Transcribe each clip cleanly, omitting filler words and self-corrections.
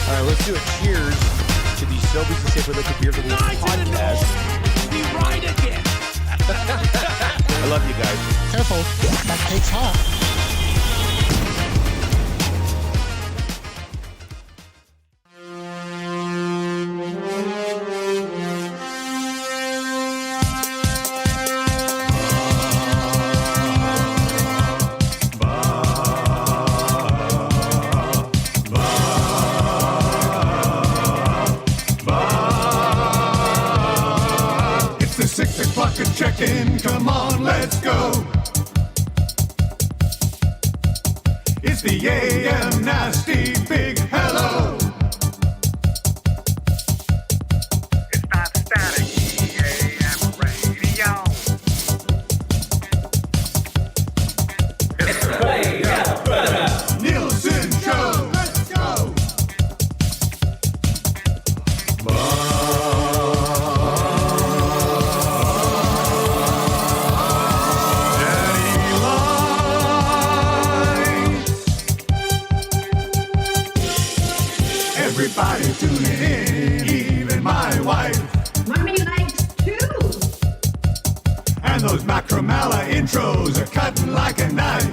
All right, let's do a cheers to the Sobeys and Safeway Liquid Beers and podcast. We ride again. I love you guys. Careful, that cake's hot. Check-in, come on, let's go. It's the AM Nasty Big Hello. It's not static, AM radio. It's the Nielson Show, let's go. Everybody tuning in, even my wife. Mommy likes too. And those Macramalla intros are cutting like a knife.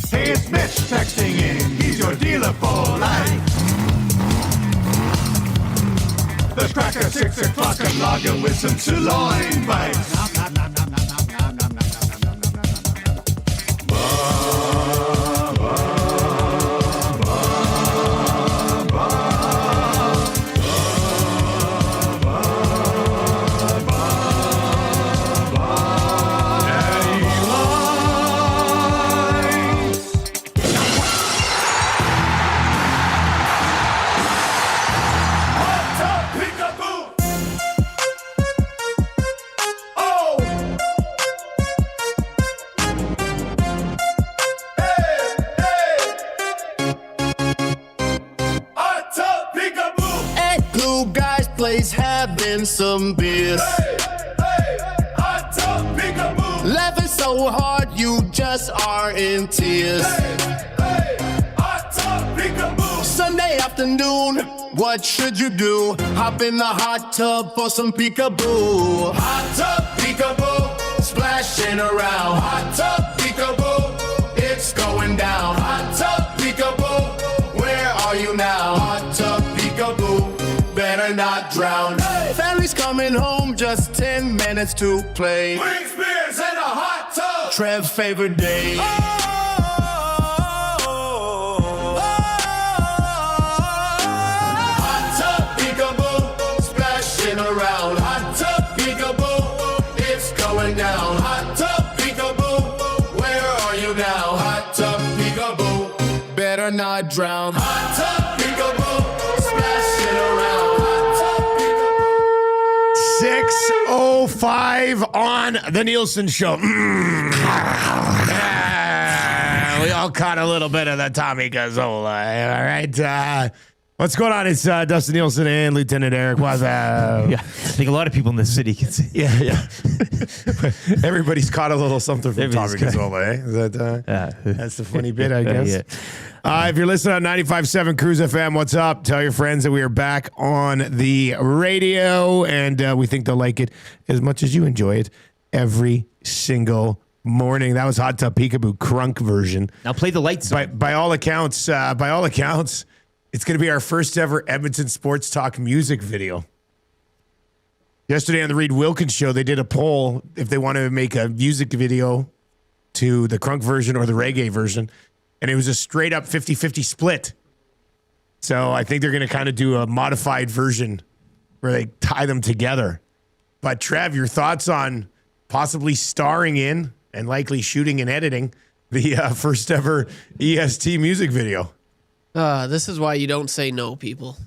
Hey, it's Mitch texting in, he's your dealer for life. The cracker 6 o'clock and lager with some sirloin bites. Having some beers. Hey, hot tub, peekaboo. Laughing so hard you just are in tears. Hey, hot tub, peekaboo. Sunday afternoon, what should you do? Hop in the hot tub for some peekaboo. Hot tub, peekaboo. Splashing around. Hot tub, peekaboo. It's going down. Hot tub, peekaboo. Where are you now? Hot tub, peekaboo. Better not drown. Hey. Family's coming home, just 10 minutes to play. Wings, beers, and a hot tub. Trev's favorite day. Hot tub, peekaboo. Splashing around. Hot tub, peekaboo. It's going down. Hot tub, peekaboo. Where are you now? Hot tub, peekaboo. Better not drown. Hot tub, peekaboo. Splashing around. 6:05 on the Nielson Show. We all caught a little bit of the Tommy Gazzola. All right. What's going on? It's Dustin Nielsen and Lieutenant Eric. What's up? Yeah, I think a lot of people in this city can see. Yeah. Everybody's caught a little something from Tommy Gazzola, eh? Is that, that's the funny bit, I guess. Yeah. If you're listening on 95.7 Cruise FM, what's up? Tell your friends that we are back on the radio, and we think they'll like it as much as you enjoy it every single morning. That was Hot Tub Peekaboo Crunk version. Now play the lights. By all accounts, it's going to be our first ever Edmonton Sports Talk music video. Yesterday on the Reed Wilkins show, they did a poll if they wanted to make a music video to the crunk version or the reggae version, and it was a straight up 50-50 split. So I think they're going to kind of do a modified version where they tie them together. But Trev, your thoughts on possibly starring in and likely shooting and editing the first ever EST music video? This is why you don't say no, people.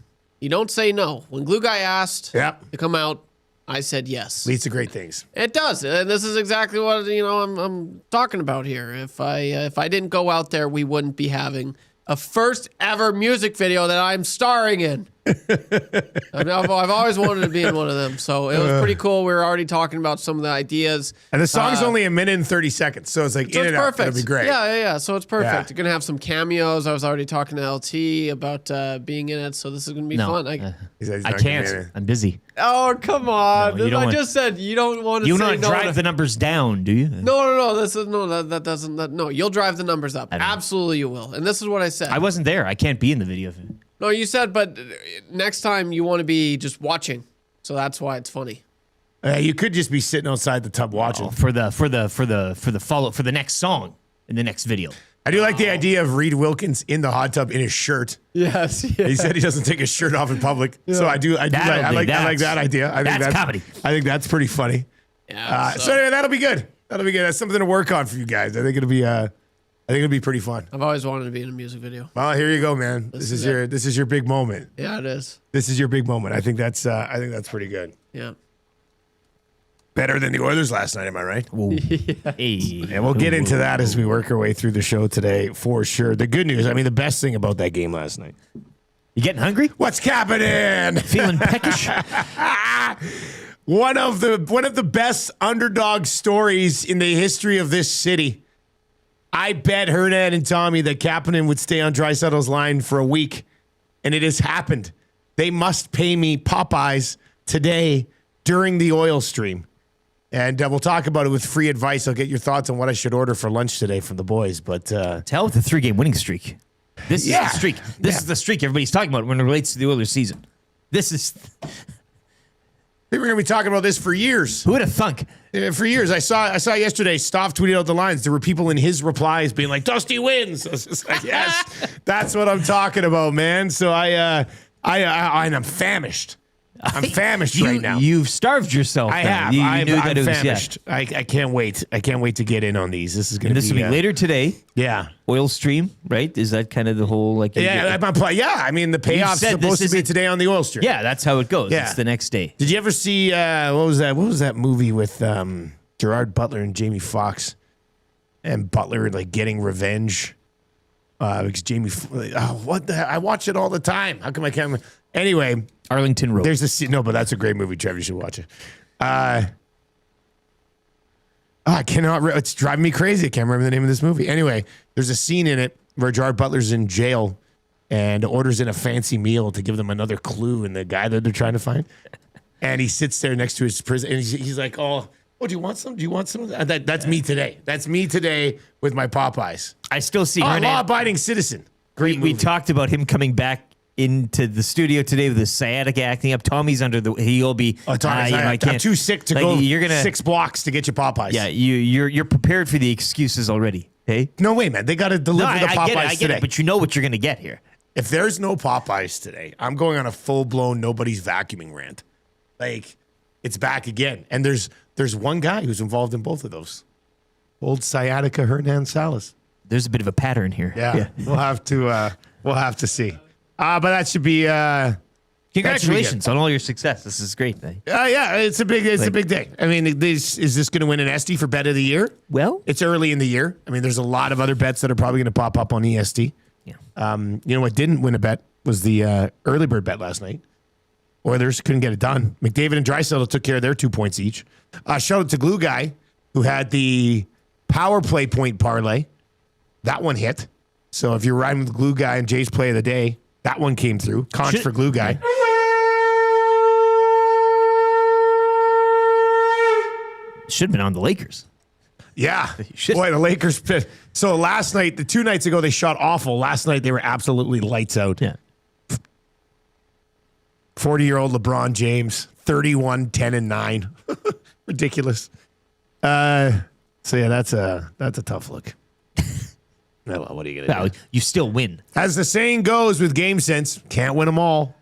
You don't say no. When Glue Guy asked to come out, I said yes. Leads to great things. It does, and this is exactly what I'm talking about here. If I didn't go out there, we wouldn't be having a first ever music video that I'm starring in. I've always wanted to be in one of them, so it was pretty cool. We were already talking about some of the ideas. And the song's only a minute and 30 seconds, so it's like So in it's and out. perfect. That'd be great. Yeah. So it's perfect. Yeah. You're gonna have some cameos. I was already talking to LT about being in it, so this is gonna be fun. He said he's I not gonna be in can't. it. I'm busy. Oh come on! No, you don't I want- just said you don't want to. You say don't no drive to- the numbers down, do you? No. That doesn't. No, you'll drive the numbers up. Absolutely, you will. And this is what I said. I wasn't there. I can't be in the video. No, you said, but next time you want to be just watching, so that's why it's funny. You could just be sitting outside the tub watching. For the follow for the next song in the next video. I do like the idea of Reed Wilkins in the hot tub in his shirt. Yes. He said he doesn't take his shirt off in public, so I like that idea. I think that's comedy. I think that's pretty funny. Yeah. So anyway, that'll be good. That's something to work on for you guys. I think it'll be pretty fun. I've always wanted to be in a music video. Well, here you go, man. This is your big moment. Yeah, it is. This is your big moment. I think that's pretty good. Yeah. Better than the Oilers last night, am I right? Hey. And we'll get into that as we work our way through the show today, for sure. The good news, the best thing about that game last night. You getting hungry? What's happening? Feeling peckish? One of the best underdog stories in the history of this city. I bet Hernan and Tommy that Kapanen would stay on Draisaitl's line for a week, and it has happened. They must pay me Popeyes today during the oil stream. And we'll talk about it with free advice. I'll get your thoughts on what I should order for lunch today from the boys. But To hell with the 3-game winning streak. This is the streak. This is the streak everybody's talking about when it relates to the Oilers season. This is... they were going to be talking about this for years. Who would have thunk? For years. I saw yesterday, Stoff tweeted out the lines. There were people in his replies being like, Dusty wins. I was just like, yes, that's what I'm talking about, man. So I'm famished. I'm famished right now. You've starved yourself. I have. You knew that I'm it was, famished. I can't wait. I can't wait to get in on these. This is going to be... This will be later today. Yeah. Oil stream, right? Is that kind of the whole like? Yeah. The payoff's supposed to be today on the oil stream. Yeah, that's how it goes. Yeah. It's the next day. Did you ever see what was that movie with Gerard Butler and Jamie Foxx, and Butler like getting revenge because Jamie? What the hell? I watch it all the time. How come I can't remember? Anyway, Arlington Road. there's a scene. No, but that's a great movie, Trevor. You should watch it. I cannot. It's driving me crazy. I can't remember the name of this movie. Anyway, there's a scene in it where Gerard Butler's in jail and orders in a fancy meal to give them another clue in the guy that they're trying to find. And he sits there next to his prison, and he's like, "Oh, do you want some? Do you want some?" That's me today. That's me today with my Popeyes. I still see Oh, Hernan. law-abiding citizen. Great We movie. talked about him coming back into the studio today with his sciatica acting up. Tommy's under the. He'll be. Oh, Tommy, I I'm can't. too sick to Like, go you're gonna 6 blocks to get your Popeyes. Yeah, you're prepared for the excuses already. Hey. No way, man. They got to deliver the Popeyes I get today. it, but you know what you're gonna get here. If there's no Popeyes today, I'm going on a full-blown nobody's vacuuming rant. Like, it's back again. And there's one guy who's involved in both of those. Old sciatica Hernan Salas. There's a bit of a pattern here. Yeah. We'll have to see. But that should be Congratulations on all your success. This is great. yeah, it's a big day. I mean, is this going to win an EST for bet of the year? Well, It's early in the year. I mean, there's a lot of other bets that are probably going to pop up on EST. yeah. You know what didn't win a bet was the early bird bet last night. Oilers couldn't get it done. McDavid and Draisaitl took care of their 2 points each. Shout out to Glue Guy, who had the power play point parlay. That one hit. So if you're riding with Glue Guy and Jay's play of the day, that one came through. Conch for Glue Guy. Should have been on the Lakers. Yeah. should. Boy, the Lakers. So last night, 2 nights ago, they shot awful. Last night, they were absolutely lights out. Yeah. 40-year-old LeBron James, 31, 10, and 9. Ridiculous. So yeah, that's a tough look. Well, what are you gonna do? You still win. As the saying goes with game sense, can't win them all.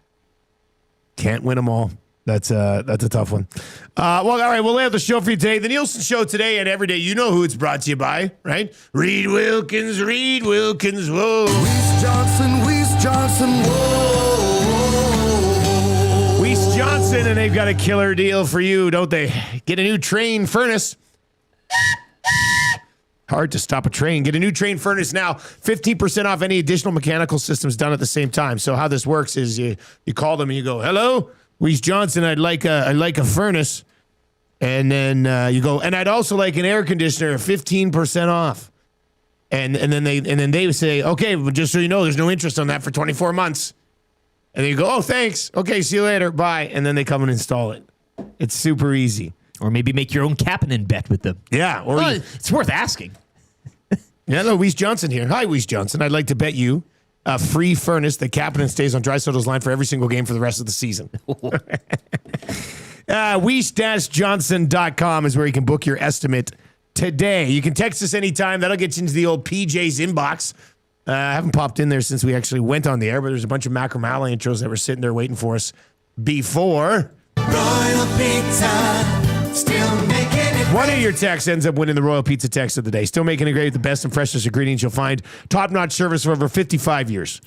Can't win them all. That's a tough one. Well, all right, we'll lay out the show for you today. The Nielsen Show today and every day. You know who it's brought to you by, right? Reed Wilkins, whoa. Weiss Johnson, whoa. Weiss Johnson, and they've got a killer deal for you, don't they? Get a new Train furnace. hard to stop a train. Get a new train furnace now. 15% off any additional mechanical systems done at the same time. So how this works is you call them and you go, hello, Weiss Johnson, I'd like a furnace. And then you go, and I'd also like an air conditioner, 15% off. And then they say, okay, well, just so you know, there's no interest on that for 24 months. And then you go, oh, thanks. Okay, see you later. Bye. And then they come and install it. It's super easy. Or maybe make your own Kapanen bet with them. Yeah. Or it's worth asking. Hello, Weiss Johnson here. Hi, Weiss Johnson. I'd like to bet you a free furnace that Kapanen stays on Draisaitl's line for every single game for the rest of the season. Weiss-Johnson.com is where you can book your estimate today. You can text us anytime. That'll get you into the old PJ's inbox. I haven't popped in there since we actually went on the air, but there's a bunch of Macramalla intros that were sitting there waiting for us before. Royal Pizza, still making it. One of your texts ends up winning the Royal Pizza text of the day. Still making it great with the best and freshest ingredients you'll find. Top-notch service for over 55 years.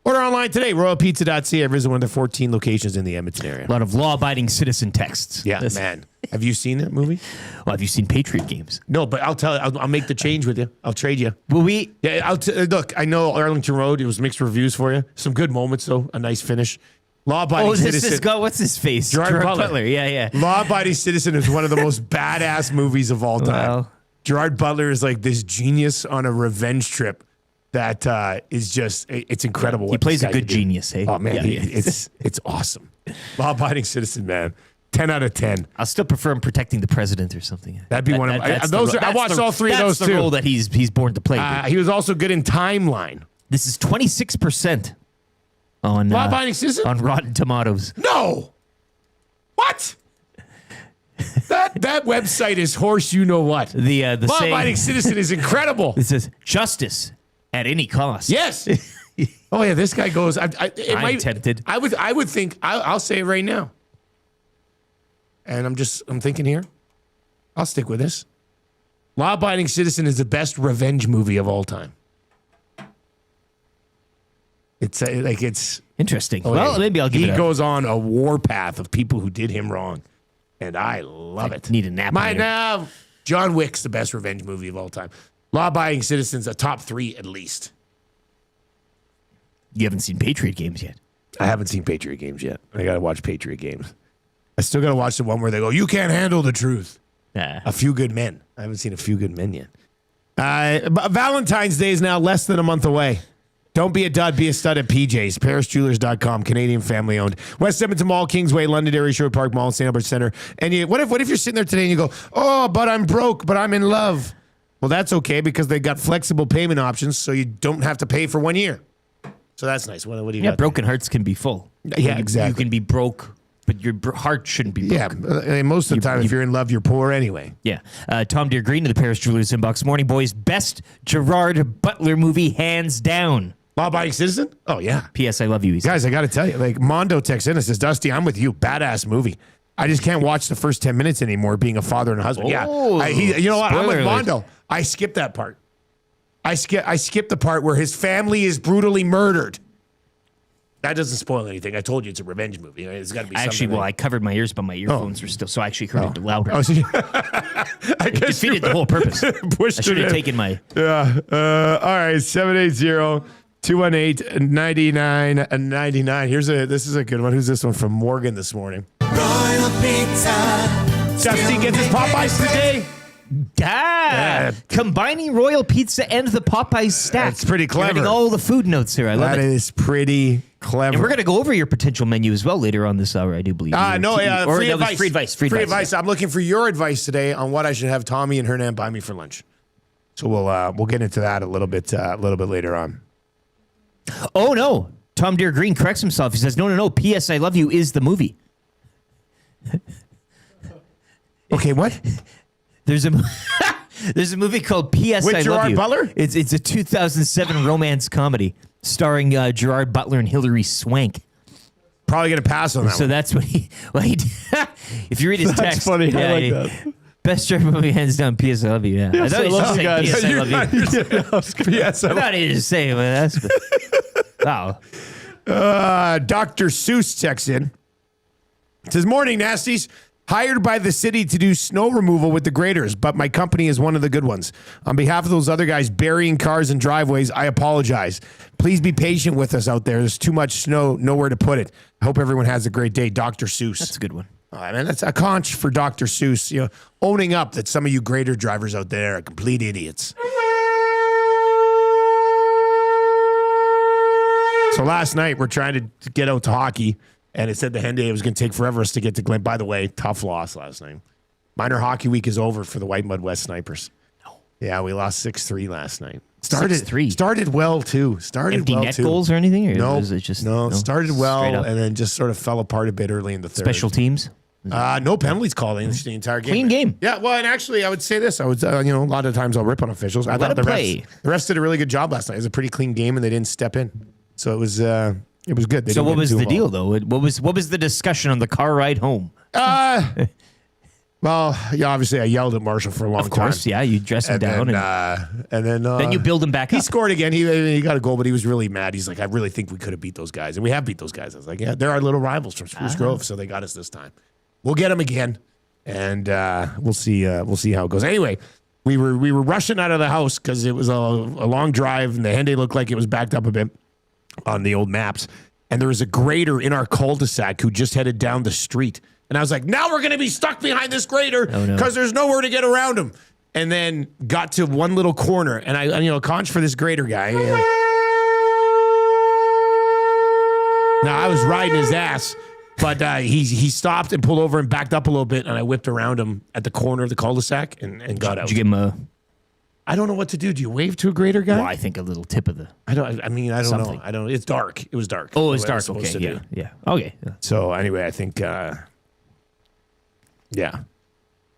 Order online today, royalpizza.ca. Visit one of the 14 locations in the Edmonton area. A lot of law-abiding citizen texts. Yeah, man. Have you seen that movie? Well, have you seen Patriot Games? No, but I'll make the change with you. I'll trade you. Will we? Yeah, look, I know Arlington Road, it was mixed reviews for you. Some good moments, though. A nice finish. Law-abiding citizen. What's his face? Gerard Butler. Yeah. Law-abiding citizen is one of the most badass movies of all time. Well, Gerard Butler is like this genius on a revenge trip that is just, it's incredible. He plays a good genius, hey? Oh, man, Yeah. it's awesome. Law-abiding citizen, man. 10 out of 10. I'll still prefer him protecting the president or something. That'd be one of my, I watched all three of those, That's the too. role that he's born to play. He was also good in Timeline. This is 26% on Law-abiding citizen? on Rotten Tomatoes. No! What? That website is horse you know what. The Law-abiding citizen is incredible. It says justice at any cost. Yes. Oh yeah, this guy goes. I'm tempted. I would think. I'll say it right now. And I'm thinking here. I'll stick with this. Law-abiding citizen is the best revenge movie of all time. It's Interesting. Oh, well, yeah. maybe I'll give it He a goes on a warpath of people who did him wrong, and I love it. Need a nap. Now, John Wick's the best revenge movie of all time. Law-abiding citizen's a top 3 at least. You haven't seen Patriot Games yet. I haven't seen Patriot Games yet. I got to watch Patriot Games. I still got to watch the one where they go, you can't handle the truth. A Few Good Men. I haven't seen A Few Good Men yet. Valentine's Day is now less than a month away. Don't be a dud, be a stud at PJ's. ParisJewelers.com, Canadian family owned. West Edmonton Mall, Kingsway, Londonderry, Sherwood Park Mall, St. Albert Center. And what if you're sitting there today and you go, oh, but I'm broke, but I'm in love. Well, that's okay because they got flexible payment options so you don't have to pay for 1 year. So that's nice. What do you got? Broken hearts can be full. Yeah, exactly. You can be broke, but your heart shouldn't be broken. Yeah, most of the time, if you're in love, you're poor anyway. Yeah. Tom Deere Green to the Paris Jewelers inbox. Morning, boys. Best Gerard Butler movie, hands down. Law-abiding citizen? Oh, yeah. P.S. I love you. Guys, I got to tell you, Mondo texts in and says, Dusty, I'm with you. Badass movie. I just can't watch the first 10 minutes anymore being a father and a husband. Oh, you know what? I'm with spoiler alert. Mondo. I skipped that part. I skipped the part where his family is brutally murdered. That doesn't spoil anything. I told you it's a revenge movie. It's got to be something. Actually, I covered my ears, but my earphones were still, so I actually heard it louder. I guess Defeated the whole purpose. I should have taken my... Yeah. All right. 780-218-9999. This is a good one. Who's this one from Morgan this morning? Royal Pizza. Dusty gets his Popeyes today. Combining Royal Pizza and the Popeyes stack. That's pretty clever. You're getting all the food notes here. I love it. That is pretty clever. And we're going to go over your potential menu as well later on this hour, I do believe. Free advice. Free advice. I'm looking for your advice today on what I should have Tommy and Hernan buy me for lunch. So we'll get into that a little bit later on. Oh, no. Tom Deere Green corrects himself. He says, no. P.S. I Love You is the movie. Okay, what? There's a movie called P.S. With I Gerard Love You. Butler? It's a 2007 romance comedy starring Gerard Butler and Hilary Swank. Probably going to pass on that So one. that's what he if you read his text. funny. I like that. Best Gerard movie, hands down, P.S. I Love You. Yeah. I thought he was saying P.S. I Love You. P.S. I thought he was saying, well, that's... Wow. Dr. Seuss texts in. It says, morning, nasties. hired by the city to do snow removal with the graders, but my company is one of the good ones. On behalf of those other guys burying cars in driveways, I apologize. Please be patient with us out there. There's too much snow, nowhere to put it. I hope everyone has a great day. Dr. Seuss. That's a good one. Oh, man, that's a conch for Dr. Seuss. You know, owning up that some of you grader drivers out there are complete idiots. So last night, we're trying to get out to hockey, and it said the Henday was going to take forever us to get to Glen. By the way, tough loss last night. Minor hockey week is over for the White Mud West Snipers. No. Yeah, we lost 6-3 last night. 6-3. Started well, too. Empty net goals or anything? Or no, was it just, started well, and then just sort of fell apart a bit early in the third. Special teams? No penalties called in the entire game. Clean game. Yeah, well, and actually, I would say this. I would, a lot of times I'll rip on officials. I thought the refs did a really good job last night. It was a pretty clean game, and they didn't step in. So it was good. So what was the deal, though? What was the discussion on the car ride home? Well, yeah, obviously I yelled at Marshall for a long time. Of course, yeah, you dressed him down. And then you build him back up. He scored again. He got a goal, but he was really mad. He's like, I really think we could have beat those guys. And we have beat those guys. I was like, yeah, they're our little rivals from Spruce Grove, so they got us this time. We'll get them again, and we'll see how it goes. Anyway, we were rushing out of the house because it was a long drive, and the Henday looked like it was backed up a bit on the old maps. And there was a grader in our cul-de-sac who just headed down the street. And I was like, now we're going to be stuck behind this grader because there's nowhere to get around him. And then got to one little corner, and I conch for this grader guy. Now, I was riding his ass, but he stopped and pulled over and backed up a little bit, and I whipped around him at the corner of the cul-de-sac and got out. Did you give him a... I don't know what to do. Do you wave to a grader guy? Well, I think a little tip of the... I don't know. I don't. It's dark. It was dark. Oh, it's dark. Okay, yeah. Okay. Yeah. So anyway, I think,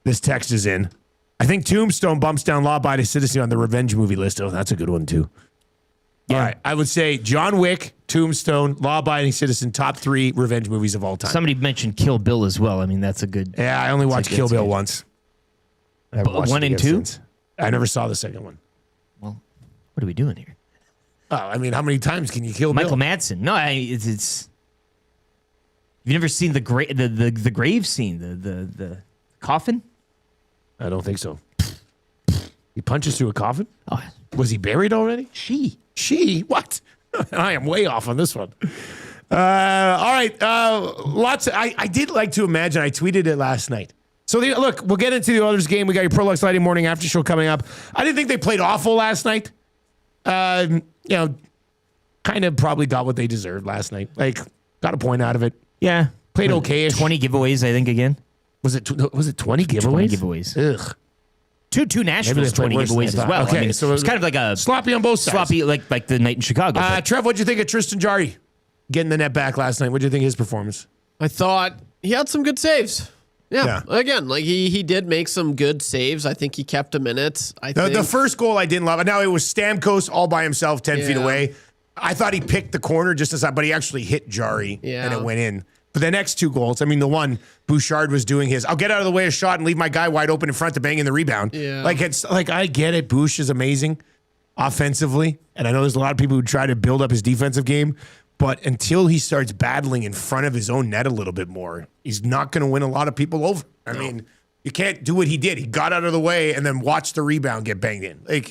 this text is in. I think Tombstone bumps down law-abiding citizen on the revenge movie list. Oh, that's a good one too. Yeah. All right, I would say John Wick, Tombstone, law-abiding citizen, top 3 revenge movies of all time. Somebody mentioned Kill Bill as well. I mean, that's a good... Yeah, I only watched Kill Bill once. 1 and 2? I never saw the second one. Well, what are we doing here? Oh, I mean, how many times can you kill Michael Bill? Madsen? No, it's... You've never seen the grave scene, the coffin? I don't think so. He punches through a coffin? Oh. Was he buried already? She? What? I am way off on this one. All right. I did like to imagine. I tweeted it last night. So look, we'll get into the Oilers game. We got your Prolux Lighting Morning After Show coming up. I didn't think they played awful last night. Kind of probably got what they deserved last night. Like, got a point out of it. Yeah. Played okay. 20 giveaways, I think, again. Was it 20 giveaways? 20 giveaways. Ugh. Two Nashville's 20 giveaways as well. Okay, I mean, so it's kind of like a sloppy on both sides. Sloppy, like the night in Chicago. Trev, what'd you think of Tristan Jarry getting the net back last night? What'd you think of his performance? I thought he had some good saves. Yeah. Again, like he did make some good saves. I think he kept him in it. The first goal I didn't love. Now it was Stamkos all by himself 10 feet away. I thought he picked the corner just as but he actually hit Jarry and it went in. But the next 2 goals, I mean, the one Bouchard was doing his, I'll get out of the way of shot and leave my guy wide open in front to bang in the rebound. Yeah. I get it. Bouch is amazing offensively. And I know there's a lot of people who try to build up his defensive game. But until he starts battling in front of his own net a little bit more, he's not going to win a lot of people over. I mean, you can't do what he did. He got out of the way and then watched the rebound get banged in.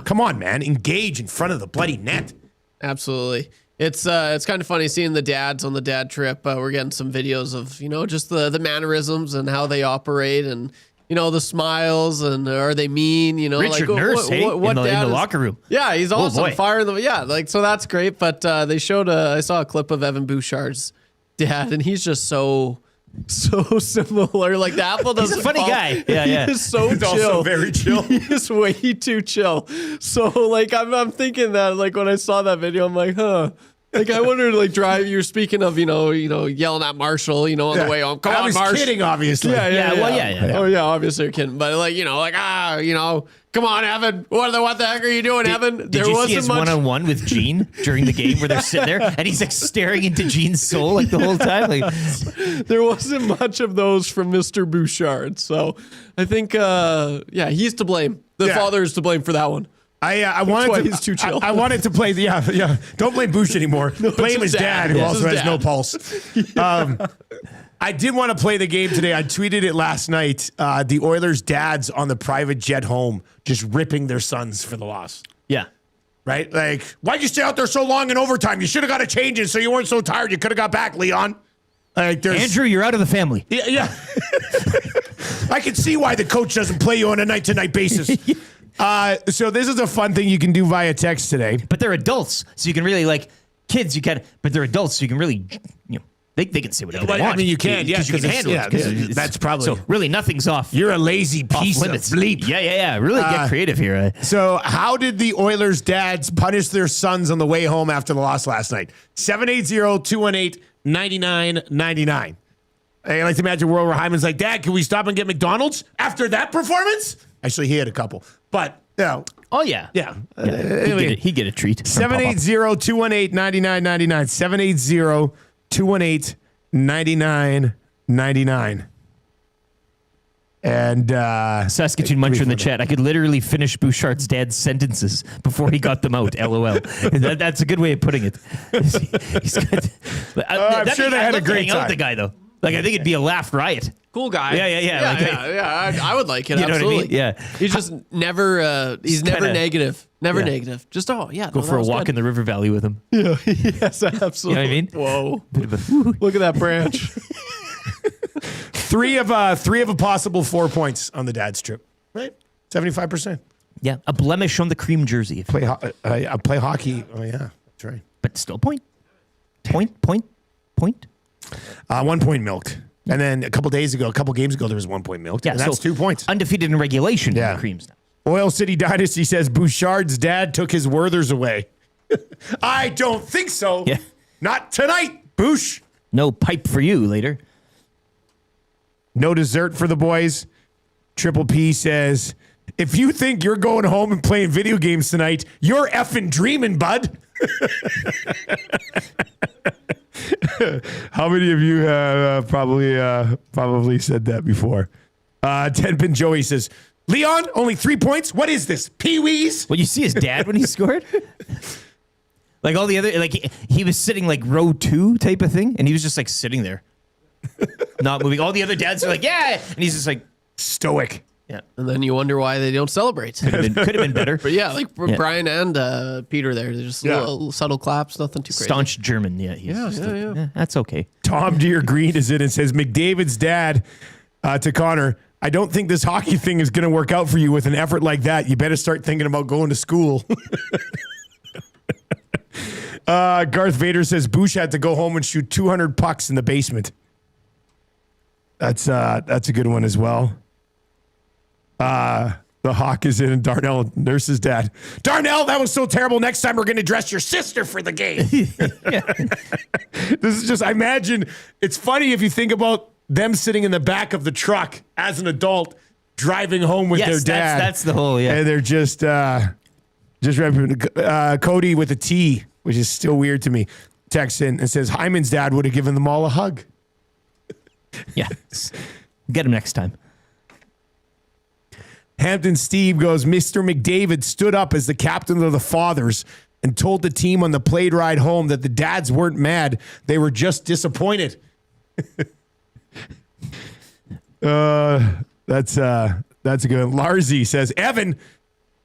Come on, man. Engage in front of the bloody net. Absolutely. It's kind of funny seeing the dads on the dad trip. We're getting some videos of, just the mannerisms and how they operate and, the smiles and are they mean, Richard Nurse, what in the locker room. Yeah, he's awesome. Fire them. Yeah, so that's great. But they showed I saw a clip of Evan Bouchard's dad and he's just so similar. Like the apple doesn't He's a funny guy. Yeah. He's so He's chill. Also very chill. He's way too chill. So I'm thinking that when I saw that video, I'm like, huh. I wondered, drive. You're speaking of, yelling at Marshall, on the way home. Come on, Marshall. I was kidding, obviously. Yeah. Well, yeah. Oh, yeah, obviously you're kidding. But, come on, Evan. What the heck are you doing, Evan? Did you see his one-on-one with Gene during the game where they're sitting there and he's staring into Gene's soul the whole time? There wasn't much of those from Mr. Bouchard. So I think, he's to blame. The father is to blame for that one. I wanted he's too chill. I wanted to play Don't blame Bouch anymore. Blame his dad who also has no pulse. I did want to play the game today. I tweeted it last night. The Oilers' dads on the private jet home just ripping their sons for the loss. Yeah. Right? Like, why'd you stay out there so long in overtime? You should have got a change in so you weren't so tired. You could have got back, Leon. Like, Andrew, you're out of the family. Yeah. I can see why the coach doesn't play you on a night-to-night basis. So this is a fun thing you can do via text today. But they're adults, so you can really, like, kids, you can, but they're adults, so you can really, they can say whatever they want. I mean, you can, yeah. Because you can handle it. That's probably. So really, nothing's off. You're a lazy piece of limits. bleep. Yeah. Really get creative here. So how did the Oilers' dads punish their sons on the way home after the loss last night? 780-218-9999. I like to imagine a world where Hyman's like, Dad, can we stop and get McDonald's after that performance? Actually, he had a couple. But, Oh, yeah. yeah. He'd get a treat. 780-218-9999. 780-218-9999. And Saskatoon Muncher in the chat. I could literally finish Bouchard's dad's sentences before he got them out. LOL. That's a good way of putting it. He's good. I'm sure they had a great time. Out the guy though. Like I think it'd be a laugh riot. Cool guy. Yeah. I would like it. You know absolutely. what I mean? Yeah. He's just never. He's never negative. Never negative. Just go for a walk in the river valley with him. Yeah. Yes, absolutely. You know what I mean? Whoa. Look at that branch. Three of a possible 4 points on the dad's trip. Right? 75%. Yeah. A blemish on the cream jersey. Play hockey. Oh yeah, that's right. But still point. 1 point milked. And then a couple games ago, there was 1 point milked. Yeah, and that's so 2 points. Undefeated in regulation. Yeah. In the creams now. Oil City Dynasty says Bouchard's dad took his Werthers away. I don't think so. Yeah. Not tonight, Bouch. No pipe for you later. No dessert for the boys. Triple P says, if you think you're going home and playing video games tonight, you're effing dreaming, bud. How many of you have probably said that before? Tenpin Joey says, Leon, only 3 points? What is this? Pee-wees? Well, you see his dad when he scored? Like all the other, like he was sitting like row 2 type of thing, and he was just like sitting there, not moving. All the other dads are like, yeah, and he's just like stoic. Yeah, and then you wonder why they don't celebrate. Could have been better. But yeah, like Brian and Peter there, they're just little subtle claps, nothing too crazy. Staunch German, yeah. That's okay. Tom Deere Green is in and says, McDavid's dad to Connor, I don't think this hockey thing is going to work out for you with an effort like that. You better start thinking about going to school. Garth Vader says Bouch had to go home and shoot 200 pucks in the basement. That's a good one as well. The Hawk is in and Darnell, Nurse's dad. Darnell, that was so terrible. Next time we're going to dress your sister for the game. This is just, I imagine, it's funny if you think about them sitting in the back of the truck as an adult driving home with their dad. That's the whole, And they're just Cody with a T, which is still weird to me, texts in and says Hyman's dad would have given them all a hug. Yeah. Get him next time. Hampton Steve goes, Mr. McDavid stood up as the captain of the fathers and told the team on the plane ride home that the dads weren't mad. They were just disappointed. That's a good one. Larzy says, Evan,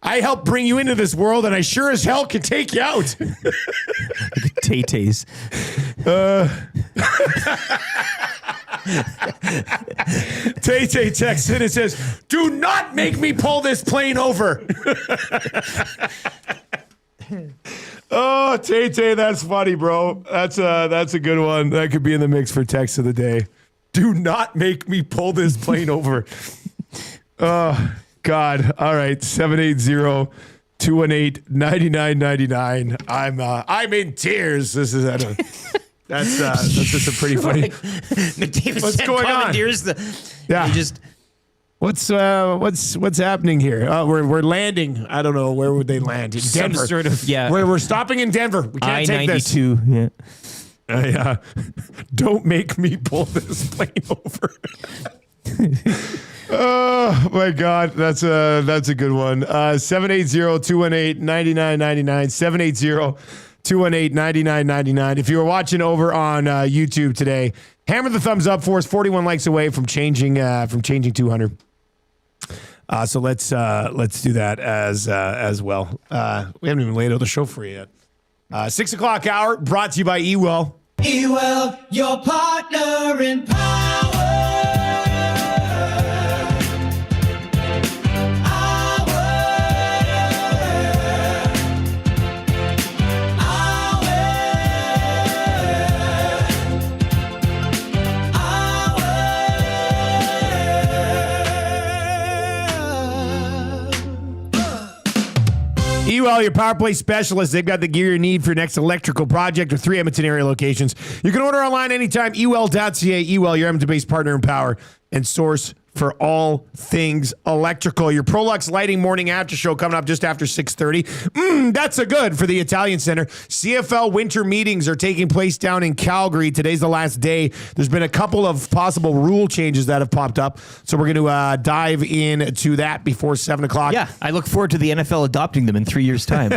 I helped bring you into this world and I sure as hell can take you out. Tay-Tays. Tay-Tay texts in and says, do not make me pull this plane over. Oh, Tay-Tay, that's funny, bro. That's a good one. That could be in the mix for text of the day. Do not make me pull this plane over. Oh, God. All right. 780-218-9999. I'm in tears. This is that's just a pretty funny. McDavid what's going on? Yeah. What's happening here? We're landing. I don't know, where would they land? In Denver. Some sort of We're stopping in Denver. We can't take this. I-92. Yeah. Don't make me pull this plane over. Oh my God, that's a good one. 780-218-9999. 780-218-9999. If you were watching over on YouTube today, Hammer the thumbs up for us. 41 likes away from changing 200. So let's do that as well. We haven't even laid out the show for you yet. 6 o'clock hour brought to you by Ewell. Ewell, your partner in power. Ewell, your power play specialist. They've got the gear you need for your next electrical project with 3 Edmonton area locations. You can order online anytime. Ewell.ca. Ewell, your Edmonton-based partner in power and source for all things electrical. Your Prolux Lighting Morning After Show coming up just after 6:30. That's a good for the Italian Center. CFL winter meetings are taking place down in Calgary. Today's the last day. There's been a couple of possible rule changes that have popped up, so we're going to dive into that before 7 o'clock. Yeah, I look forward to the NFL adopting them in 3 years' time.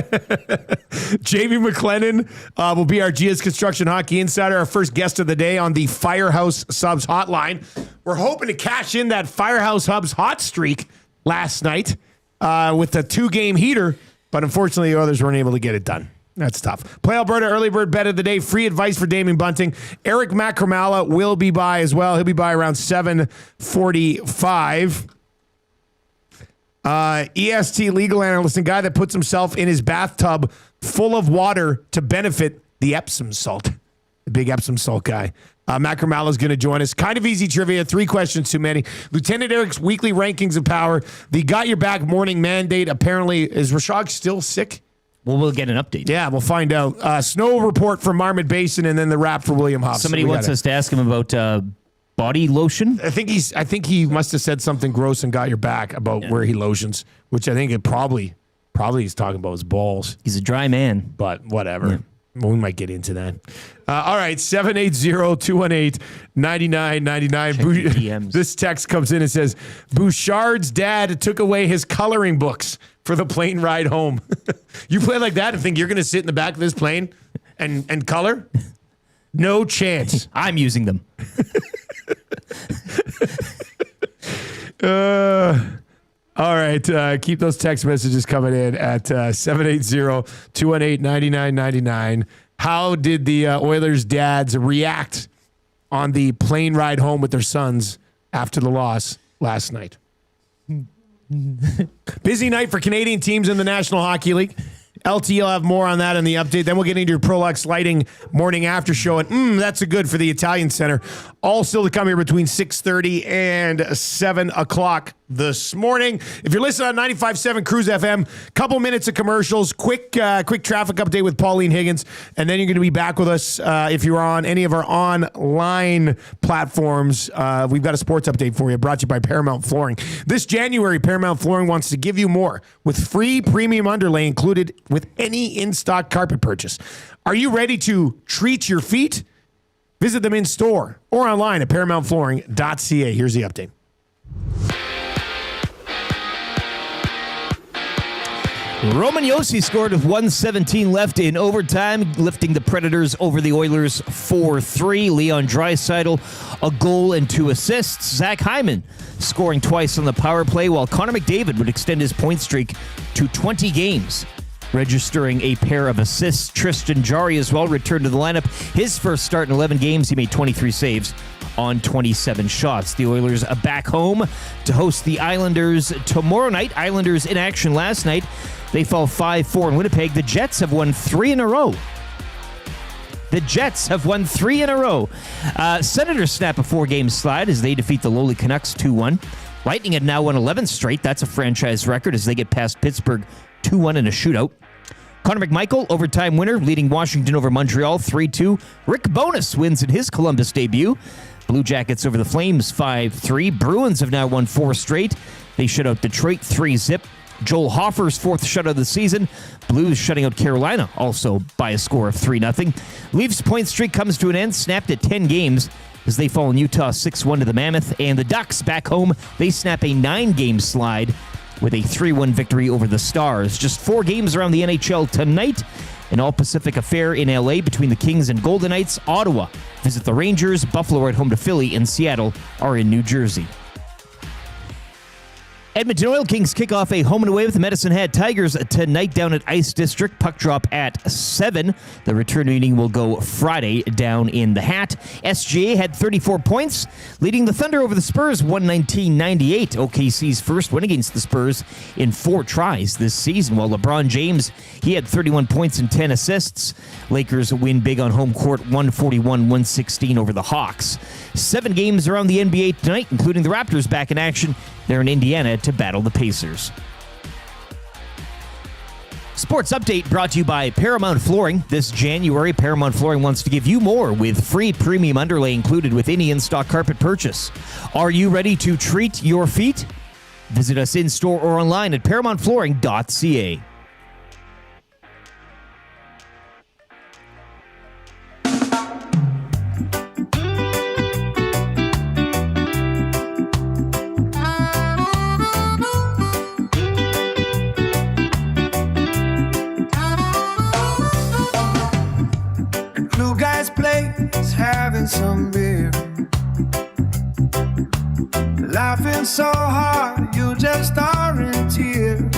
Jamie McLennan will be our GS Construction Hockey Insider, our first guest of the day on the Firehouse Subs Hotline. We're hoping to cash in that Firehouse Hubs hot streak last night with a 2-game heater, but unfortunately the Oilers weren't able to get it done. That's tough. Play Alberta early bird bet of the day. Free advice for Damien Bunting. Eric Macramalla will be by as well. He'll be by around 7:45. EST legal analyst and guy that puts himself in his bathtub full of water to benefit the Epsom salt. The big Epsom salt guy. Macramalla is going to join us. Kind of easy trivia. 3 questions too many. Lieutenant Eric's weekly rankings of power. The Got Your Back morning mandate. Apparently, is Rishaug still sick? Well, we'll get an update. Yeah, we'll find out. Snow report from Marmot Basin, and then the wrap for William Hobbs. Somebody wants us to ask him about body lotion. I think he must have said something gross and Got Your Back about where he lotions, which I think it probably he's talking about his balls. He's a dry man. But whatever. Yeah. We might get into that. All right, 780-218-9999. This text comes in and says, Bouchard's dad took away his coloring books for the plane ride home. You play like that and think you're going to sit in the back of this plane and color? No chance. I'm using them. All right, keep those text messages coming in at 780-218-9999. How did the Oilers' dads react on the plane ride home with their sons after the loss last night? Busy night for Canadian teams in the National Hockey League. LT, you'll have more on that in the update. Then we'll get into your Prolux Lighting morning after show. And that's a good for the Italian Center. All still to come here between 6:30 and 7 o'clock this morning. If you're listening on 95.7 Cruise FM, couple minutes of commercials, quick traffic update with Pauline Higgins, and then you're going to be back with us if you're on any of our online platforms. We've got a sports update for you, brought to you by Paramount Flooring. This January, Paramount Flooring wants to give you more with free premium underlay included with any in-stock carpet purchase. Are you ready to treat your feet? Visit them in store or online at ParamountFlooring.ca. Here's the update. Roman Josi scored with 1:17 left in overtime, lifting the Predators over the Oilers 4-3. Leon Draisaitl, a goal and 2 assists. Zach Hyman scoring twice on the power play, while Connor McDavid would extend his point streak to 20 games, registering a pair of assists. Tristan Jarry as well returned to the lineup. His first start in 11 games, he made 23 saves on 27 shots. The Oilers are back home to host the Islanders tomorrow night. Islanders in action last night. They fall 5-4 in Winnipeg. The Jets have won 3 in a row. Senators snap a 4-game slide as they defeat the lowly Canucks 2-1. Lightning have now won 11 straight. That's a franchise record as they get past Pittsburgh 2-1 in a shootout. Connor McMichael, overtime winner, leading Washington over Montreal 3-2. Rick Bowness wins in his Columbus debut. Blue Jackets over the Flames 5-3. Bruins have now won 4 straight. They shut out Detroit 3-0. Joel Hofer's 4th shutout of the season. Blues shutting out Carolina, also by a score of 3-0. Leafs point streak comes to an end, snapped at 10 games as they fall in Utah 6-1 to the Mammoth. And the Ducks back home, they snap a 9-game slide with a 3-1 victory over the Stars. Just 4 games around the NHL tonight. An all-Pacific affair in LA between the Kings and Golden Knights. Ottawa visit the Rangers. Buffalo are at home to Philly, and Seattle are in New Jersey. Edmonton Oil Kings kick off a home and away with the Medicine Hat Tigers tonight down at Ice District. Puck drop at 7. The return meeting will go Friday down in the Hat. SGA had 34 points, leading the Thunder over the Spurs 119-98. OKC's first win against the Spurs in 4 tries this season, while LeBron James, he had 31 points and 10 assists. Lakers win big on home court 141-116 over the Hawks. 7 games around the NBA tonight, including the Raptors back in action. They're in Indiana to battle the Pacers. Sports Update brought to you by Paramount Flooring. This January, Paramount Flooring wants to give you more with free premium underlay included with any in-stock carpet purchase. Are you ready to treat your feet? Visit us in-store or online at paramountflooring.ca. Having some beer, laughing so hard you just are in tears.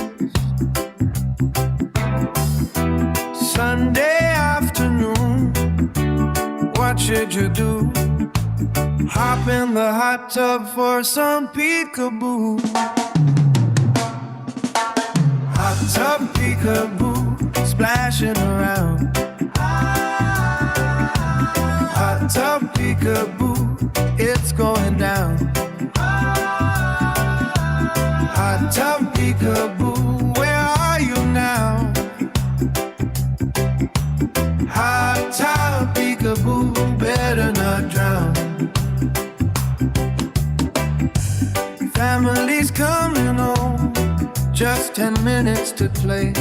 Sunday afternoon, what should you do? Hop in the hot tub for some peekaboo. Hot tub peekaboo, splashing around. Hot tub peekaboo, it's going down. Hot tub peekaboo, where are you now? Hot tub peekaboo, better not drown. Family's coming home, just 10 minutes to play.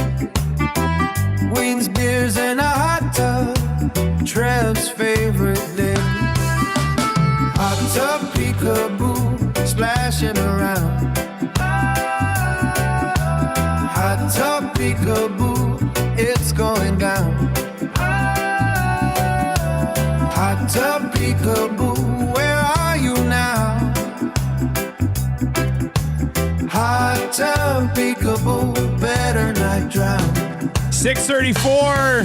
Wings, beers, and a hot tub, Trev's favorite day. Hot tub peekaboo, splashing around. Hot tub peekaboo, it's going down. Hot tub peekaboo, where are you now? Hot tub peekaboo, better not drown. 6:34.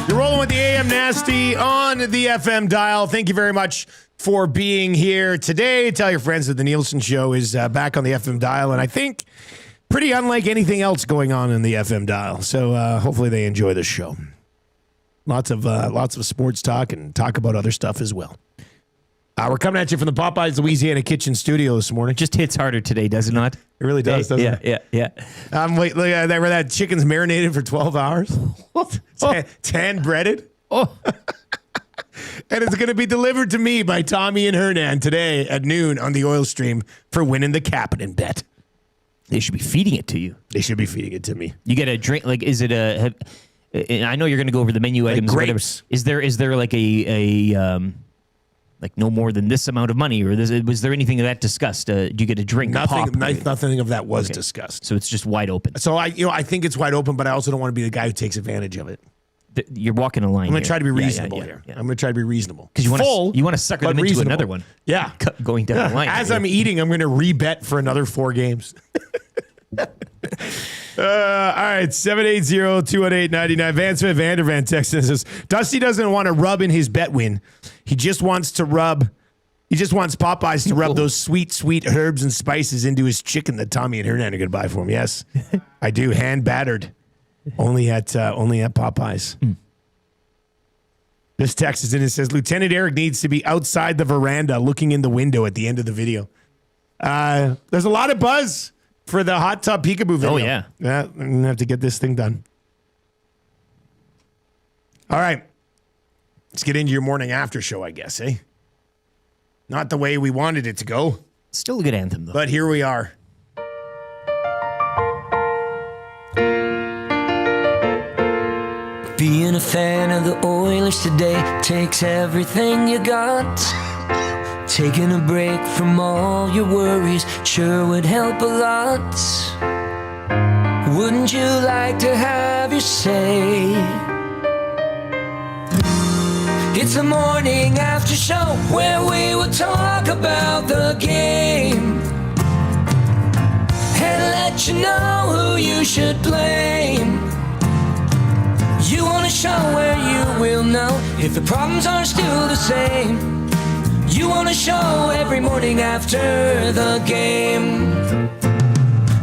You're rolling with the AM Nasty on the FM dial. Thank you very much for being here today. Tell your friends that the Nielson Show is back on the FM dial, and I think pretty unlike anything else going on in the FM dial. So hopefully they enjoy this show. Lots of sports talk and talk about other stuff as well. We're coming at you from the Popeyes Louisiana Kitchen Studio this morning. Just hits harder today, does it not? It really does, doesn't it? Yeah. Wait, look at that. Where that chicken's marinated for 12 hours. What? Tan breaded. Oh. And it's going to be delivered to me by Tommy and Hernan today at noon on the Oil Stream for winning the Captain bet. They should be feeding it to you. They should be feeding it to me. You get a drink. Like, is it a? I know you're going to go over the menu items. Grapes. Is there like a like no more than this amount of money, or was there anything of that discussed? Do you get a drink? Nothing of that was discussed. So it's just wide open. So I think it's wide open, but I also don't want to be the guy who takes advantage of it. You're walking a line. I'm going to try to be reasonable here. I'm going to try to be reasonable because you want to sucker them into reasonable. another one. Yeah, going down the line. As I'm eating, I'm going to rebet for another 4 games. All right, 780-218-99. Van Smith Vandervan texting says, Dusty doesn't want to rub in his bet win. He just wants Popeyes to rub those sweet herbs and spices into his chicken that Tommy and Hernan are going to buy for him. Yes, I do. Hand battered. Only at Popeyes. This text is in. It says, Lieutenant Eric needs to be outside the veranda looking in the window at the end of the video. There's a lot of buzz for the hot tub peekaboo video. Oh, yeah. Yeah, I'm going to have to get this thing done. All right. Let's get into your morning after show, I guess, eh? Not the way we wanted it to go. Still a good anthem, though. But here we are. Being a fan of the Oilers today takes everything you got. Taking a break from all your worries sure would help a lot. Wouldn't you like to have your say? It's the morning after show where we will talk about the game and let you know who you should blame. You want a show where you will know if the problems are still the same. You want a show every morning after the game.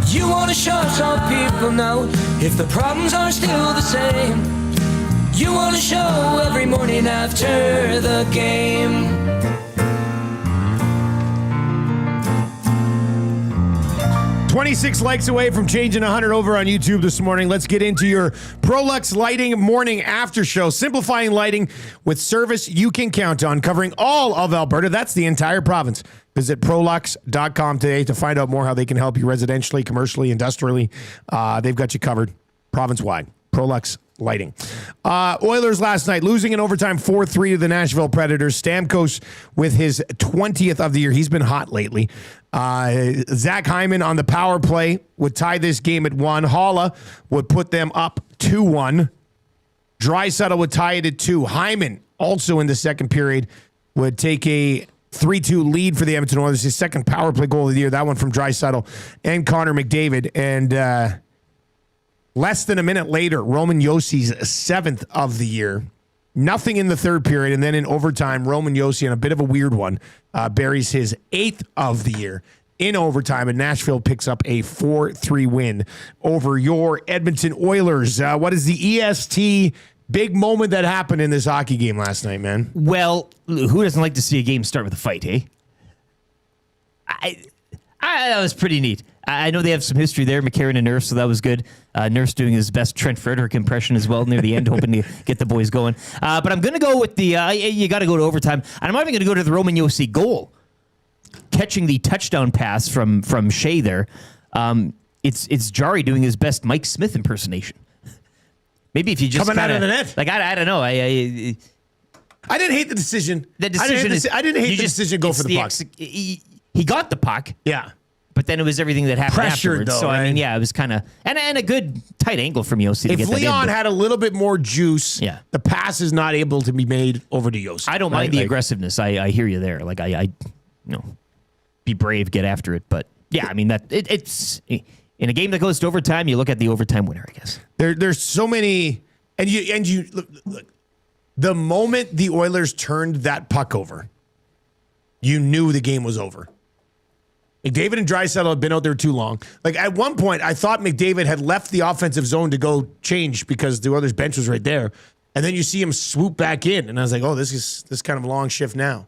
You want a show so people know if the problems are still the same. You want a show every morning after the game. $26 likes away from changing 100 over on YouTube this morning. Let's get into your Prolux Lighting morning after show. Simplifying lighting with service you can count on, covering all of Alberta. That's the entire province. Visit Prolux.com today to find out more how they can help you residentially, commercially, industrially. They've got you covered province-wide. Prolux Lighting. Oilers last night losing in overtime 4-3 to the Nashville Predators. Stamkos with his 20th of the year. He's been hot lately. Zach Hyman on the power play would tie this game at 1. Holla would put them up 2-1. Draisaitl would tie it at 2. Hyman also in the second period would take a 3-2 lead for the Edmonton Oilers. His second power play goal of the year. That one from Draisaitl and Connor McDavid. And less than a minute later, Roman Jossi's 7th of the year. Nothing in the third period. And then in overtime, Roman Josi, on a bit of a weird one, buries his 8th of the year in overtime. And Nashville picks up a 4-3 win over your Edmonton Oilers. What is the EST big moment that happened in this hockey game last night, man? Well, who doesn't like to see a game start with a fight, eh? That was pretty neat. I know they have some history there, McCarron and Nurse, so that was good. Nurse doing his best Trent Frederick impression as well near the end, hoping to get the boys going. But I'm going to go with the, you got to go to overtime. And I'm even going to go to the Roman Josi goal. Catching the touchdown pass from Shea there. It's Jari doing his best Mike Smith impersonation. Maybe if you just coming out of the net. Like, I don't know. I didn't hate the decision. The decision I didn't hate the decision to go for the puck. He got the puck. Yeah. But then it was everything that happened Pressured, afterwards. though, So, I mean, right? yeah, it was kind of... And a good tight angle from Josi to If get that Leon in. had a little bit more juice, Yeah. the pass is not able to be made over to Josi. I don't mind the aggressiveness. I hear you there. Like, I be brave, get after it. But, yeah, I mean, it's... In a game that goes to overtime, you look at the overtime winner, I guess. There's so many... And you look, the moment the Oilers turned that puck over, you knew the game was over. McDavid and Draisaitl had been out there too long. Like, at one point, I thought McDavid had left the offensive zone to go change because the Oilers' bench was right there. And then you see him swoop back in. And I was like, oh, this is kind of a long shift now.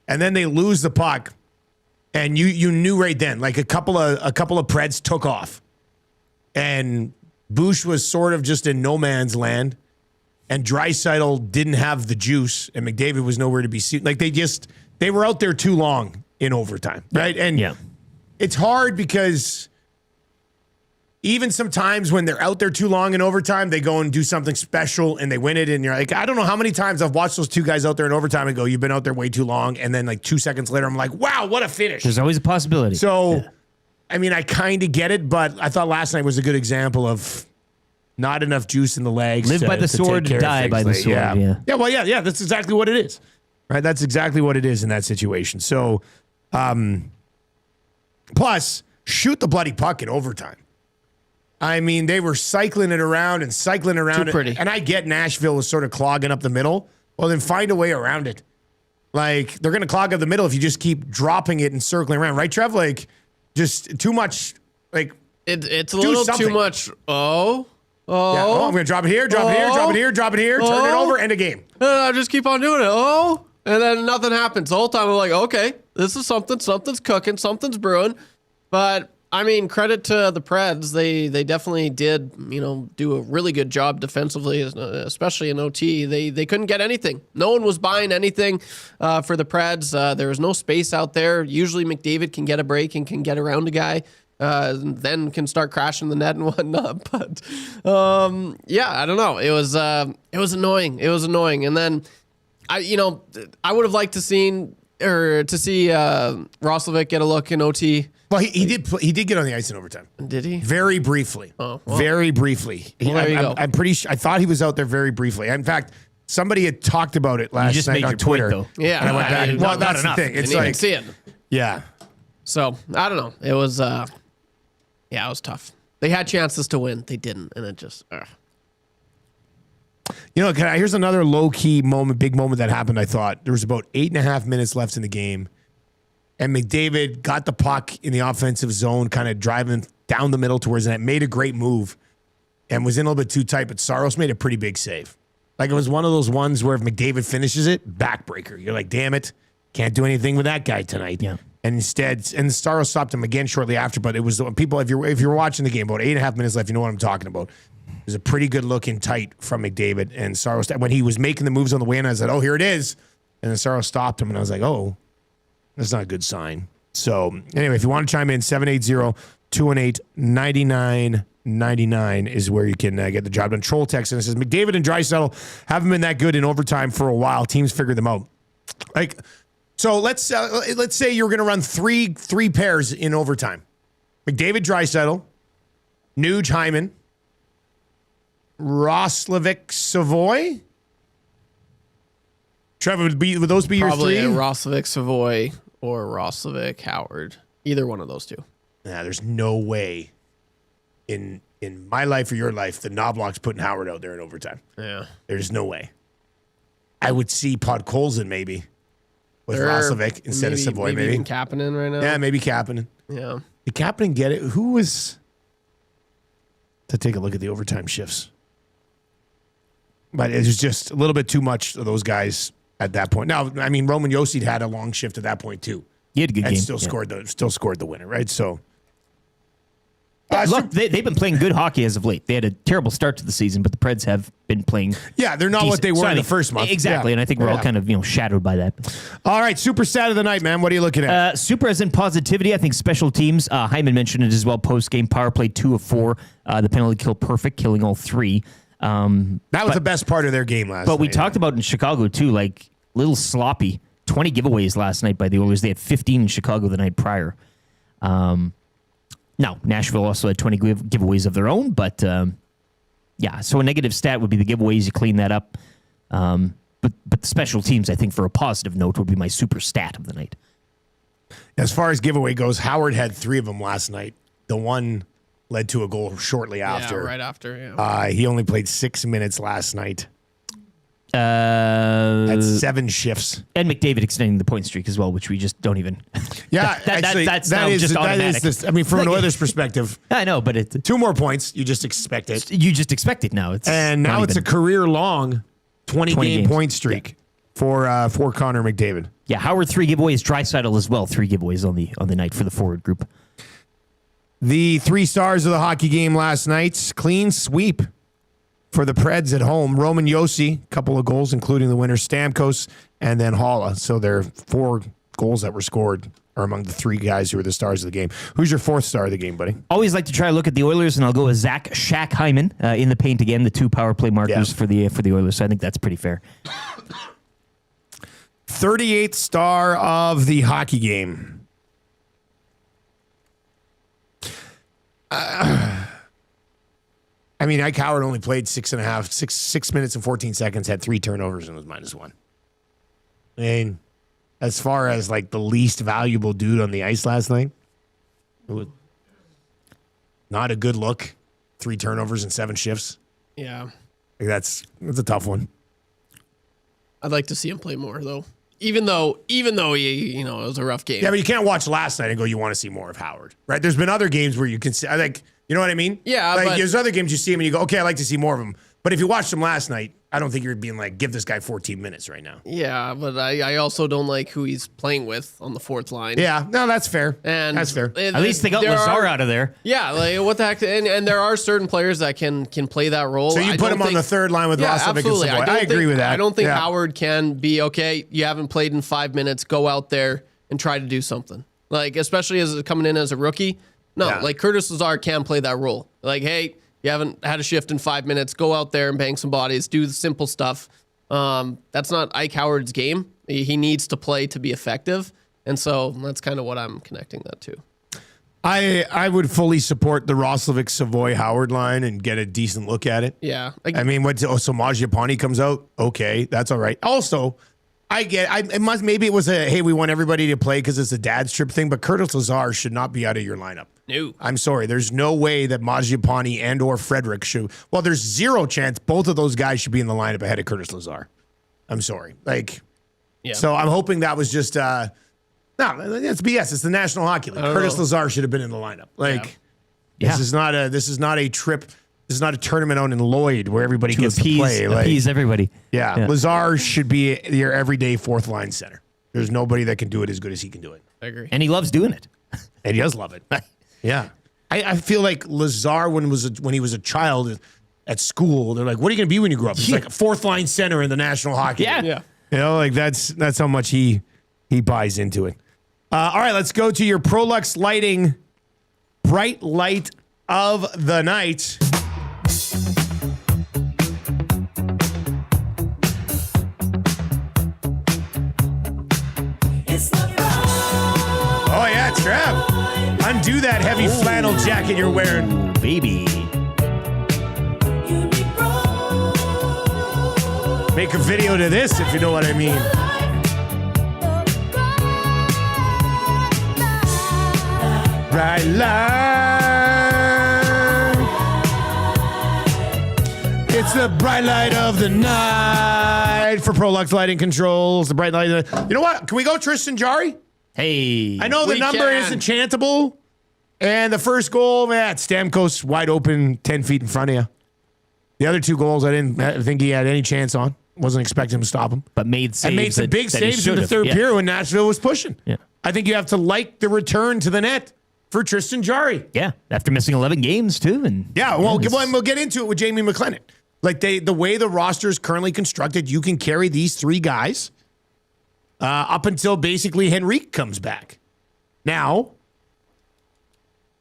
And then they lose the puck. And you knew right then, like a couple of Preds took off. And Bush was sort of just in no man's land. And Draisaitl didn't have the juice. And McDavid was nowhere to be seen. Like, they were out there too long in overtime, right? And it's hard because even sometimes when they're out there too long in overtime, they go and do something special and they win it. And you're like, I don't know how many times I've watched those two guys out there in overtime and go, you've been out there way too long. And then like 2 seconds later, I'm like, wow, what a finish. There's always a possibility. So, I mean, I kind of get it, but I thought last night was a good example of not enough juice in the legs. Live by the sword, die by the sword. Yeah. That's exactly what it is. Right? That's exactly what it is in that situation. So, plus, shoot the bloody puck in overtime. I mean, they were cycling it around and cycling around. Too pretty. And I get Nashville was sort of clogging up the middle. Well, then find a way around it. Like, they're going to clog up the middle if you just keep dropping it and circling around. Right, Trev? Like, just too much, like... It's a little too much. I'm going to drop it here, drop it here, drop it here, drop it here, turn it over, end of game. I just keep on doing it. And then nothing happens. The whole time I'm like, okay, this is something's cooking, something's brewing. But I mean, credit to the Preds. They definitely did, do a really good job defensively, especially in OT. They couldn't get anything. No one was buying anything for the Preds. There was no space out there. Usually McDavid can get a break and can get around a guy. Then can start crashing the net and whatnot. But I don't know. It was annoying. It was annoying. And then I would have liked to see Roslovic get a look in OT. Well, he did get on the ice in overtime. Did he? Very briefly. Oh, well. Very briefly. Well, there you go. I'm pretty sure. I thought he was out there very briefly. In fact, somebody had talked about it last just night made on your Twitter. point, though. Yeah. And I went back. Not Well, that's the enough. thing. It's Didn't even like, see it. yeah. So I don't know. It was it was tough. They had chances to win. They didn't, and it just. You know, here's another low-key moment, big moment that happened, I thought. There was about 8.5 minutes left in the game, and McDavid got the puck in the offensive zone, kind of driving down the middle towards the net, made a great move, and was in a little bit too tight, but Saros made a pretty big save. Like, it was one of those ones where if McDavid finishes it, backbreaker. You're like, damn it, can't do anything with that guy tonight. Yeah. And instead, and Saros stopped him again shortly after, but it was people, if you're watching the game, about 8.5 minutes left, you know what I'm talking about. It was a pretty good looking tight from McDavid, and Saros, when he was making the moves on the way in, I said, oh, here it is. And then Saros stopped him, and I was like, oh, that's not a good sign. So anyway, if you want to chime in, 780-218-9999 is where you can get the job done. Troll text, and it says, McDavid and Draisaitl haven't been that good in overtime for a while. Teams figured them out. Like, so let's say you're going to run three pairs in overtime. McDavid, Draisaitl, Nuge, Hyman, Roslovic, Savoy. Trevor, would those be Probably your three? Roslovic, Savoy, or Roslovic, Howard. Either one of those two. Nah, there's no way in my life or your life the Knobloch's putting Howard out there in overtime. Yeah. There's no way. I would see Podkolzin maybe with Roslovic instead of Savoy, maybe. Even Kapanen right now. Yeah, maybe Kapanen. Yeah. Did Kapanen get it? Who was to take a look at the overtime shifts? But it was just a little bit too much of those guys at that point. Now, I mean, Roman Josi had a long shift at that point too. He had a good and game. Still scored the winner, right? So, look, they've been playing good hockey as of late. They had a terrible start to the season, but the Preds have been playing. Yeah, they're not what they were in the first month. Exactly, Yeah. and I think we're all kind of shadowed by that. All right, super stat of the night, man. What are you looking at? Super as in positivity. I think special teams. Hyman mentioned it as well. Post game power play 2 of 4. The penalty kill perfect, killing all 3. That was the best part of their game last night. But we talked about in Chicago too, like little sloppy. 20 giveaways last night by the Oilers. They had 15 in Chicago the night prior. Now, Nashville also had 20 giveaways of their own, but yeah, so a negative stat would be the giveaways. You clean that up. But the special teams, I think, for a positive note, would be my super stat of the night. As far as giveaway goes, Howard had 3 of them last night. The one led to a goal shortly after. Yeah, right after, yeah. He only played 6 minutes last night. That's Had 7 shifts. And McDavid extending the point streak as well, which we just don't even. Yeah, actually, that's just automatic. I mean, from an Oilers perspective, I know, but it's 2 more points. You just expect it. You just expect it now. And now it's a career-long 20-game games. point streak for Connor McDavid. Yeah, Howard 3 giveaways, Draisaitl as well 3 giveaways on the night for the forward group. The 3 stars of the hockey game last night, clean sweep for the Preds at home. Roman Josi, couple of goals, including the winner, Stamkos, and then Haula. So their 4 goals that were scored are among the 3 guys who are the stars of the game. Who's your 4th star of the game, buddy? Always like to try to look at the Oilers, and I'll go with Zach Shack Hyman in the paint again, the 2 power play markers for the Oilers. So I think that's pretty fair. 38th star of the hockey game. I mean, Ike Howard only played 6 minutes and 14 seconds, had 3 turnovers, and was -1. I mean, as far as like the least valuable dude on the ice last night, it was not a good look. 3 turnovers and 7 shifts. Yeah. Like that's a tough one. I'd like to see him play more though. Even though he, it was a rough game. Yeah, but you can't watch last night and go, you want to see more of Howard, right? There's been other games where you can see, like, you know what I mean? Yeah, like, but there's other games you see him and you go, okay, I'd like to see more of him. But if you watched him last night, I don't think you're being like, give this guy 14 minutes right now. Yeah, but I also don't like who he's playing with on the 4th line. Yeah, no, that's fair. And that's fair. At least they got Lazar out of there. Yeah, like what the heck? And there are certain players that can play that role. So you put him on the 3rd line with Roslovic and Savoy. I agree with that. I don't think Yeah. Howard can be, okay, you haven't played in 5 minutes, go out there and try to do something. Like, especially as coming in as a rookie. No, like Curtis Lazar can play that role. Like, hey, you haven't had a shift in 5 minutes, go out there and bang some bodies, do the simple stuff. That's not Ike Howard's game. He needs to play to be effective. And so that's kind of what I'm connecting that to. I would fully support the Roslovic Savoy Howard line and get a decent look at it. Yeah. I mean, so Mangiapane comes out. Okay, that's all right. Also, maybe it was hey, we want everybody to play because it's a dad's trip thing, but Curtis Lazar should not be out of your lineup. No. I'm sorry. There's no way that Mangiapane and or Frederick should. Well, there's zero chance both of those guys should be in the lineup ahead of Curtis Lazar. I'm sorry. So I'm hoping that was just no, it's BS. It's the National Hockey League. Curtis Lazar should have been in the lineup. This is not a trip. This is not a tournament out in Lloyd where everybody gets to play. Appease everybody. Yeah, Lazar should be your everyday fourth line center. There's nobody that can do it as good as he can do it. I agree. And he loves doing it. And he does love it. Yeah. I feel like Lazar, when he was a child at school, they're like, what are you going to be when you grow up? He's like a fourth line center in the National Hockey League. Yeah. You know, that's how much he buys into it. All right, let's go to your Prolux Lighting Bright Light of the Night. Oh, yeah, Trev. Undo that heavy flannel jacket you're wearing. Baby. Make a video to this, if you know what I mean. Bright light. It's the bright light of the night for Prolux Lighting Controls. The bright light of the... You know what? Can we go Tristan Jarry? Hey. I know the number isn't chantable. And the first goal, Stamkos wide open, 10 feet in front of you. The other two goals, I didn't think he had any chance on. Wasn't expecting him to stop him. But made saves. And made some big saves in the third period when Nashville was pushing. Yeah. I think you have to like the return to the net for Tristan Jarry. Yeah. After missing 11 games, too. We'll get into it with Jamie McLennan. Like the way the roster is currently constructed, you can carry these three guys up until basically Henrique comes back. Now,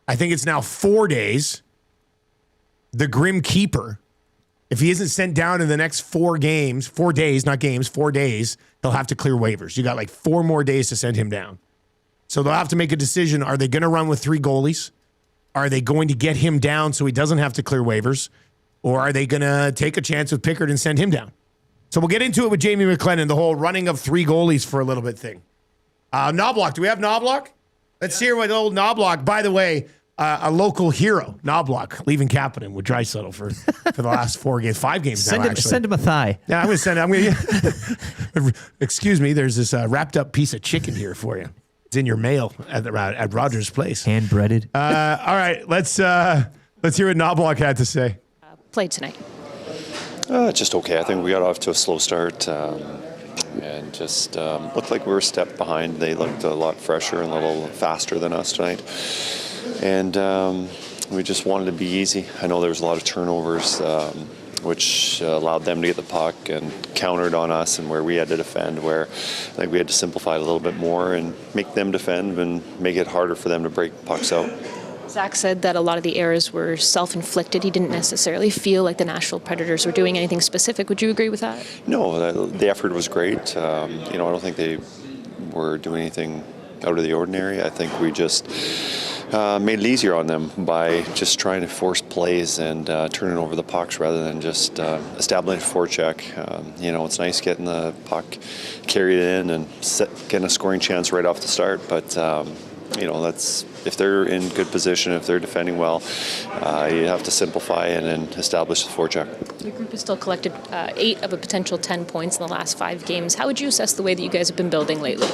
I think it's now 4 days. The Grim Keeper, if he isn't sent down in the next 4 days, he'll have to clear waivers. You got like 4 more days to send him down. So they'll have to make a decision. Are they going to run with 3 goalies? Are they going to get him down so he doesn't have to clear waivers? Or are they going to take a chance with Pickard and send him down? So we'll get into it with Jamie McLennan, the whole running of 3 goalies for a little bit thing. Knobloch, do we have Knobloch? Let's hear what old Knobloch, by the way, a local hero, Knobloch, leaving Kapanen with Draisaitl for the last 4 games, 5 games now, actually. Send him a thigh. Yeah, I'm going to excuse me, there's this wrapped up piece of chicken here for you. It's in your mail at Rogers Place. Hand-breaded. All right, let's hear what Knobloch had to say. Played tonight. Just okay. I think we got off to a slow start and just looked like we were a step behind. They looked a lot fresher and a little faster than us tonight. And we just wanted to be easy. I know there was a lot of turnovers, which allowed them to get the puck and countered on us, and where we had to defend, where I think we had to simplify it a little bit more and make them defend and make it harder for them to break pucks out. Zach said that a lot of the errors were self-inflicted. He didn't necessarily feel like the Nashville Predators were doing anything specific. Would you agree with that? No, the effort was great. I don't think they were doing anything out of the ordinary. I think we just made it easier on them by just trying to force plays and turning over the pucks rather than just establishing a forecheck. It's nice getting the puck carried in and getting a scoring chance right off the start, but that's if they're in good position, if they're defending well, you have to simplify it and establish the forecheck. Your group has still collected 8 of a potential 10 points in the last 5 games. How would you assess the way that you guys have been building lately?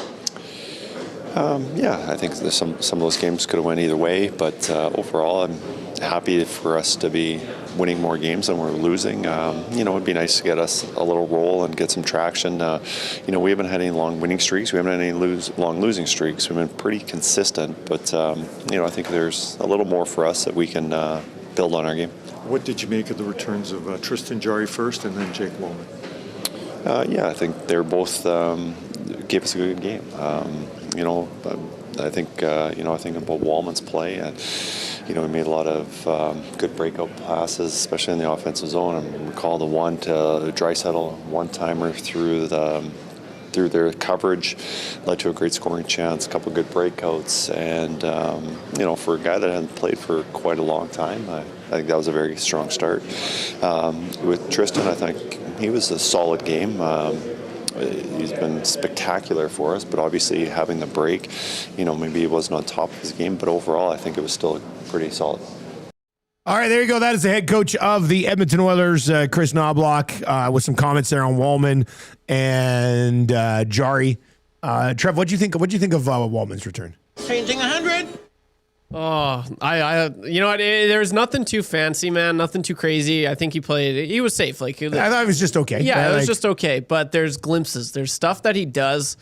I think there's some of those games could have went either way, but overall, I'm happy for us to be winning more games than we're losing. It'd be nice to get us a little roll and get some traction. We haven't had any long winning streaks. We haven't had any long losing streaks. We've been pretty consistent, but I think there's a little more for us that we can build on our game. What did you make of the returns of Tristan Jarry first and then Jake Woolman? I think they're both gave us a good game. I think about Wallman's play. We made a lot of good breakout passes, especially in the offensive zone. I recall the one to Draisaitl one-timer through the through their coverage, led to a great scoring chance, a couple good breakouts, and for a guy that hadn't played for quite a long time, I think that was a very strong start. With Tristan, I think he was a solid game. He's been spectacular for us, but obviously having the break, maybe he wasn't on top of his game, but overall I think it was still pretty solid. All right, there you go. That is the head coach of the Edmonton Oilers, Chris Knobloch, with some comments there on Wallman and Jari. Trev, what'd you think of Wallman's return? Changing 100. Oh, you know what? There's nothing too fancy, man. Nothing too crazy. I think he was safe. I thought it was just okay. Yeah, it was just okay. But there's glimpses. There's stuff that he does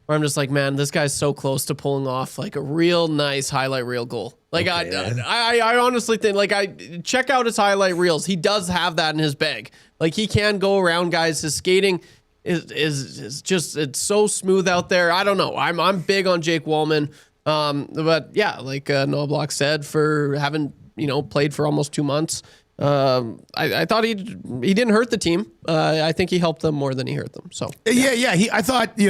where I'm just like, man, this guy's so close to pulling off like a real nice highlight reel goal. I honestly think, I check out his highlight reels. He does have that in his bag. He can go around guys. His skating is just, it's so smooth out there. I don't know. I'm big on Jake Wallman. But yeah, like Knobloch said, for having played for almost 2 months, I thought he didn't hurt the team. I think he helped them more than he hurt them. So yeah. I thought he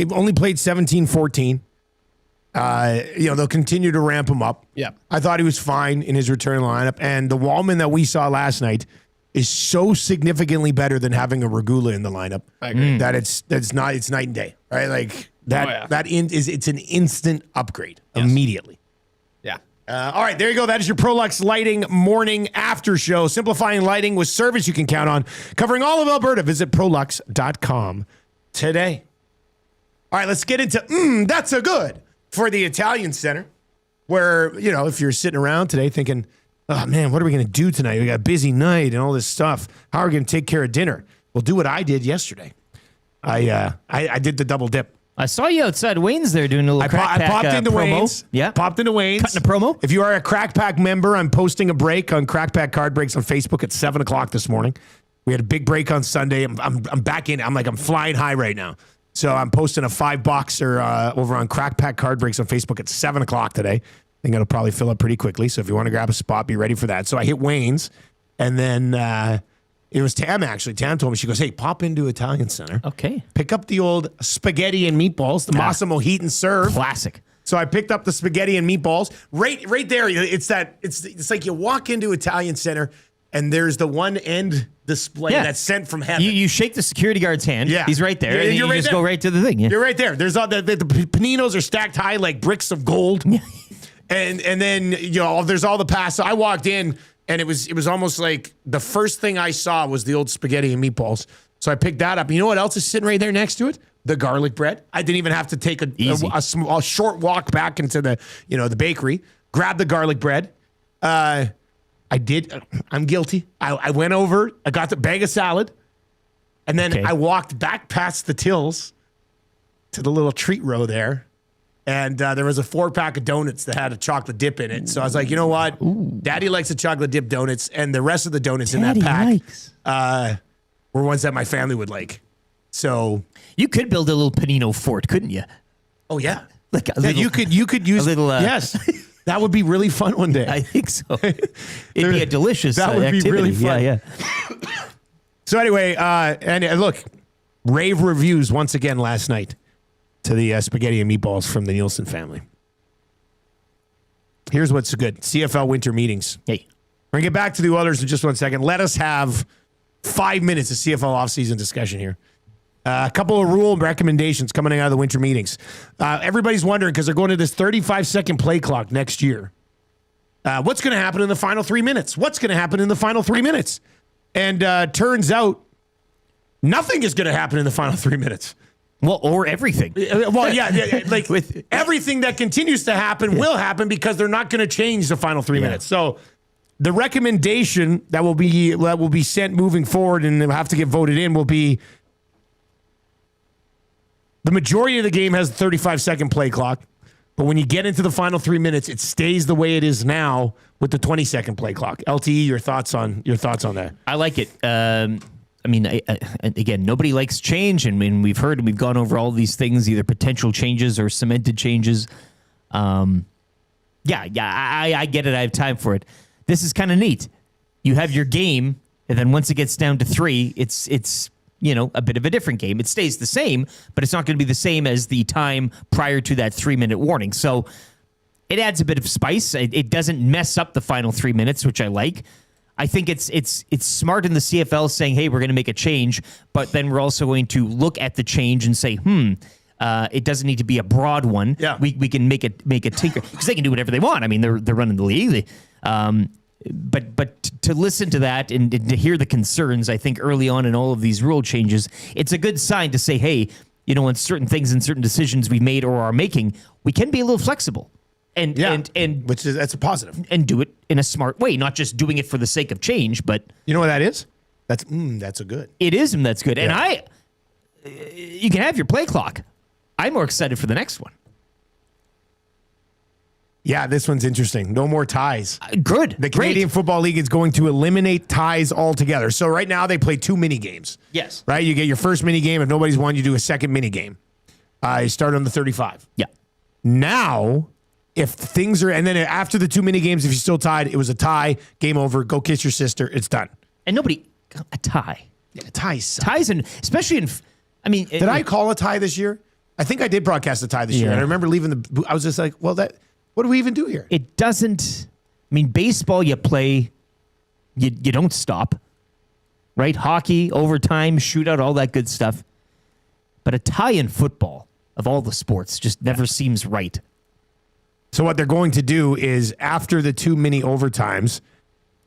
only played 17-14. They'll continue to ramp him up. Yeah, I thought he was fine in his return lineup, and the Wallman that we saw last night is so significantly better than having a Regula in the lineup. I agree. That it's night and day, right? It's an instant upgrade immediately. Yeah. All right, there you go. That is your Prolux Lighting morning after show. Simplifying lighting with service you can count on. Covering all of Alberta. Visit prolux.com today. All right, let's get into that's a good for the Italian Center, where, if you're sitting around today thinking, oh man, what are we going to do tonight? We got a busy night and all this stuff. How are we going to take care of dinner? We'll do what I did yesterday. I did the double dip. I saw you outside Wayne's there doing a little Crack Pack I popped into promo. Wayne's. Yeah. Popped into Wayne's. Cutting a promo. If you are a Crack Pack member, I'm posting a break on Crack Pack Card Breaks on Facebook at 7 o'clock this morning. We had a big break on Sunday. I'm back in. I'm flying high right now. So I'm posting a $5 over on Crack Pack Card Breaks on Facebook at 7 o'clock today. I think it'll probably fill up pretty quickly. So if you want to grab a spot, be ready for that. So I hit Wayne's, and then it was Tam, actually. Tam told me, she goes, hey, pop into Italian Center. Okay. Pick up the old spaghetti and meatballs, the Massimo Heat and Serve. Classic. So I picked up the spaghetti and meatballs. Right there, it's like you walk into Italian Center, and there's the one end display that's sent from heaven. You shake the security guard's hand. Yeah. He's right there. Yeah, and you right just there. go right to the thing. Yeah. You're right there. There's all the paninos are stacked high like bricks of gold. and then there's all the pass. So I walked in, and it was almost like the first thing I saw was the old spaghetti and meatballs. So I picked that up. You know what else is sitting right there next to it? The garlic bread. I didn't even have to take a short walk back into the bakery. Grab the garlic bread. I did. I'm guilty. I went over. I got the bag of salad, and then I walked back past the tills to the little treat row there, and there was a 4-pack of donuts that had a chocolate dip in it. So I was like, you know what? Daddy likes the chocolate dip donuts, and the rest of the donuts in that pack were ones that my family would like. So you could build a little panino fort, couldn't you? Oh yeah, you could use a little. Yes. That would be really fun one day. I think so. It'd be a delicious That would activity. be really fun. Yeah. So anyway, and look, rave reviews once again last night to the spaghetti and meatballs from the Nielsen family. Here's what's good. CFL winter meetings. Hey. We're going to get back to the Oilers in just 1 second. Let us have 5 minutes of CFL offseason discussion here. A couple of rule recommendations coming out of the winter meetings. Everybody's wondering, because they're going to this 35-second play clock next year. What's going to happen in the final 3 minutes? What's going to happen in the final 3 minutes? And turns out nothing is going to happen in the final 3 minutes. Well, or everything. Like with everything that continues to happen will happen because they're not going to change the final 3 minutes. So the recommendation that will be sent moving forward and will have to get voted in will be the majority of the game has a 35-second play clock, but when you get into the final 3 minutes, it stays the way it is now with the 20-second play clock. LTE, your thoughts on that? I like it. Again, nobody likes change, and we've heard and we've gone over all these things, either potential changes or cemented changes. I get it. I have time for it. This is kind of neat. You have your game, and then once it gets down to 3, it's a bit of a different game. It stays the same, but it's not going to be the same as the time prior to that 3-minute warning. So it adds a bit of spice. It doesn't mess up the final 3 minutes, which I like. I think it's smart in the CFL saying, hey, we're going to make a change, but then we're also going to look at the change and say, it doesn't need to be a broad one. Yeah. We can make a tinker, because they can do whatever they want. I mean, they're running the league. But to listen to that and to hear the concerns, I think early on in all of these rule changes, it's a good sign to say, hey, on certain things and certain decisions we've made or are making, we can be a little flexible. And that's a positive. And do it in a smart way, not just doing it for the sake of change, but you know what that is? That's a good. It is, and that's good. Yeah. And you can have your play clock. I'm more excited for the next one. Yeah, this one's interesting. No more ties. Good. The Canadian Football League is going to eliminate ties altogether. So right now they play 2 mini games. Yes. Right? You get your first mini game. If nobody's won, you do a second mini game. You start on the 35. Yeah. Now, if things are, and then after the 2 mini games, if you're still tied, it was a tie, game over, go kiss your sister, it's done. And a tie. Yeah, ties. Ties, and especially in, did I call a tie this year? I think I did broadcast a tie this year. I remember leaving I was just like, well, what do we even do here? It doesn't, baseball, you play, you don't stop, right? Hockey, overtime, shootout, all that good stuff. But a tie in football, of all the sports, just never seems right. So what they're going to do is after the 2 mini overtimes,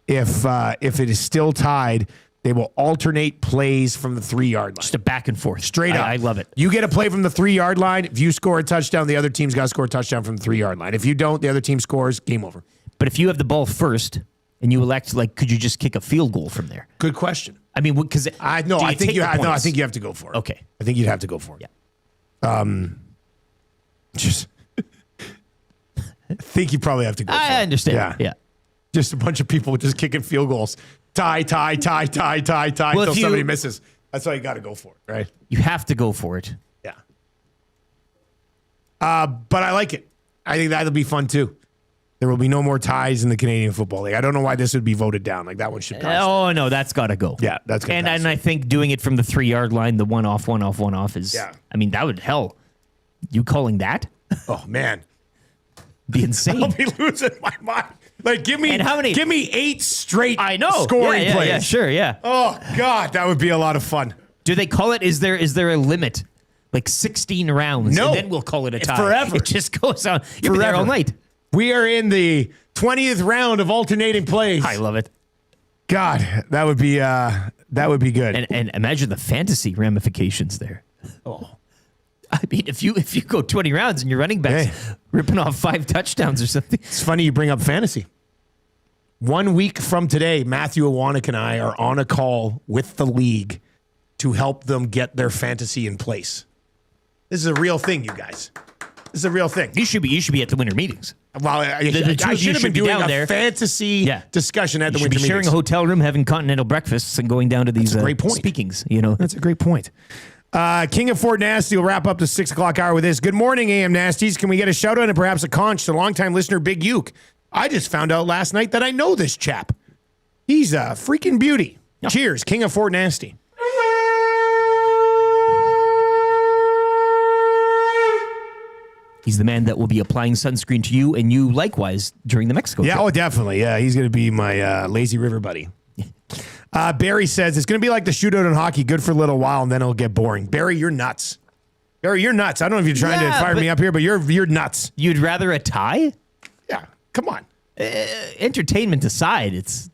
if it is still tied, they will alternate plays from the 3-yard line. Just a back and forth. Straight up. I love it. You get a play from the 3-yard line. If you score a touchdown, the other team's got to score a touchdown from the 3-yard line. If you don't, the other team scores, game over. But if you have the ball first and you elect, could you just kick a field goal from there? Good question. Because I think you have to go for it. Okay. I think you'd have to go for it. Yeah. Just I think you probably have to go for it. I understand. Yeah. Just a bunch of people just kicking field goals. Tie until somebody misses. That's why you got to go for it, right? You have to go for it. Yeah. But I like it. I think that'll be fun too. There will be no more ties in the Canadian Football League. I don't know why this would be voted down. That one should pass. Oh, no, that's got to go. Yeah, that's got to pass. And I think doing it from the 3-yard line, the one off is, that would, hell, you calling that? Oh, man. Be insane. I'll be losing my mind. Give me 8 straight scoring plays. Yeah, sure, yeah. Oh, God, that would be a lot of fun. Do they call it, is there a limit? 16 rounds? No. And then we'll call it a tie. Forever. It just goes on. You'll be there all night. We are in the 20th round of alternating plays. I love it. God, that would be good. And imagine the fantasy ramifications there. Oh. If you go 20 rounds and your running back's ripping off 5 touchdowns or something. It's funny you bring up fantasy. 1 week from today, Matthew Iwanek and I are on a call with the league to help them get their fantasy in place. This is a real thing, you guys. This is a real thing. You should be at the winter meetings. Well, I should have been doing a fantasy discussion at the winter meetings. You should be sharing a hotel room, having continental breakfasts, and going down to these speakings. That's a great point. King of Fort Nasty will wrap up the 6 o'clock hour with this. Good morning, AM Nasties. Can we get a shout out and perhaps a conch to longtime listener Big Uke? I just found out last night that I know this chap. He's a freaking beauty. No. Cheers, King of Fort Nasty. He's the man that will be applying sunscreen to you and you likewise during the Mexico trip. Yeah, definitely. Yeah, he's going to be my lazy river buddy. Barry says it's going to be like the shootout in hockey, good for a little while, and then it'll get boring. Barry, you're nuts. Barry, you're nuts. I don't know if you're trying to fire me up here, but you're nuts. You'd rather a tie? Yeah, come on. Entertainment aside, at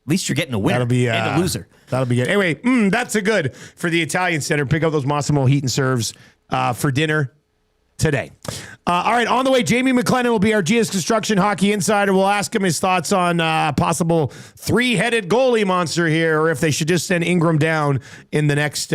least you're getting a winner and a loser. That'll be good. Anyway, that's a good for the Italian Center. Pick up those Massimo Heat and Serves for dinner today. All right, on the way, Jamie McLennan will be our GS Construction Hockey Insider. We'll ask him his thoughts on possible 3-headed goalie monster here, or if they should just send Ingram down in the next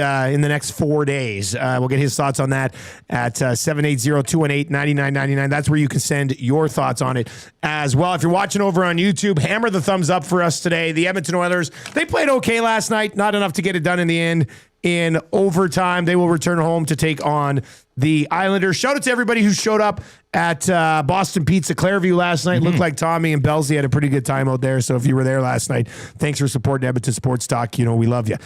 4 days. We'll get his thoughts on that at 780-218-9999. That's where you can send your thoughts on it as well. If you're watching over on YouTube, hammer the thumbs up for us today. The Edmonton Oilers, they played okay last night, not enough to get it done in the end. In overtime, they will return home to take on the Islanders. Shout out to everybody who showed up at Boston Pizza Clairview last night. Looked like Tommy and Belzy had a pretty good time out there. So if you were there last night, thanks for supporting Edmonton Sports Talk. You know, we love you.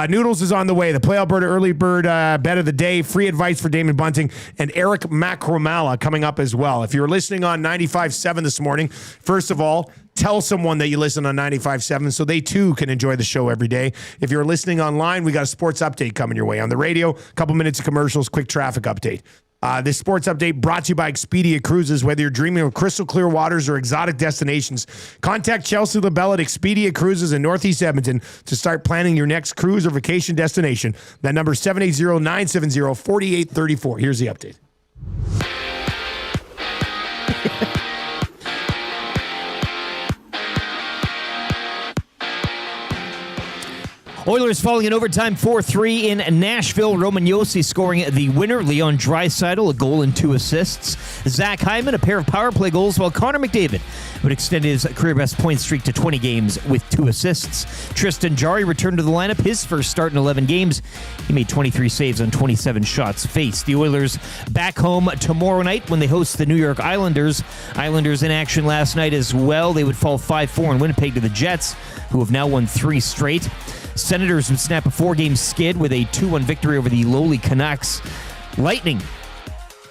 Noodles is on the way. The Play Alberta Early Bird Bet of the Day. Free advice for Damon Bunting and Eric Macramalla coming up as well. If you're listening on 95.7 this morning, first of all, tell someone that you listen on 95.7 so they too can enjoy the show every day. If you're listening online, we got a sports update coming your way. On the radio, a couple minutes of commercials, quick traffic update. This sports update brought to you by Expedia Cruises. Whether you're dreaming of crystal clear waters or exotic destinations, contact Chelsea LaBelle at Expedia Cruises in Northeast Edmonton to start planning your next cruise or vacation destination. That number is 780-970-4834. Here's the update. Oilers falling in overtime 4-3 in Nashville. Roman Josi scoring the winner. Leon Draisaitl, a goal and 2 assists. Zach Hyman, a pair of power play goals, while Connor McDavid would extend his career-best point streak to 20 games with 2 assists. Tristan Jarry returned to the lineup, his first start in 11 games. He made 23 saves on 27 shots faced. The Oilers back home tomorrow night when they host the New York Islanders. Islanders in action last night as well. They would fall 5-4 in Winnipeg to the Jets, who have now won 3 straight. Senators would snap a 4-game skid with a 2-1 victory over the lowly Canucks. Lightning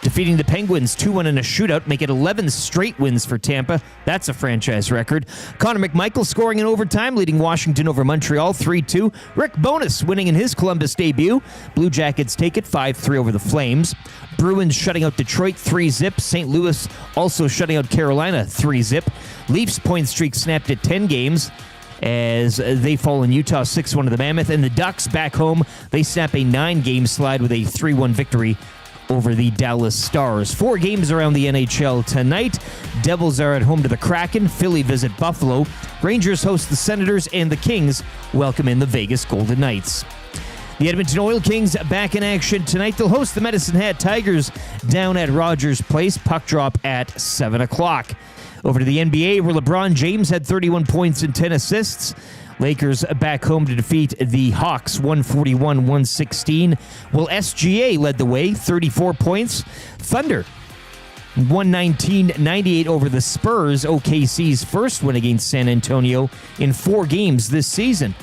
defeating the Penguins 2-1 in a shootout, make it 11 straight wins for Tampa. That's a franchise record. Connor McMichael scoring in overtime, leading Washington over Montreal 3-2. Rick Bowness winning in his Columbus debut. Blue Jackets take it 5-3 over the Flames. Bruins shutting out Detroit 3-0. St. Louis also shutting out Carolina 3-0. Leafs point streak snapped at 10 games. As they fall in Utah 6-1 to the Mammoth. And the Ducks back home, they snap a 9-game slide with a 3-1 victory over the Dallas Stars. 4 games around the NHL tonight. Devils are at home to the Kraken. Philly visit Buffalo. Rangers host the Senators, and the Kings welcome in the Vegas Golden Knights. The Edmonton Oil Kings back in action tonight. They'll host the Medicine Hat Tigers down at Rogers Place. Puck drop at 7 o'clock. Over to the NBA, where LeBron James had 31 points and 10 assists. Lakers back home to defeat the Hawks 141-116. Well, SGA led the way, 34 points. Thunder 119-98 over the Spurs, OKC's first win against San Antonio in 4 games this season.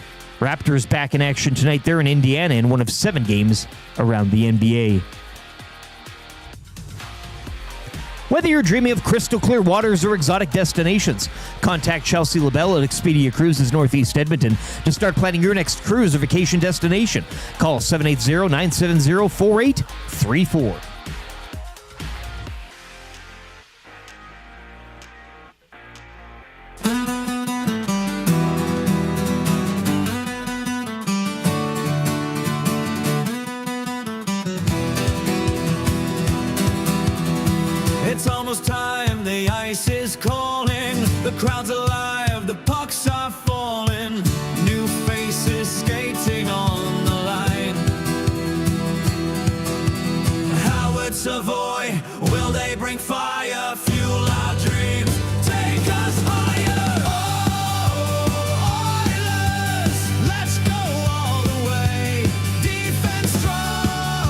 Raptors back in action tonight. They're in Indiana in one of 7 games around the NBA. Whether you're dreaming of crystal clear waters or exotic destinations, contact Chelsea LaBelle at Expedia Cruises Northeast Edmonton to start planning your next cruise or vacation destination. Call 780-970-4834. It's almost time, the ice is calling, the crowd's alive, the pucks are falling, new faces skating on the line. Howard Savoy, will they bring fire, fuel our dreams, take us higher? Oh, Oilers, let's go all the way, defense strong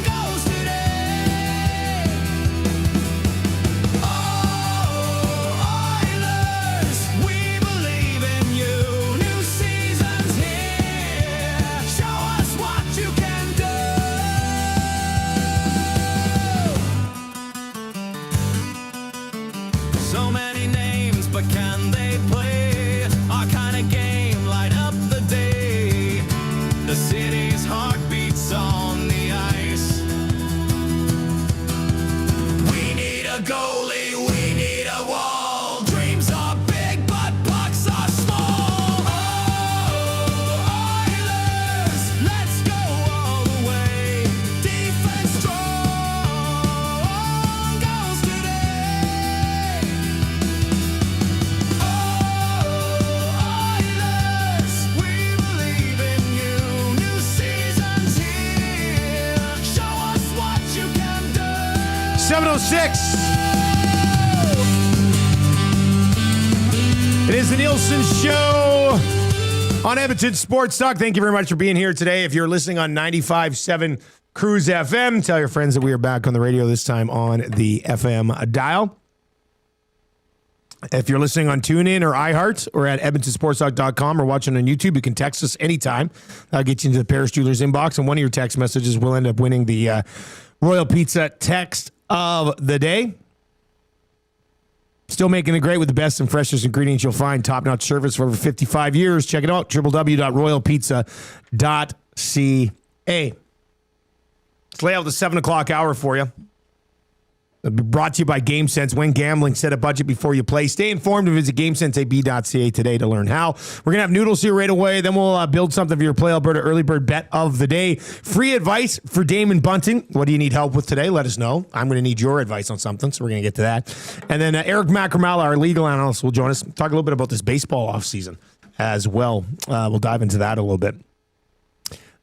goes today. Oilers, we believe in you, new season's here, show us what you can do. So many names, but can they play our kind of game? Light up the day. The city's heartbeats on the ice. We need a goalie, we need a wall. Dreams are big, but pucks are small. Oh, Oilers, let's go all the way. Defense strong goes today. Oilers, we believe in you. New season's here. Show us what you can do. 7:06. It is the Nielson Show on Edmonton Sports Talk. Thank you very much for being here today. If you're listening on 95.7 Cruise FM. Tell your friends that we are back on the radio, this time on the FM dial. If you're listening on TuneIn or iHeart or at EdmontonSportsTalk.com or watching on YouTube, you can text us anytime. That'll get you into the Paris Jewelers inbox, and one of your text messages will end up winning the Royal Pizza text of the day. Still making it great with the best and freshest ingredients you'll find. Top-notch service for over 55 years. Check it out, www.royalpizza.ca. Let's lay out the 7 o'clock hour for you. Brought to you by GameSense. When gambling, set a budget before you play. Stay informed and visit GameSenseAB.ca today to learn how. We're going to have noodles here right away. Then we'll build something for your Play Alberta early bird bet of the day. Free advice for Damon Bunting. What do you need help with today? Let us know. I'm going to need your advice on something, so we're going to get to that. And then Eric Macramalla, our legal analyst, will join us. Talk a little bit about this baseball offseason as well. We'll dive into that a little bit.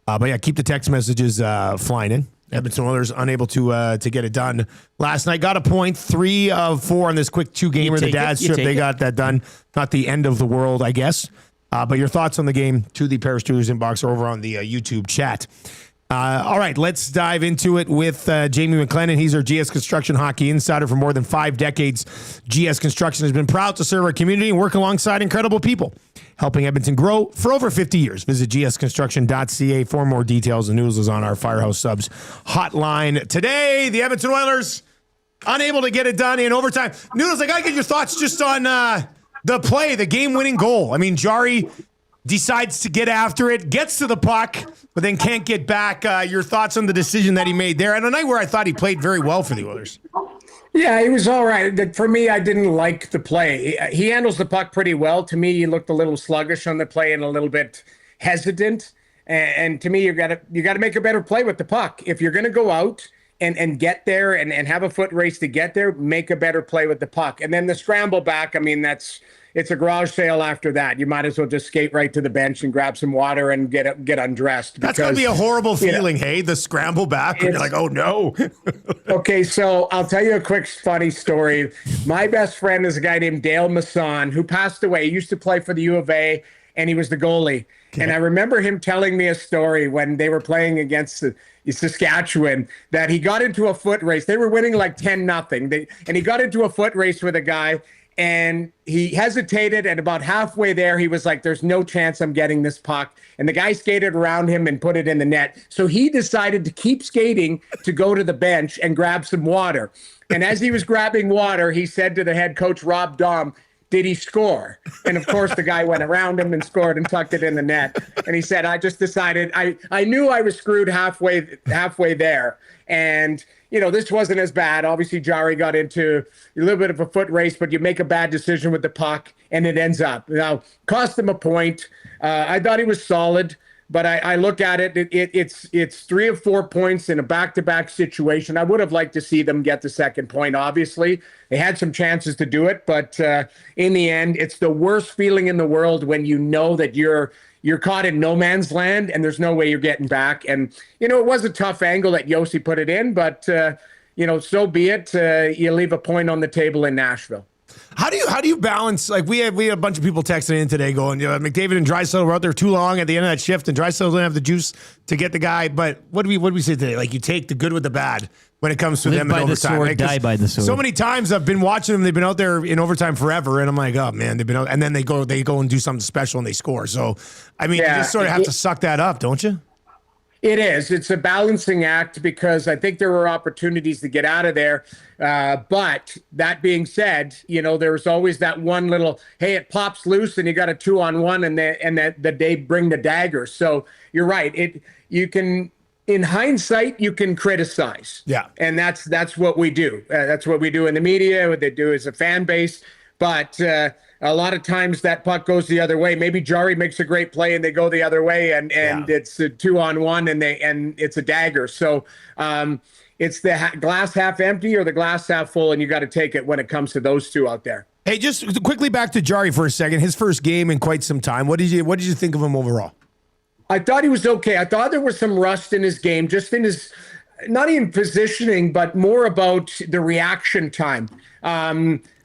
But yeah, keep the text messages flying in. Edmonton Oilers unable to get it done last night. Got a point, 3 of 4 on this quick 2-gamer. The Dad's trip, they got that done. Not the end of the world, I guess. But your thoughts on the game to the Paris Jewelers inbox or over on the YouTube chat. All right, let's dive into it with Jamie McLennan. He's our GS Construction hockey insider for more than 5 decades. GS Construction has been proud to serve our community and work alongside incredible people, helping Edmonton grow for over 50 years. Visit gsconstruction.ca for more details. The news is on our Firehouse Subs hotline. Today, the Edmonton Oilers unable to get it done in overtime. Noodles, I got to get your thoughts just on the play, the game-winning goal. I mean, Jari decides to get after it, gets to the puck, but then can't get back. Your thoughts on the decision that he made there? And a night where I thought he played very well for the Oilers. Yeah, he was all right. For me, I didn't like the play. He handles the puck pretty well. To me, he looked a little sluggish on the play and a little bit hesitant. And to me, you got to make a better play with the puck. If you're going to go out and get there and have a foot race to get there, make a better play with the puck. And then the scramble back, I mean, it's a garage sale after that. You might as well just skate right to the bench and grab some water and get undressed. That's going to be a horrible feeling, hey? The scramble back, and you're like, oh, no. Okay, so I'll tell you a quick funny story. My best friend is a guy named Dale Masson, who passed away. He used to play for the U of A, and he was the goalie. Okay. And I remember him telling me a story when they were playing against Saskatchewan that he got into a foot race. They were winning like 10-0. And he got into a foot race with a guy, and he hesitated, and about halfway there, he was like, there's no chance I'm getting this puck. And the guy skated around him and put it in the net. So he decided to keep skating to go to the bench and grab some water. And as he was grabbing water, he said to the head coach, Rob Daum, did he score? And of course, the guy went around him and scored and tucked it in the net. And he said, I just decided, I knew I was screwed halfway there. And, you know, this wasn't as bad. Obviously, Jari got into a little bit of a foot race, but you make a bad decision with the puck and it ends up. Now, cost him a point. I thought he was solid, but I look at it, it's 3 of 4 points in a back-to-back situation. I would have liked to see them get the second point, obviously. They had some chances to do it, but in the end, it's the worst feeling in the world when you know that you're caught in no man's land and there's no way you're getting back. And, you know, it was a tough angle that Yossi put it in, but, you know, so be it. You leave a point on the table in Nashville. How do you balance? Like we had a bunch of people texting in today going, you know, McDavid and Draisaitl were out there too long at the end of that shift, and Draisaitl didn't have the juice to get the guy. But what do we say today? Like, you take the good with the bad when it comes to them in overtime. Sword, die by the sword. So many times I've been watching them; they've been out there in overtime forever, and I'm like, oh man, they've been out, and then they go and do something special and they score. So, I mean, you just sort of have to suck that up, don't you? It is. It's a balancing act because I think there were opportunities to get out of there. But that being said, you know, there was always that one little, hey, it pops loose and you got a 2-on-1 and that they bring the dagger. So you're right. You can, in hindsight, you can criticize. Yeah. And that's what we do. That's what we do in the media, what they do as a fan base. But a lot of times that puck goes the other way. Maybe Jari makes a great play and they go the other way, and it's a 2-on-1 and it's a dagger. So it's the glass half empty or the glass half full, and you got to take it when it comes to those two out there. Hey, just quickly back to Jari for a second. His first game in quite some time. What did you think of him overall? I thought he was okay. I thought there was some rust in his game, just in his not even positioning, but more about the reaction time.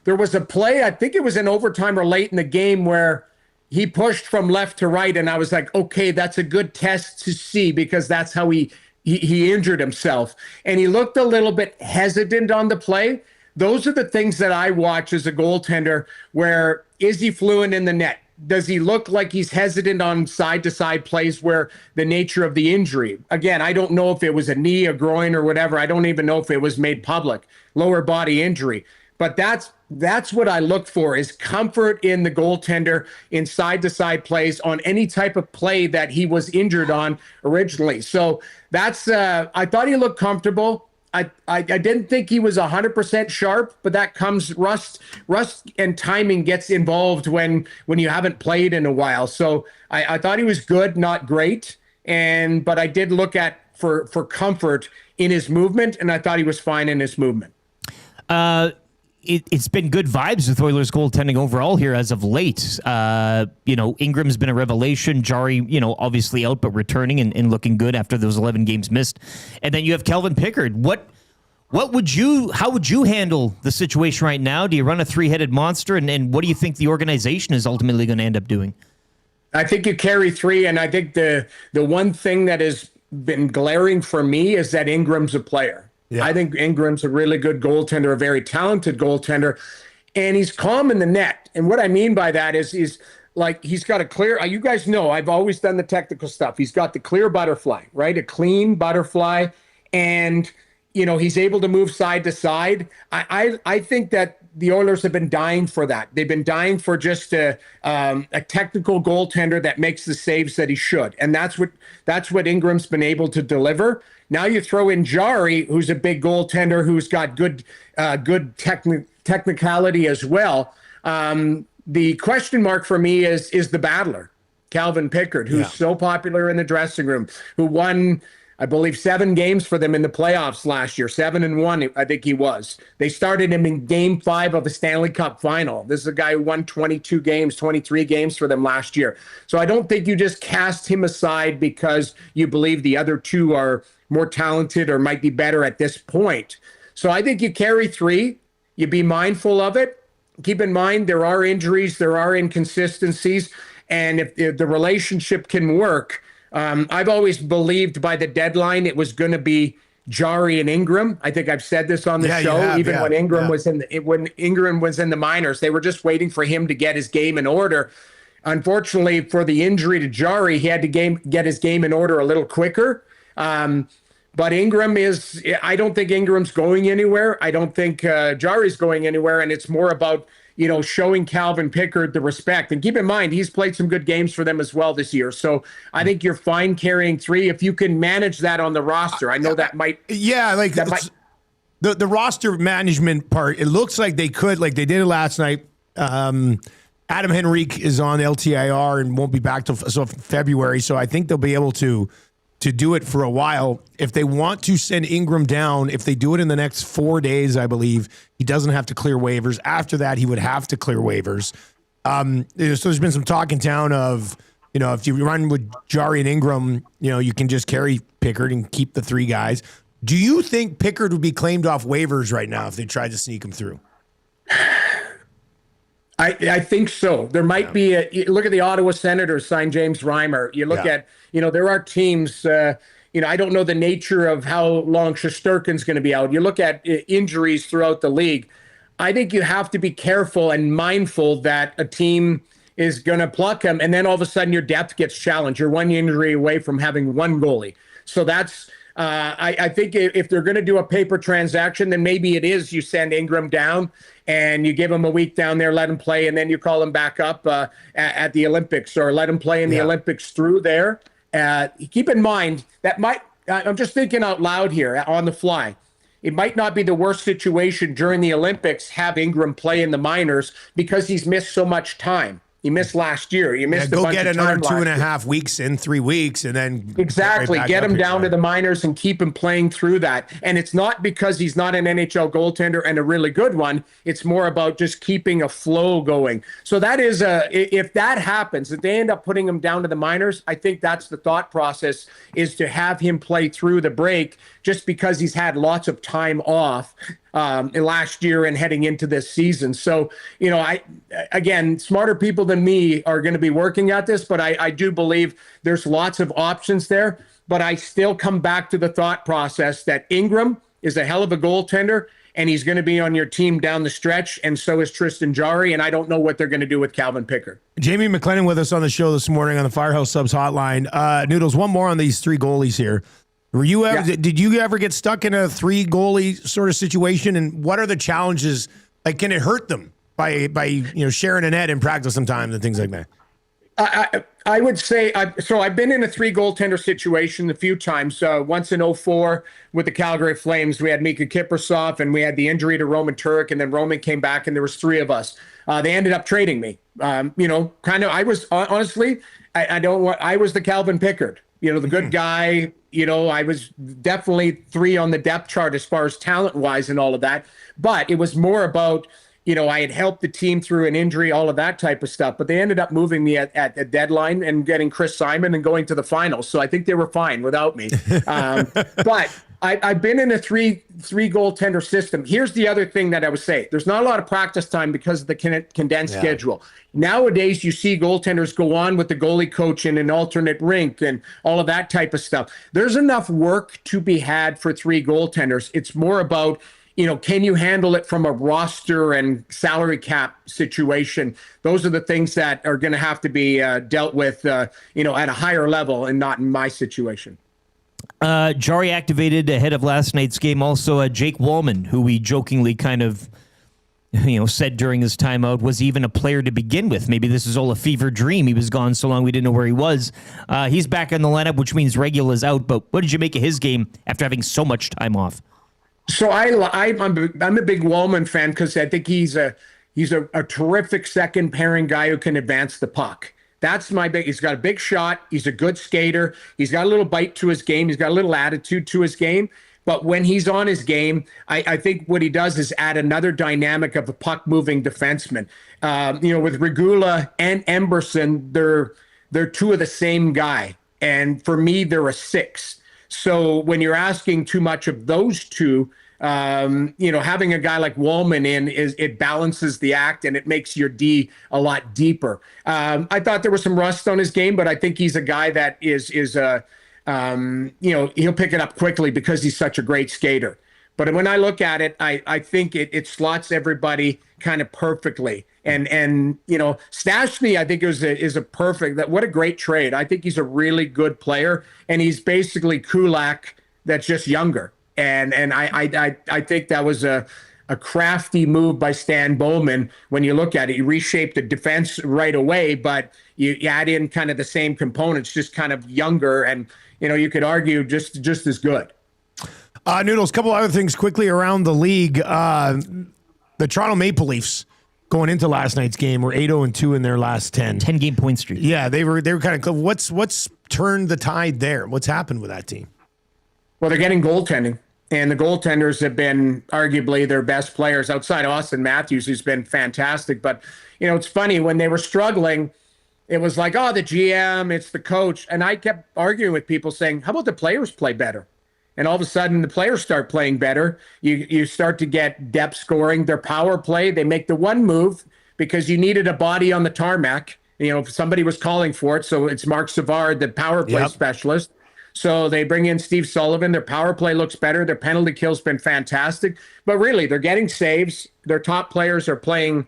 There was a play, I think it was in overtime or late in the game, where he pushed from left to right, and I was like, okay, that's a good test to see because that's how he he injured himself, and he looked a little bit hesitant on the play. Those are the things that I watch as a goaltender, where is he fluent in the net? Does he look like he's hesitant on side-to-side plays where the nature of the injury? Again, I don't know if it was a knee, a groin, or whatever. I don't even know if it was made public, lower body injury. But that's what I look for, is comfort in the goaltender in side-to-side plays on any type of play that he was injured on originally. So that's I thought he looked comfortable. I didn't think he was 100% sharp, but that comes rust and timing gets involved when you haven't played in a while. So I thought he was good, not great, but I did look at for comfort in his movement, and I thought he was fine in his movement. It's been good vibes with Oilers goaltending overall here as of late. Ingram's been a revelation. Jari, obviously out, but returning and looking good after those 11 games missed. And then you have Calvin Pickard. How would you handle the situation right now? Do you run a three-headed monster? And what do you think the organization is ultimately going to end up doing? I think you carry three, and I think the one thing that has been glaring for me is that Ingram's a player. Yeah. I think Ingram's a really good goaltender, a very talented goaltender, and he's calm in the net. And what I mean by that is he's got a clear, you guys know, I've always done the technical stuff. He's got the clear butterfly, right? A clean butterfly, and, he's able to move side to side. I think that the Oilers have been dying for that. They've been dying for just a technical goaltender that makes the saves that he should. And that's what Ingram's been able to deliver. Now you throw in Jari, who's a big goaltender, who's got good technicality as well. The question mark for me is the battler, Calvin Pickard, who's so popular in the dressing room, who won, I believe, 7 games for them in the playoffs last year. 7-1, I think he was. They started him in Game 5 of the Stanley Cup final. This is a guy who won 22 games, 23 games for them last year. So I don't think you just cast him aside because you believe the other two are more talented or might be better at this point. So I think you carry three. You be mindful of it. Keep in mind there are injuries, there are inconsistencies, and if the relationship can work, I've always believed by the deadline it was going to be Jari and Ingram. I think I've said this on the show. When Ingram was in the minors, they were just waiting for him to get his game in order. Unfortunately, for the injury to Jari, he had to get his game in order a little quicker. But Ingram I don't think Ingram's going anywhere. I don't think Jari's going anywhere. And it's more about, showing Calvin Pickard the respect. And keep in mind, he's played some good games for them as well this year. So I think you're fine carrying three if you can manage that on the roster. I know that might. Yeah, the roster management part, it looks like they could, like they did it last night. Adam Henrique is on LTIR and won't be back till February. So I think they'll be able to do it for a while. If they want to send Ingram down, if they do it in the next 4 days, I believe, he doesn't have to clear waivers. After that, he would have to clear waivers. So there's been some talk in town of, if you run with Jari and Ingram, you can just carry Pickard and keep the three guys. Do you think Pickard would be claimed off waivers right now if they tried to sneak him through? I think so. There might be look at the Ottawa Senators sign James Reimer. You look at, there are teams, I don't know the nature of how long Shesterkin's going to be out. You look at injuries throughout the league. I think you have to be careful and mindful that a team is going to pluck him, and then all of a sudden your depth gets challenged. You're one injury away from having one goalie. So that's, I think if they're going to do a paper transaction, then maybe it is you send Ingram down and you give him a week down there, let him play, and then you call him back up at the Olympics, or let him play in the Olympics through there. Keep in mind that I'm just thinking out loud here on the fly. It might not be the worst situation during the Olympics have Ingram play in the minors because he's missed so much time. He missed last year. He missed go get another 2.5 weeks in 3 weeks, and then exactly get him down to the minors and keep him playing through that. And it's not because he's not an NHL goaltender and a really good one. It's more about just keeping a flow going. So that is if that happens, if they end up putting him down to the minors, I think that's the thought process, is to have him play through the break just because he's had lots of time off. last year and heading into this season. So, again, smarter people than me are going to be working at this, but I do believe there's lots of options there. But I still come back to the thought process that Ingram is a hell of a goaltender, and he's going to be on your team down the stretch, and so is Tristan Jarry, and I don't know what they're going to do with Calvin Pickard. Jamie McLennan with us on the show this morning on the Firehouse Subs hotline. Noodles, one more on these three goalies here. Did you ever get stuck in a three goalie sort of situation, and what are the challenges? Like, can it hurt them by sharing a net in practice sometimes and things like that? I would say, so I've been in a three goaltender situation a few times. Once in 2004 with the Calgary Flames, we had Mika Kiprasov and we had the injury to Roman Turek, and then Roman came back and there was three of us. They ended up trading me. I was honestly, I was the Calvin Pickard, the good guy. I was definitely three on the depth chart as far as talent wise and all of that. But it was more about, I had helped the team through an injury, all of that type of stuff. But they ended up moving me at the deadline and getting Chris Simon and going to the finals. So I think they were fine without me. But I've been in a three goaltender system. Here's the other thing that I would say. There's not a lot of practice time because of the condensed schedule. Nowadays, you see goaltenders go on with the goalie coach in an alternate rink and all of that type of stuff. There's enough work to be had for three goaltenders. It's more about, can you handle it from a roster and salary cap situation? Those are the things that are going to have to be dealt with, at a higher level and not in my situation. Jarry activated ahead of last night's game. Also, Jake Wallman, who we jokingly kind of, said during his timeout, was even a player to begin with. Maybe this is all a fever dream. He was gone so long we didn't know where he was. He's back in the lineup, which means Regula's out. But what did you make of his game after having so much time off? So I'm a big Wallman fan because I think he's a terrific second pairing guy who can advance the puck. That's he's got a big shot. He's a good skater. He's got a little bite to his game. He's got a little attitude to his game. But when he's on his game, I think what he does is add another dynamic of a puck-moving defenseman. With Regula and Emberson, they're two of the same guy. And for me, they're a six. So when you're asking too much of those two, having a guy like Wallman it balances the act and it makes your D a lot deeper. I thought there was some rust on his game, but I think he's a guy that is he'll pick it up quickly because he's such a great skater. But when I look at it, I think it slots everybody kind of perfectly. And Stastny, I think is a perfect. What a great trade. I think he's a really good player, and he's basically Kulak that's just younger. And I think that was a crafty move by Stan Bowman. When you look at it, you reshape the defense right away, but you add in kind of the same components, just kind of younger, and you could argue just as good. Noodles, a couple other things quickly around the league. The Toronto Maple Leafs going into last night's game were 8-2 in their last 10. 10-game point streak. Yeah, they were kind of. What's turned the tide there? What's happened with that team? Well, they're getting goaltending, and the goaltenders have been arguably their best players outside Austin Matthews, who's been fantastic. But it's funny, when they were struggling, it was like, the GM, it's the coach, and I kept arguing with people saying, how about the players play better? And all of a sudden, the players start playing better. You start to get depth scoring. Their power play, they make the one move because you needed a body on the tarmac. Somebody was calling for it. So it's Mark Savard, the power play specialist. So they bring in Steve Sullivan. Their power play looks better. Their penalty kill's been fantastic. But really, they're getting saves. Their top players are playing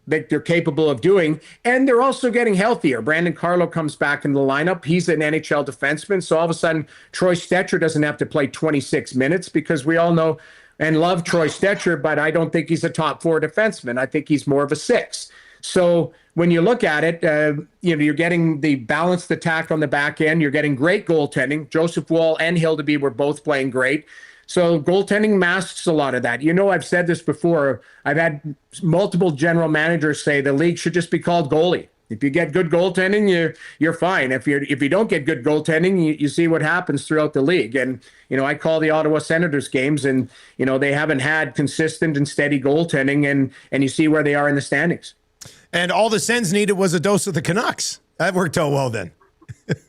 that they're capable of doing, and they're also getting healthier. Brandon Carlo comes back in the lineup. He's an NHL defenseman, so all of a sudden Troy Stecher doesn't have to play 26 minutes because we all know and love Troy Stecher, but I don't think he's a top four defenseman. I think he's more of a six. So when you look at it, you're getting the balanced attack on the back end. You're getting great goaltending. Joseph Woll and Hildeby were both playing great. So goaltending masks a lot of that. I've said this before. I've had multiple general managers say the league should just be called goalie. If you get good goaltending, you're fine. If you don't get good goaltending, you see what happens throughout the league. And I call the Ottawa Senators games, and they haven't had consistent and steady goaltending, and you see where they are in the standings. And all the Sens needed was a dose of the Canucks. That worked out well then.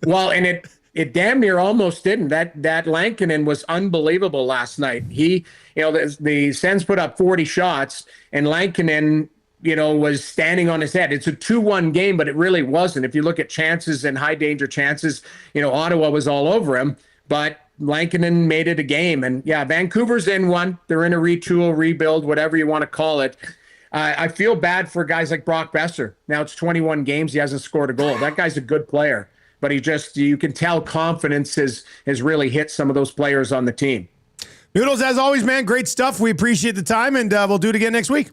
Well, and it damn near almost didn't. That Lankinen was unbelievable last night. He, the Sens put up 40 shots, and Lankinen, was standing on his head. It's a 2-1 game, but it really wasn't. If you look at chances and high danger chances, Ottawa was all over him, but Lankinen made it a game. And yeah, Vancouver's in one. They're in a retool, rebuild, whatever you want to call it. I feel bad for guys like Brock Besser. Now it's 21 games. He hasn't scored a goal. That guy's a good player, but you can tell confidence has really hit some of those players on the team. Noodles, as always, man, great stuff. We appreciate the time, and we'll do it again next week.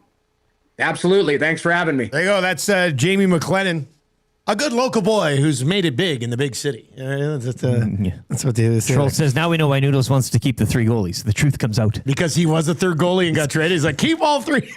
Absolutely. Thanks for having me. There you go. That's Jamie McLennan, a good local boy who's made it big in the big city. That's what they say. Troll says, now we know why Noodles wants to keep the 3 goalies. The truth comes out. Because he was a third goalie and got traded. He's like, keep all 3.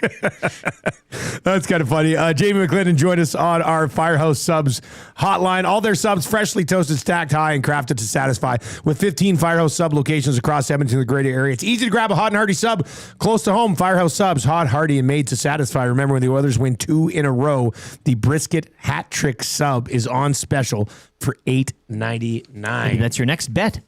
That's kind of funny. Jamie McLennan joined us on our Firehouse Subs hotline. All their subs freshly toasted, stacked high, and crafted to satisfy. With 15 Firehouse Sub locations across Edmonton, the greater area, it's easy to grab a hot and hearty sub close to home. Firehouse Subs, hot, hearty, and made to satisfy. Remember, when the Oilers win 2 in a row, the brisket hat trick sub is on special for $8.99. That's your next bet.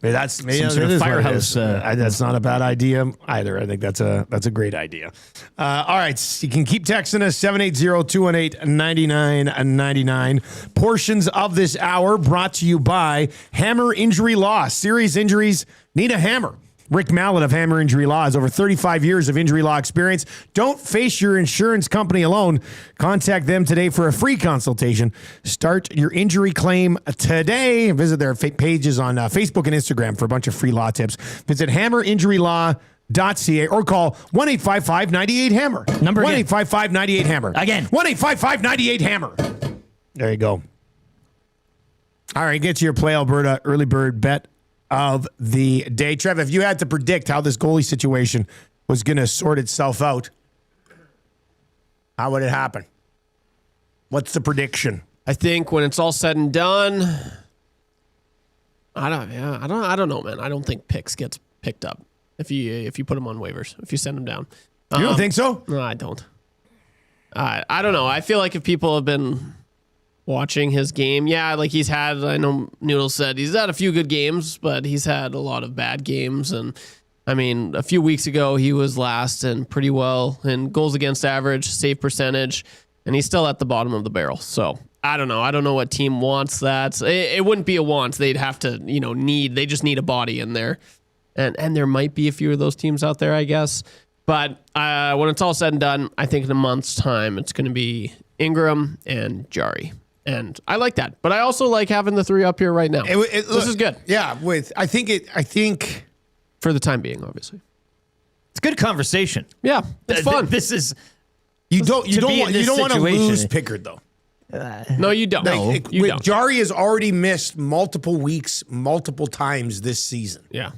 Maybe that's some sort of Firehouse. That's not a bad idea either. I think that's a great idea. All right, you can keep texting us 780-218-9999. Portions of this hour brought to you by Hammer Injury Law. Serious injuries need a hammer. Rick Mallett of Hammer Injury Law has over 35 years of injury law experience. Don't face your insurance company alone. Contact them today for a free consultation. Start your injury claim today. Visit their pages on Facebook and Instagram for a bunch of free law tips. Visit hammerinjurylaw.ca or call 1-855-98-HAMMER. Number 1-855-98-HAMMER. Again. 1-855-98-HAMMER. There you go. All right, get to your Play Alberta early bird bet of the day. Trev, if you had to predict how this goalie situation was going to sort itself out, how would it happen? What's the prediction? I think when it's all said and done, I don't know, man. I don't think Picks gets picked up if you put him on waivers, if you send him down. You don't think so? No, I don't. I don't know. I feel like if people have been watching his game, like he's had, I know Noodle said he's had a few good games, but he's had a lot of bad games. And I mean, a few weeks ago, he was last and pretty well in goals against average, save percentage, and he's still at the bottom of the barrel. So I don't know. I don't know what team wants that. It wouldn't be a want. They'd have to, they just need a body in there. And there might be a few of those teams out there, I guess. But when it's all said and done, I think in a month's time, it's going to be Ingram and Jari. And I like that, but I also like having the 3 up here right now. This is good. Yeah, I think for the time being, obviously, it's good conversation. Yeah, it's fun. This is you don't want to lose Pickard though. No, you don't. You don't. Jari has already missed multiple weeks, multiple times this season. Yeah.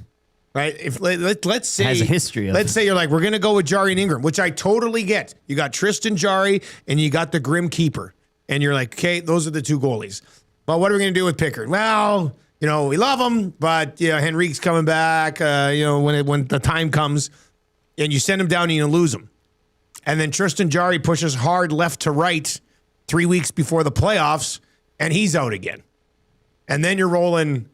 Right. If let's say has a history. Let's say you're like, we're gonna go with Jari and Ingram, which I totally get. You got Tristan Jari and you got the Grim Keeper. And you're like, okay, those are the 2 goalies. But what are we going to do with Pickard? Well, we love him, but Henrique's coming back. When the time comes, and you send him down and you lose him, and then Tristan Jari pushes hard left to right 3 weeks before the playoffs, and he's out again. And then you're rolling,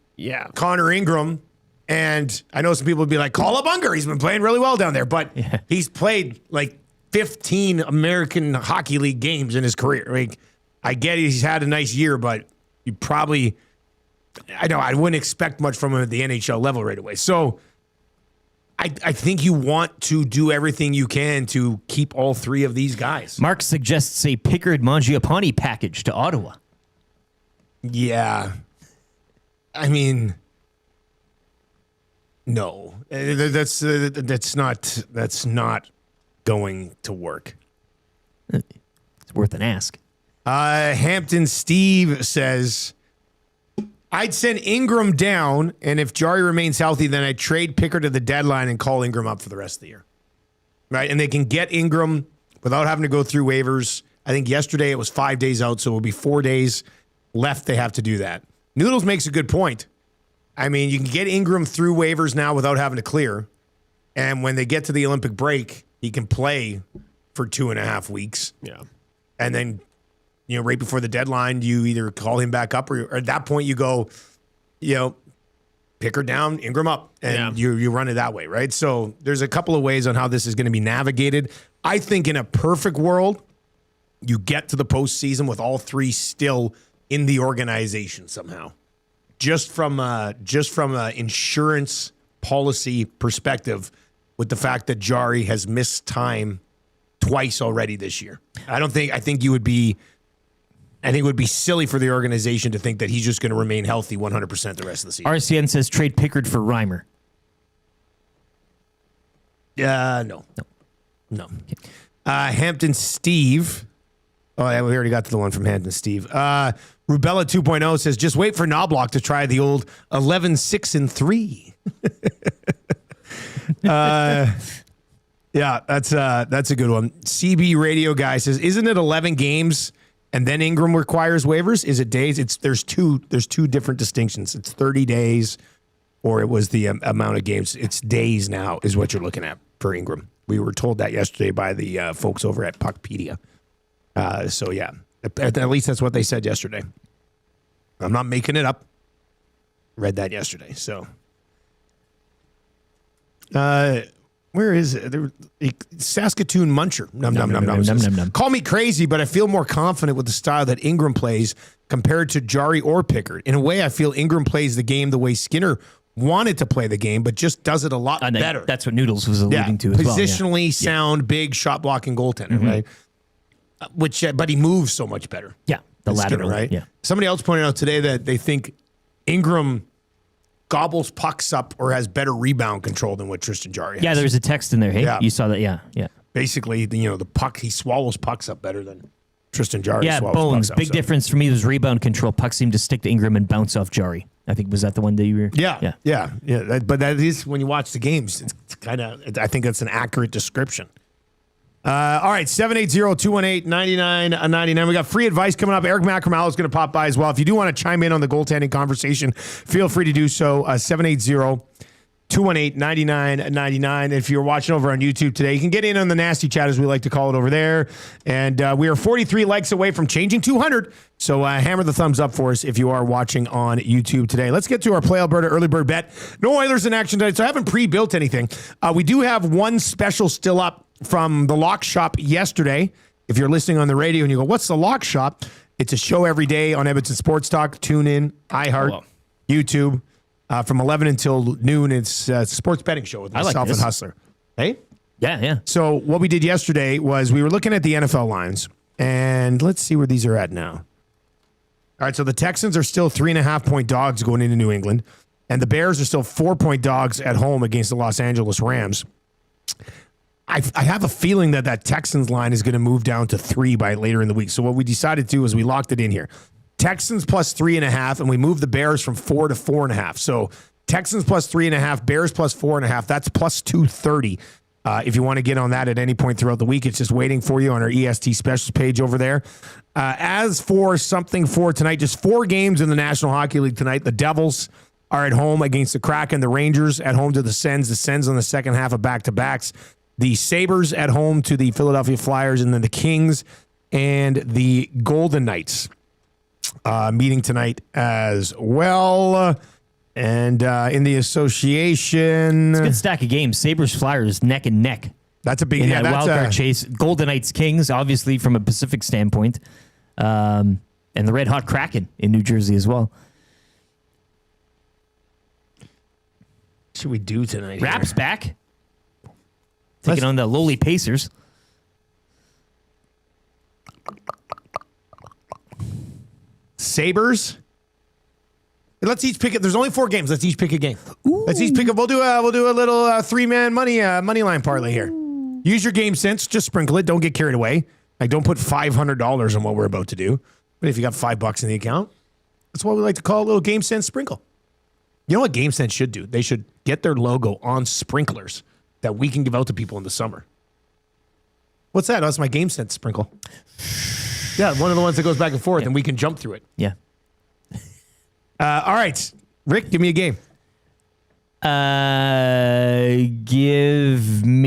Connor Ingram, and I know some people would be like, call up Unger. He's been playing really well down there, but he's played like 15 American Hockey League games in his career. Like, I get he's had a nice year, but you probably, I wouldn't expect much from him at the NHL level right away. So I think you want to do everything you can to keep all 3 of these guys. Mark suggests a Pickard-Mangiapane package to Ottawa. Yeah. I mean, no. That's not going to work. It's worth an ask. Hampton Steve says, I'd send Ingram down, and if Jari remains healthy, then I'd trade Pickard to the deadline and call Ingram up for the rest of the year. Right? And they can get Ingram without having to go through waivers. I think yesterday it was 5 days out, so it will be 4 days left they have to do that. Noodles makes a good point. I mean, you can get Ingram through waivers now without having to clear. And when they get to the Olympic break, he can play for 2.5 weeks. Yeah. And then, right before the deadline, you either call him back up or at that point you go, Pickard down, Ingram up, and you run it that way, right? So there's a couple of ways on how this is going to be navigated. I think in a perfect world, you get to the postseason with all three still in the organization somehow. Just from a insurance policy perspective, with the fact that Jari has missed time twice already this year. I think it would be silly for the organization to think that he's just going to remain healthy 100% the rest of the season. RCN says trade Pickard for Reimer. No. Okay. Hampton Steve. Oh, yeah, we already got to the one from Hampton Steve. Rubella 2.0 says, just wait for Knobloch to try the old 11-6-3. Yeah, that's a good one. CB Radio Guy says, isn't it 11 games and then Ingram requires waivers? Is it days? There's two different distinctions. It's 30 days, or it was the amount of games. It's days now is what you're looking at for Ingram. We were told that yesterday by the folks over at Puckpedia. So yeah, at least that's what they said yesterday. I'm not making it up. Read that yesterday. So, where is it? Saskatoon Muncher. Num. Call me crazy, but I feel more confident with the style that Ingram plays compared to Jari or Pickard. In a way, I feel Ingram plays the game the way Skinner wanted to play the game, but just does it a lot better. That's what Noodles was alluding to as well. Positionally sound, big shot blocking goaltender, right? But he moves so much better. Yeah, the lateral, right? Yeah. Somebody else pointed out today that they think Ingram gobbles pucks up or has better rebound control than what Tristan Jari has. Yeah, there's a text in there. Hey, Yeah. you saw that? Yeah. Basically, the puck, he swallows pucks up better than Tristan Jari Yeah, swallows Bones. pucks up. Big difference for me was rebound control. Pucks seemed to stick to Ingram and bounce off Jari. I think, was that the one that you were? Yeah. But that is, when you watch the games, it's kind of, I think that's an accurate description. All right, 780-218-9999. We got free advice coming up. Eric Macramalla is going to pop by as well. If you do want to chime in on the goaltending conversation, feel free to do so. 780-218-9999. If you're watching over on YouTube today, you can get in on the nasty chat, as we like to call it over there. And we are 43 likes away from changing 200. So hammer the thumbs up for us if you are watching on YouTube today. Let's get to our Play Alberta early bird bet. No Oilers in action tonight, so I haven't pre-built anything. We do have one special still up from the Lock Shop yesterday. If you're listening on the radio and you go, what's the Lock Shop? It's a show every day on Edmonton Sports Talk. Tune in, iHeart, YouTube. From 11 until noon, it's a sports betting show with myself and Hustler. Hey? Yeah. So what we did yesterday was we were looking at the NFL lines, and let's see where these are at now. All right, so the Texans are still 3.5-point dogs going into New England, and the Bears are still 4-point dogs at home against the Los Angeles Rams. I have a feeling that Texans line is going to move down to 3 by later in the week. So what we decided to do is we locked it in here. Texans plus 3.5, and we moved the Bears from 4 to 4.5. So Texans plus 3.5, Bears plus 4.5. That's plus 230. If you want to get on that at any point throughout the week, it's just waiting for you on our EST specials page over there. As for something for tonight, just 4 games in the National Hockey League tonight. The Devils are at home against the Kraken. The Rangers at home to the Sens. The Sens on the second half of back-to-backs. The Sabres at home to the Philadelphia Flyers, and then the Kings and the Golden Knights meeting tonight as well. And in the association, it's a good stack of games. Sabres, Flyers, neck and neck. That's a big wild card chase. Golden Knights, Kings, obviously from a Pacific standpoint, and the Red Hot Kraken in New Jersey as well. What should we do tonight? Raps back. Taking on the lowly Pacers. Sabres. Let's each pick it. There's only 4 games. Let's each pick a game. Let's each pick. We'll do a little 3-man money line parlay here. Use your game sense. Just sprinkle it. Don't get carried away. Like, don't put $500 on what we're about to do. But if you got $5 in the account, that's what we like to call a little game sense sprinkle. You know what Game Sense should do? They should get their logo on sprinklers that we can give out to people in the summer. What's that? Oh, that's my Game Sense sprinkle. Yeah, one of the ones that goes back and forth, and we can jump through it. Yeah. All right. Rick, give me a game. Give me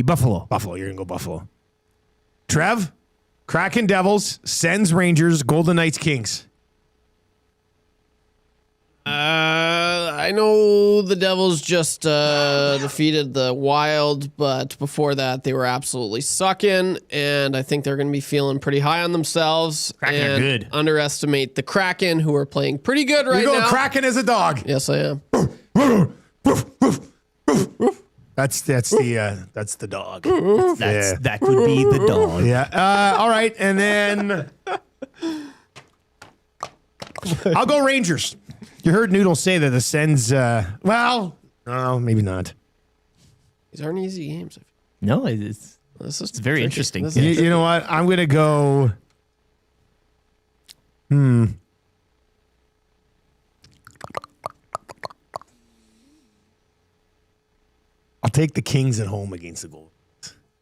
Buffalo. Buffalo. You're going to go Buffalo. Trev, Kraken Devils, Sens Rangers, Golden Knights Kings. I know the Devils just defeated the Wild, but before that, they were absolutely sucking, and I think they're going to be feeling pretty high on themselves. Kraken are good. Underestimate the Kraken, who are playing pretty good right now. You're going Kraken as a dog. Yes, I am. That's the dog. That could be the dog. Yeah. All right, and then I'll go Rangers. You heard Noodle say that the Sens. Well, no, maybe not. These aren't easy games. No, it's very interesting. You know what? I'm gonna go. I'll take the Kings at home against the Golden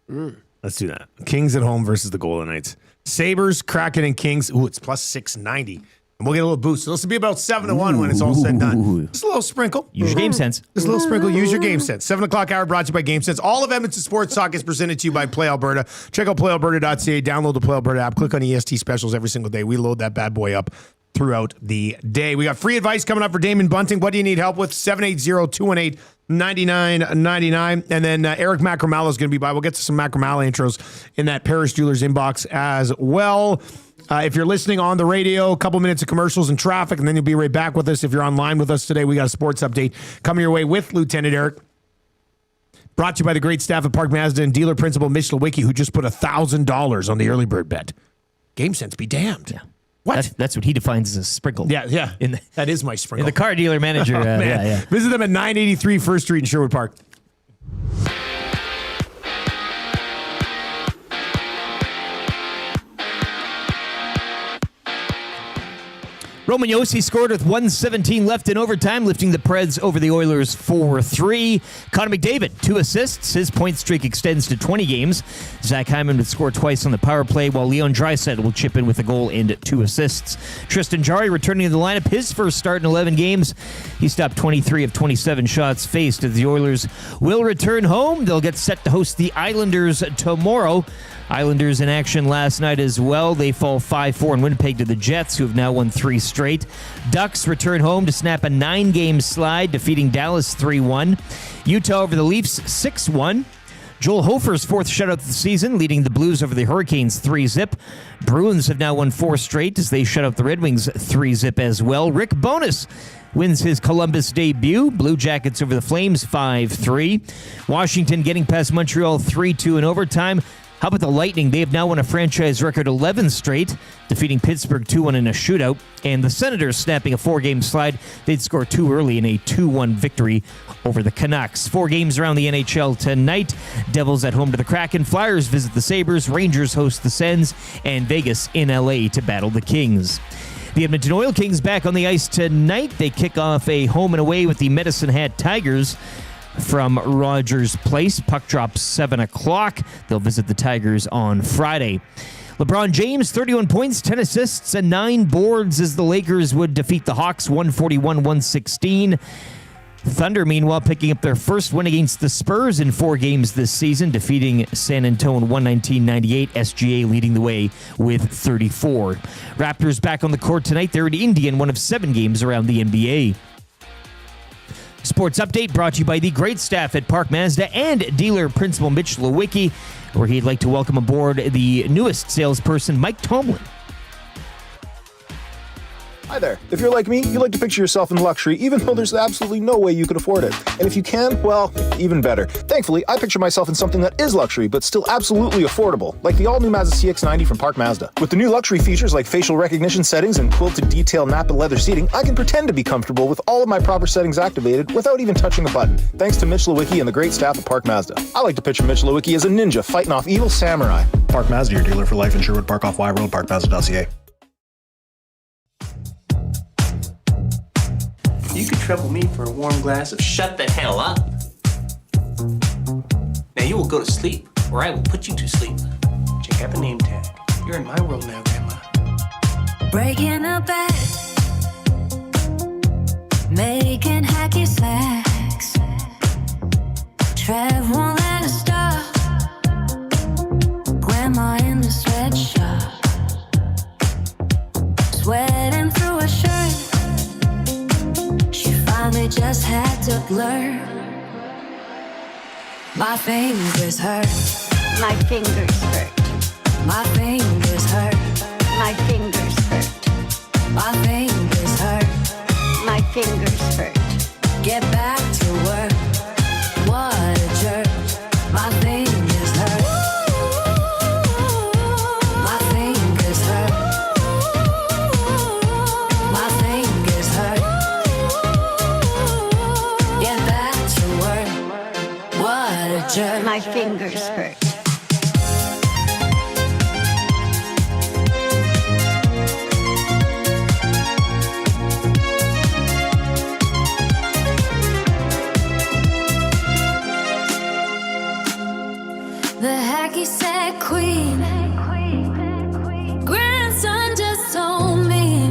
Knights. Let's do that. Kings at home versus the Golden Knights. Sabres, Kraken, and Kings. Ooh, it's plus 690. And we'll get a little boost. So this will be about 7-1 when it's all said and done. Just a little sprinkle. Use your game sense. Just a little sprinkle. Use your game sense. 7 o'clock hour brought to you by Game Sense. All of Edmonton Sports Talk is presented to you by Play Alberta. Check out playalberta.ca. Download the Play Alberta app. Click on EST specials every single day. We load that bad boy up throughout the day. We got free advice coming up for Damon Bunting. What do you need help with? 780-218-9999. And then Eric Macramalla is going to be by. We'll get to some Macramalla intros in that Paris Jewelers inbox as well. If you're listening on the radio, a couple minutes of commercials and traffic, and then you'll be right back with us. If you're online with us today, we got a sports update coming your way with Lieutenant Eric. Brought to you by the great staff at Park Mazda and dealer principal Mitch Lewicki, who just put $1,000 on the early bird bet. Game sense be damned. Yeah. What? That's what he defines as a sprinkle. Yeah. That is my sprinkle. In the car dealer manager. Yeah. Visit them at 983 First Street in Sherwood Park. Roman Josi scored with 1:17 left in overtime, lifting the Preds over the Oilers 4-3. Connor McDavid, 2 assists. His point streak extends to 20 games. Zach Hyman would score twice on the power play, while Leon Draisaitl will chip in with a goal and 2 assists. Tristan Jarry returning to the lineup, his first start in 11 games. He stopped 23 of 27 shots faced as the Oilers will return home. They'll get set to host the Islanders tomorrow. Islanders in action last night as well. They fall 5-4 in Winnipeg to the Jets, who have now won 3 straight. Ducks return home to snap a 9-game slide, defeating Dallas 3-1. Utah over the Leafs 6-1. Joel Hofer's 4th shutout of the season, leading the Blues over the Hurricanes 3-zip. Bruins have now won 4 straight as they shut out the Red Wings 3-zip as well. Rick Bowness wins his Columbus debut. Blue Jackets over the Flames 5-3. Washington getting past Montreal 3-2 in overtime. How about the Lightning? They have now won a franchise record 11 straight, defeating Pittsburgh 2-1 in a shootout. And the Senators snapping a 4-game slide. They'd score 2 early in a 2-1 victory over the Canucks. 4 games around the NHL tonight. Devils at home to the Kraken. Flyers visit the Sabres. Rangers host the Sens. And Vegas in LA to battle the Kings. The Edmonton Oil Kings back on the ice tonight. They kick off a home and away with the Medicine Hat Tigers from Rogers Place. Puck drops 7 o'clock. They'll visit the Tigers on Friday. LeBron James, 31 points, 10 assists, and 9 boards as the Lakers would defeat the Hawks 141-116. Thunder, meanwhile, picking up their first win against the Spurs in 4 games this season, defeating San Antonio 119-98. SGA leading the way with 34. Raptors back on the court tonight. They're in Indy in one of 7 games around the NBA. Sports Update brought to you by the great staff at Park Mazda and dealer principal Mitch Lewicki, where he'd like to welcome aboard the newest salesperson, Mike Tomlin. Hi there. If you're like me, you like to picture yourself in luxury, even though there's absolutely no way you could afford it. And if you can, well, even better. Thankfully, I picture myself in something that is luxury, but still absolutely affordable, like the all-new Mazda CX-90 from Park Mazda. With the new luxury features like facial recognition settings and quilted detail Napa leather seating, I can pretend to be comfortable with all of my proper settings activated without even touching a button. Thanks to Mitch Lewicki and the great staff at Park Mazda. I like to picture Mitch Lewicki as a ninja fighting off evil samurai. Park Mazda, your dealer for life in Sherwood Park off Y Road, parkmazda.ca. You could trouble me for a warm glass of shut the hell up. Now you will go to sleep, or I will put you to sleep. Check out the name tag. You're in my world now, Grandma. Breaking a bed, making hacky sacks. Trev won't let us stop. Grandma in the sweatshop, sweating through a shirt. She finally just just had to blur. My fingers hurt. My fingers hurt. My fingers hurt. My fingers hurt. My fingers hurt. My fingers hurt. Get back to work. What a jerk. My fingers hurt. My fingers hurt. My fingers hurt. Get back to work. What a jerk. My fingers hurt. The hacky sack queen, grandson just told me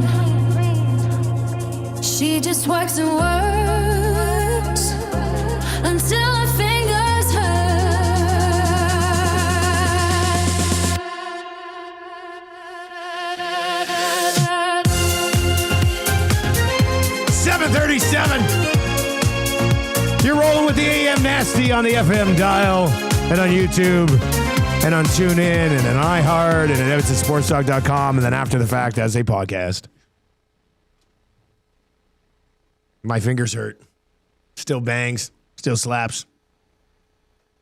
she just works and works until her fingers hurt. 7:37. You're rolling with the AM Nasty on the FM dial. And on YouTube, and on TuneIn, and on iHeart, and at EdmontonSportsTalk.com, and then after the fact as a podcast. My fingers hurt. Still bangs. Still slaps.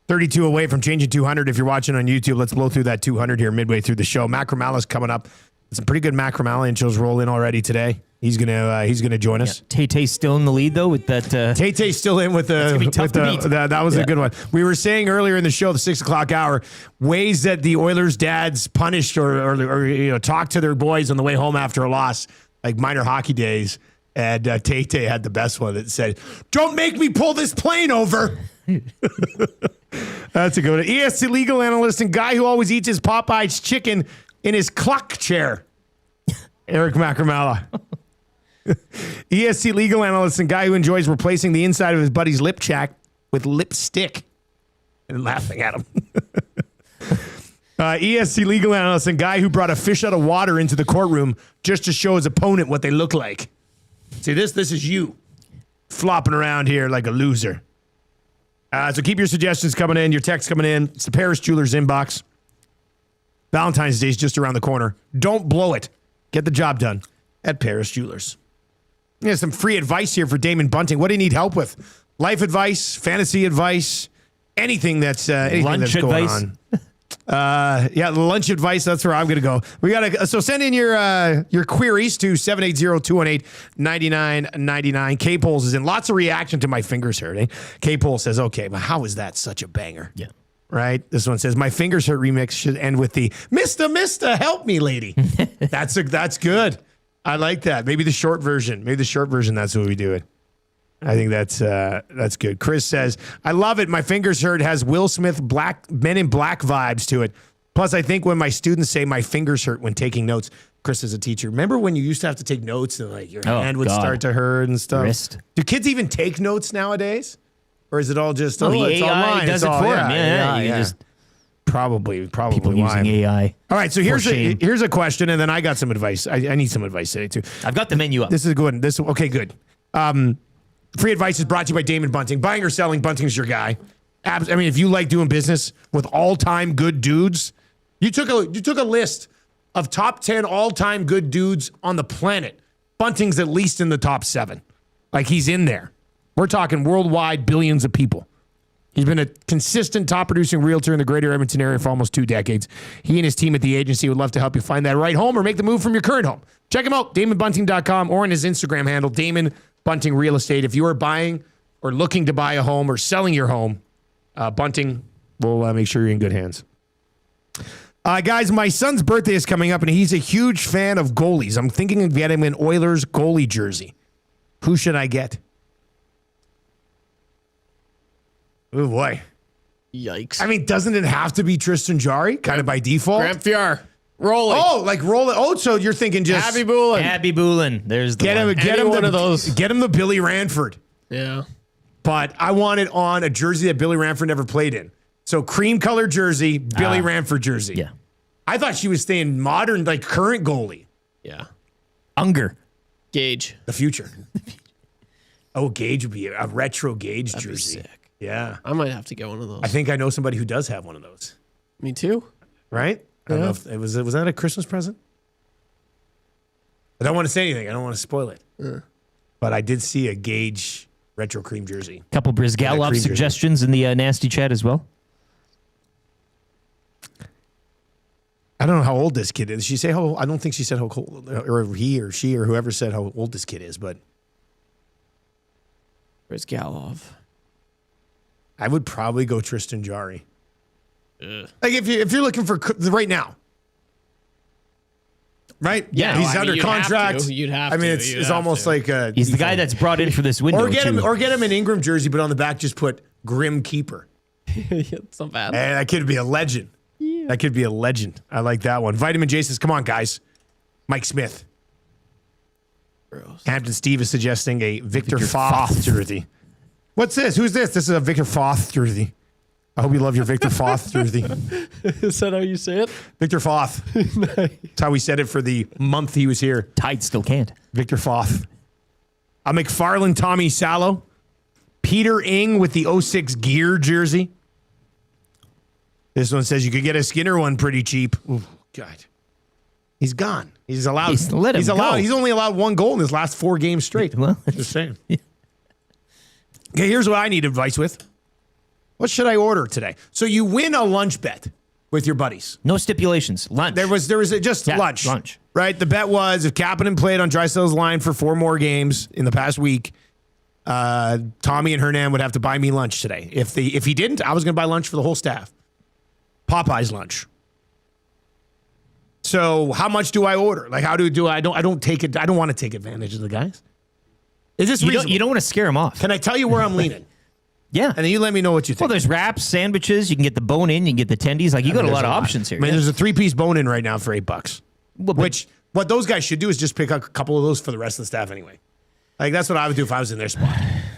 32 away from changing 200. If you're watching on YouTube, let's blow through that 200 here midway through the show. Macramalla's coming up. Some pretty good Macramalla intros roll in already today. He's gonna join us. Yeah. Tay-Tay's still in the lead though with that. Tay-Tay's still in with the. That was a good one. We were saying earlier in the show, the 6 o'clock hour, ways that the Oilers dads punished or talked to their boys on the way home after a loss, like minor hockey days. And Tay-Tay had the best one that said, "Don't make me pull this plane over." That's a good one. ESC legal analyst and guy who always eats his Popeye's chicken in his clock chair. Eric Macramalla. ESC legal analyst and guy who enjoys replacing the inside of his buddy's lip check with lipstick and laughing at him. ESC legal analyst and guy who brought a fish out of water into the courtroom just to show his opponent what they look like. See, this is you flopping around here like a loser. So keep your suggestions coming in, your texts coming in. It's the Paris Jewelers inbox. Valentine's Day is just around the corner. Don't blow it. Get the job done at Paris Jewelers. Yeah, some free advice here for Damon Bunting. What do you need help with? Life advice, fantasy advice, anything that's lunch going advice. on. Lunch advice. That's where I'm going to go. We got so send in your queries to 780-218-9999. K-Poles is in. Lots of reaction to my fingers hurting. K-Pole says, okay, but how is that such a banger? Yeah. Right? This one says, my fingers hurt remix should end with the Mista, help me, lady. That's good. I like that. Maybe the short version. That's what we do it. I think that's good. Chris says, I love it. My fingers hurt has Will Smith Men in Black vibes to it. Plus, I think when my students say my fingers hurt when taking notes, Chris is a teacher. Remember when you used to have to take notes and like your hand would start to hurt and stuff? Wrist. Do kids even take notes nowadays? Or is it all just, the it's AI online? does it's it all, for them. Yeah. You just Probably people why. using AI. All right, so here's a question, and then I got some advice. I need some advice today, too. I've got the menu up. This is good. Okay, good. Free advice is brought to you by Damon Bunting. Buying or selling, Bunting's your guy. I mean, if you like doing business with all-time good dudes, you took a list of top 10 all-time good dudes on the planet. Bunting's at least in the top 7. Like, he's in there. We're talking worldwide billions of people. He's been a consistent top-producing realtor in the greater Edmonton area for almost 2 decades. He and his team at the agency would love to help you find that right home or make the move from your current home. Check him out, DamonBunting.com, or on his Instagram handle, Damon Bunting Real Estate. If you are buying or looking to buy a home or selling your home, Bunting will make sure you're in good hands. Guys, my son's birthday is coming up, and he's a huge fan of goalies. I'm thinking of getting him an Oilers goalie jersey. Who should I get? Oh, boy. Yikes. I mean, doesn't it have to be Tristan Jarry, kind of by default? Grant Fjär. Rolling. Oh, like roll it. Oh, so you're thinking just Abby Boulin. There's the get him one of those. Get him the Billy Ranford. Yeah. But I want it on a jersey that Billy Ranford never played in. So cream color jersey, Billy Ranford jersey. Yeah. I thought she was staying modern, like current goalie. Yeah. Unger. Gage. The future. Oh, Gage would be a retro Gage jersey. Sick. Yeah. I might have to get one of those. I think I know somebody who does have one of those. Me too. Right? I don't know if it was that a Christmas present? I don't want to say anything. I don't want to spoil it. But I did see a Gage retro cream jersey. Couple Brizgalov suggestions in the nasty chat as well. I don't know how old this kid is. She say how? I don't think she said how old, or he or she or whoever said how old this kid is. But Brizgalov. I would probably go Tristan Jarry. Like if you're looking for right now, right? Yeah, he's under contract. You'd have to. I mean, it's almost like he's the guy that's brought in for this window. Or get him an Ingram jersey, but on the back just put Grim Keeper. It's not bad. And that could be a legend. Yeah. That could be a legend. I like that one. Vitamin J says, "Come on, guys." Mike Smith. Gross. Hampton Steve is suggesting a Victor Foth jersey. What's this? Who's this? This is a Victor Foth jersey. I hope you love your Victor Foth jersey. Is that how you say it? Victor Foth. Nice. That's how we said it for the month he was here. Tide still can't. Victor Foth. A McFarland Tommy Sallow. Peter Ing with the 06 Gear jersey. This one says you could get a Skinner one pretty cheap. Ooh, God. He's gone. He's allowed. He's only allowed one goal in his last 4 games straight. Well, just saying. Yeah. Okay, here's what I need advice with. What should I order today? So you win a lunch bet with your buddies. No stipulations. Lunch. There was just lunch. Lunch. Right? The bet was if Kapanen played on Draisaitl's line for 4 more games in the past week, Tommy and Hernan would have to buy me lunch today. If he didn't, I was going to buy lunch for the whole staff. Popeye's lunch. So how much do I order? Like how do I don't take it. I don't want to take advantage of the guys. Is this reasonable? You don't want to scare them off. Can I tell you where I'm leaning? Yeah. And then you let me know what you think. Well, there's wraps, sandwiches. You can get the bone in. You can get the tendies. Like you got a lot of options here. I mean, there's a 3-piece bone in right now for $8. Which what those guys should do is just pick up a couple of those for the rest of the staff anyway. Like that's what I would do if I was in their spot.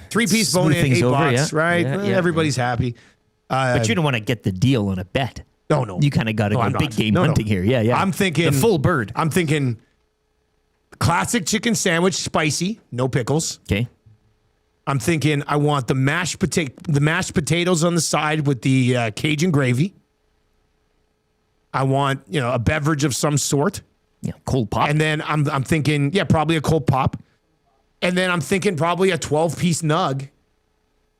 3-piece bone in, $8, right? Yeah, Everybody's happy. But you don't want to get the deal on a bet. No. You kind of got to go big game hunting here. Yeah. I'm thinking the full bird. I'm thinking classic chicken sandwich, spicy, no pickles. Okay. I'm thinking I want the mashed potatoes on the side with the Cajun gravy. I want a beverage of some sort. Yeah, cold pop. And then I'm thinking probably a cold pop. And then I'm thinking probably a 12-piece nug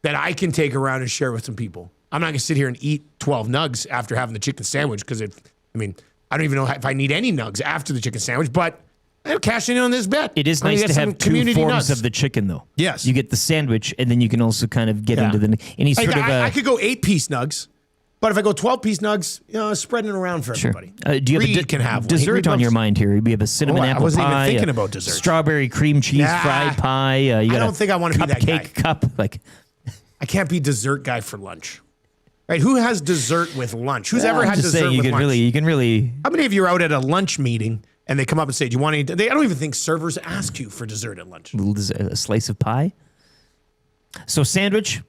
that I can take around and share with some people. I'm not going to sit here and eat 12 nugs after having the chicken sandwich because I don't even know if I need any nugs after the chicken sandwich, but I'm cashing in on this bet. It is nice to have 2 forms of the chicken, though. Yes. You get the sandwich, and then you can also kind of get into I could go 8-piece nugs, but if I go 12-piece nugs, spreading it around for everybody. Do you have can have dessert on your mind here? We have a cinnamon apple pie. I wasn't even thinking about dessert. Strawberry cream cheese fried pie. I don't think I want to be that guy. Cupcake cup. I can't be dessert guy for lunch. Right? Who has dessert with lunch? Who's ever had dessert with lunch? You can really. How many of you are out at a lunch meeting and they come up and say, "Do you want any?" I don't even think servers ask you for dessert at lunch. A slice of pie. So sandwich,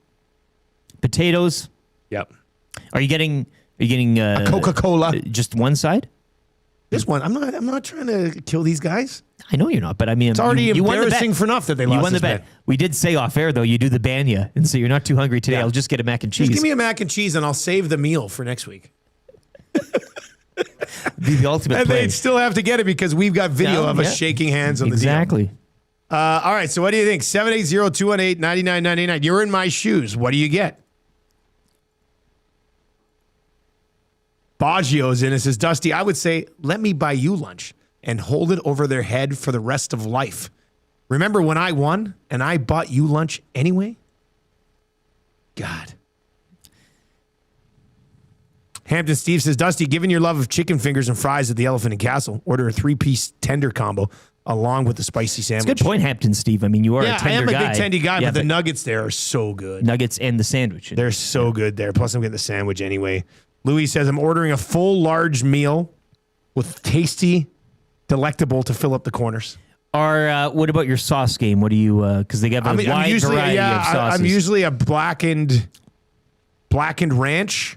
potatoes. Yep. Are you getting a Coca-Cola? Just one side? Just one. I'm not trying to kill these guys. I know you're not, but I mean, it's already embarrassing for enough that they lost. You won the bet. We did say off air though, you do the banya, and so you're not too hungry today. I'll just get a mac and cheese. Just give me a mac and cheese, and I'll save the meal for next week. Be the ultimate. And play. they'd still have to get it because we've got video of us shaking hands on the deal. Exactly. All right. So what do you think? 780-218-9999. You're in my shoes. What do you get? Baggio's in and says, Dusty, I would say, let me buy you lunch and hold it over their head for the rest of life. Remember when I won and I bought you lunch anyway? God. Hampton Steve says, Dusty, given your love of chicken fingers and fries at the Elephant and Castle, order a 3-piece tender combo along with the spicy sandwich. It's a good point, Hampton Steve. I mean, you are a tender guy. I am a big tendy guy, but the nuggets there are so good. Nuggets and the sandwich. They're so good there. Plus, I'm getting the sandwich anyway. Louis says, I'm ordering a full large meal with tasty, delectable to fill up the corners. Or what about your sauce game? What do you, because they have a wide variety of sauces. I'm usually a blackened ranch.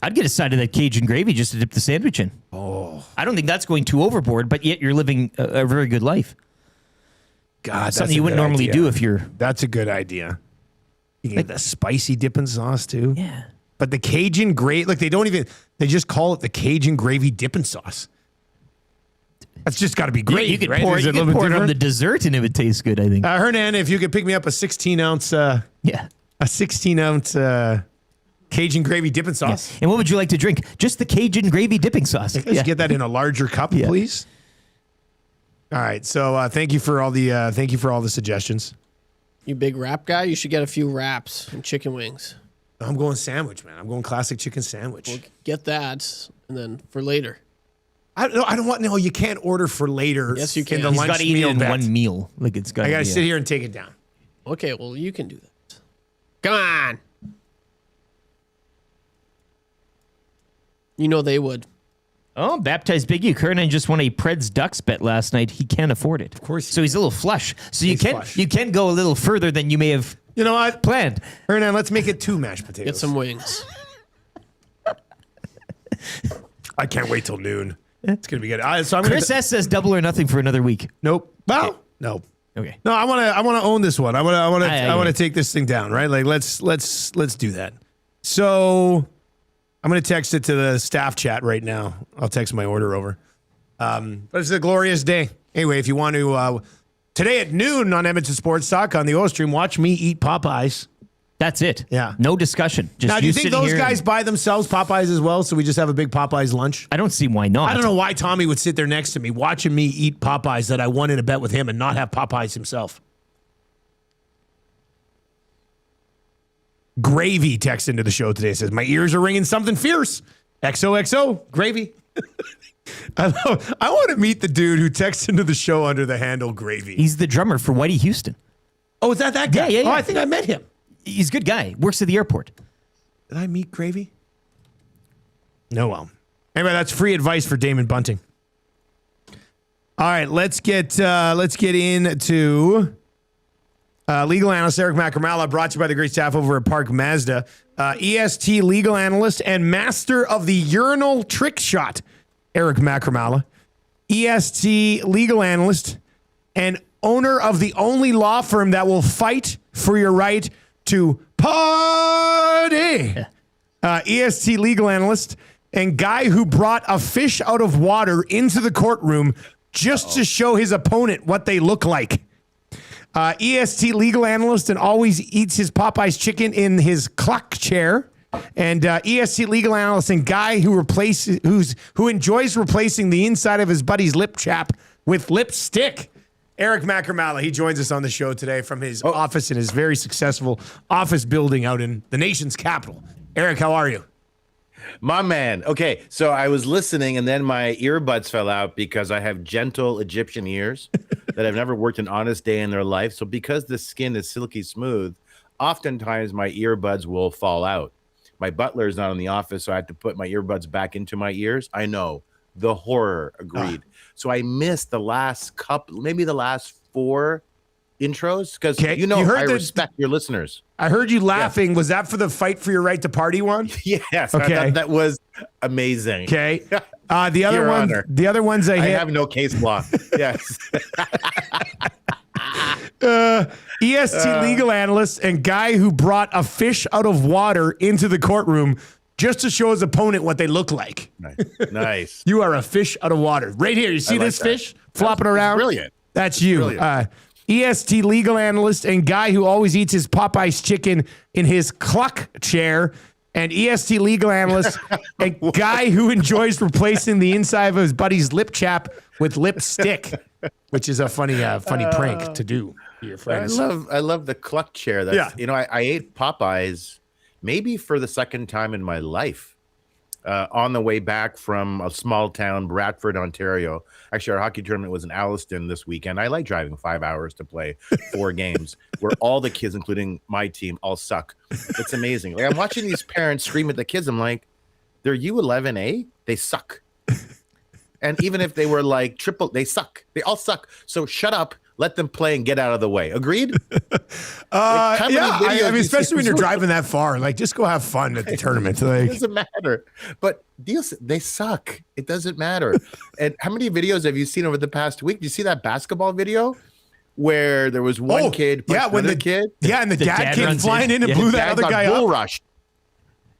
I'd get a side of that Cajun gravy just to dip the sandwich in. Oh. I don't think that's going too overboard, but yet you're living a very good life. God, that's Something you a wouldn't good normally idea. do if you're. That's a good idea. You can get the spicy dipping sauce too. Yeah. But the Cajun gravy, like they just call it the Cajun gravy dipping sauce. That's just got to be great. You could right? pour, Is you it a could little pour bit it on the different? dessert and it would taste good, I think. Hernan, if you could pick me up a 16-ounce, a 16-ounce Cajun gravy dipping sauce. And what would you like to drink? Just the Cajun gravy dipping sauce. Let's get that in a larger cup, please. All right. So thank you for all the suggestions. You big wrap guy? You should get a few wraps and chicken wings. I'm going sandwich, man. I'm going classic chicken sandwich. Well, get that, and then for later. I don't want. No, you can't order for later. Yes, you can. In the He's lunch got to eat meal it in bet. one meal. Like it's got. I got to sit here and take it down. Okay, well, you can do that. Come on. You know they would. Oh, baptized Big U. Hernan just won a Preds Ducks bet last night. He can't afford it. Of course. So he's a little flush. So He's flush. you can go a little further than you may have. You know what? Planned. Hernan, let's make it 2 mashed potatoes. Get some wings. I can't wait till noon. It's gonna be good. So I'm Chris S says double or nothing for another week. Nope. Well, no. Okay. No, I want to own this one. I want I to take this thing down, right? Like let's do that. So I'm going to text it to the staff chat right now. I'll text my order over. But it's a glorious day. Anyway, if you want to today at noon on Edmonton Sports Talk on the Oil Stream, watch me eat Popeyes. That's it. Yeah. No discussion. Just Now, do you think sitting those here guys buy themselves Popeyes as well? So we just have a big Popeyes lunch? I don't see why not. I don't know why Tommy would sit there next to me watching me eat Popeyes that I won in a bet with him and not have Popeyes himself. Gravy texts into the show today. Says, my ears are ringing something fierce. XOXO, gravy. I want to meet the dude who texts into the show under the handle Gravy. He's the drummer for Whitey Houston. Oh, is that guy? Yeah. Oh, I think I met him. He's a good guy. Works at the airport. Did I meet Gravy? No, well. Anyway, that's free advice for Damon Bunting. All right, let's get into legal analyst Eric Macramalla, brought to you by the great staff over at Park Mazda. EST legal analyst and master of the urinal trick shot, Eric Macramalla. EST legal analyst and owner of the only law firm that will fight for your right to party. EST legal analyst and guy who brought a fish out of water into the courtroom just to show his opponent what they look like. EST legal analyst and always eats his Popeye's chicken in his clock chair. And EST legal analyst and guy who enjoys replacing the inside of his buddy's lip chap with lipstick. Eric Macramalla, he joins us on the show today from his office in his very successful office building out in the nation's capital. Eric, how are you? My man. Okay, so I was listening and then my earbuds fell out because I have gentle Egyptian ears that have never worked an honest day in their life. So because the skin is silky smooth, oftentimes my earbuds will fall out. My butler is not in the office, so I had to put my earbuds back into my ears. I know. The horror, agreed. So I missed the last couple, maybe the last 4 intros, because I respect your listeners. I heard you laughing. Yeah. Was that for the fight for your right to party one? Yes. Okay. I thought that was amazing. Okay. The other ones I have no case law. Yes. EST legal analyst and guy who brought a fish out of water into the courtroom just to show his opponent what they look like. Nice. You are a fish out of water. Right here. You see this fish flopping around? Brilliant. That's you. EST legal analyst and guy who always eats his Popeye's chicken in his clock chair. And EST legal analyst, a guy who enjoys replacing the inside of his buddy's lip chap with lipstick, which is a funny prank to do to your friends. I love the cluck chair. That's, I ate Popeyes maybe for the second time in my life on the way back from a small town, Bradford, Ontario. Actually, our hockey tournament was in Alliston this weekend. I like driving 5 hours to play 4 games where all the kids, including my team, all suck. It's amazing. Like, I'm watching these parents scream at the kids. I'm like, they're U11A? They suck. And even if they were like triple, they suck. They all suck. So shut up. Let them play and get out of the way. Agreed? Especially when you're driving that far. Like, just go have fun at the tournament. Like, it doesn't matter. But they suck. It doesn't matter. And how many videos have you seen over the past week? Do you see that basketball video where there was one kid, when the kid, and the dad came flying in and blew that other guy bull up. Rushed.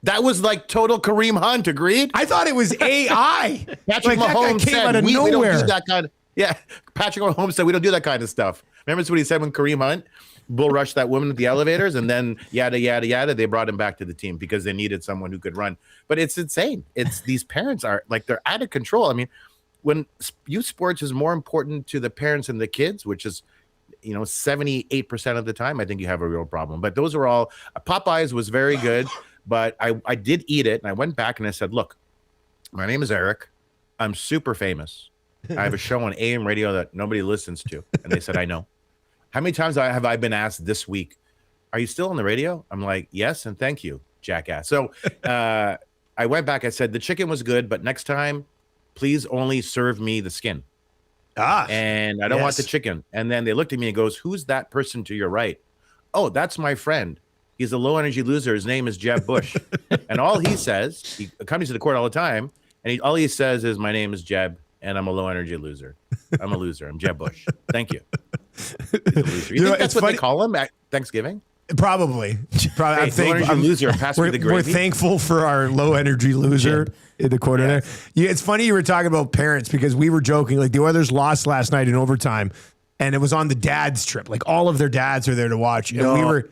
That was like total Kareem Hunt. Agreed. I thought it was AI. Patrick Like, Mahomes that guy came said out of we don't nowhere. do that kind of. Yeah, Patrick Mahomes said we don't do that kind of stuff. Remember what he said when Kareem Hunt bull rushed that woman at the elevators, and then yada yada yada. They brought him back to the team because they needed someone who could run. But it's insane. It's these parents are like they're out of control. I mean, when youth sports is more important to the parents and the kids, which is 78% of the time, I think you have a real problem. But those are all. Popeyes was very good, but I did eat it, and I went back and I said, look, my name is Eric. I'm super famous. I have a show on AM radio that nobody listens to. And they said, I know. How many times have I been asked this week, are you still on the radio? I'm like, yes, and thank you, jackass. So I went back. I said, the chicken was good, but next time, please only serve me the skin. And I don't want the chicken. And then they looked at me and goes, who's that person to your right? Oh, that's my friend. He's a low energy loser. His name is Jeb Bush. And all he says, he comes to the court all the time, and all he says is, my name is Jeb, and I'm a low energy loser. I'm a loser. I'm Jeb Bush. Thank you. He's a loser. You think that's what they call him at Thanksgiving? Probably. Hey, low energy loser. Pass me the gravy. We're thankful for our low energy loser in the corner there. Yeah, it's funny you were talking about parents because we were joking. Like the Oilers lost last night in overtime, and it was on the dad's trip. Like all of their dads are there to watch, and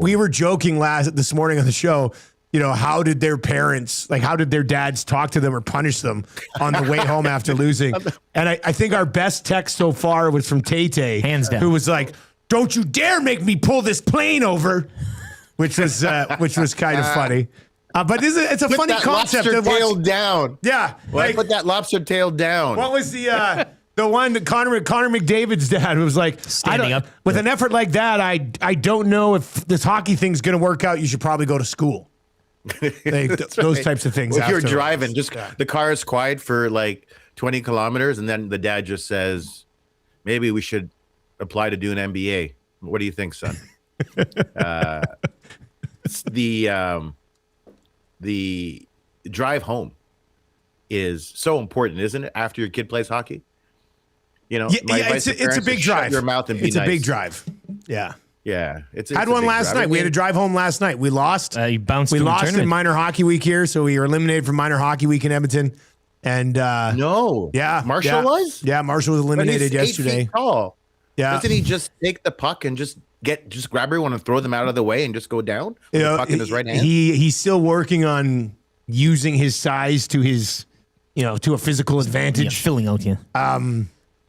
we were joking this morning on the show. How did their parents, how did their dads talk to them or punish them on the way home after losing? And I think our best text so far was from Tay, hands down, who was like, "Don't you dare make me pull this plane over," which was kind of funny. But it's a funny concept. Lobster tail down. Yeah, put that lobster tail down. What was the one that Connor McDavid's dad was like standing up with an effort like that? I don't know if this hockey thing's going to work out. You should probably go to school. Those types of things. Well, if you're driving, the car is quiet for like 20 kilometers, and then the dad just says, "Maybe we should apply to do an MBA." What do you think, son? The drive home is so important, isn't it? After your kid plays hockey, it's a big drive. Shut your mouth and be nice. It's a big drive. Yeah. Yeah, had one last night. We had to drive home last night. We lost. You bounced. We lost tournament. in minor hockey week here, so we were eliminated from minor hockey week in Edmonton. And Marshall was. Yeah, Marshall was eliminated yesterday. 8 feet tall. Yeah, doesn't he just take the puck and just grab everyone and throw them out of the way and just go down with the puck in his right hand? He's still working on using his size to his, to a physical advantage. Filling out,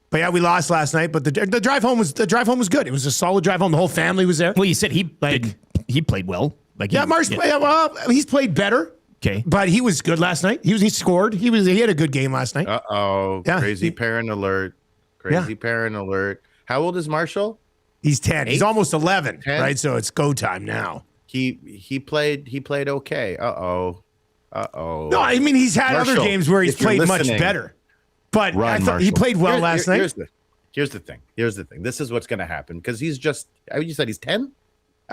But yeah, we lost last night. But the drive home was good. It was a solid drive home. The whole family was there. Well, you said he played well. He's played better. Okay, but he was good last night. He scored. He had a good game last night. Crazy parent alert! Parent alert! How old is Marshall? He's 10. 8? He's almost 11. 10? Right, so it's go time now. He played okay. No, I mean he's had other games where he's played much better. But I thought he played well last night. Here's the thing. This is what's going to happen because he's just. You said he's 10.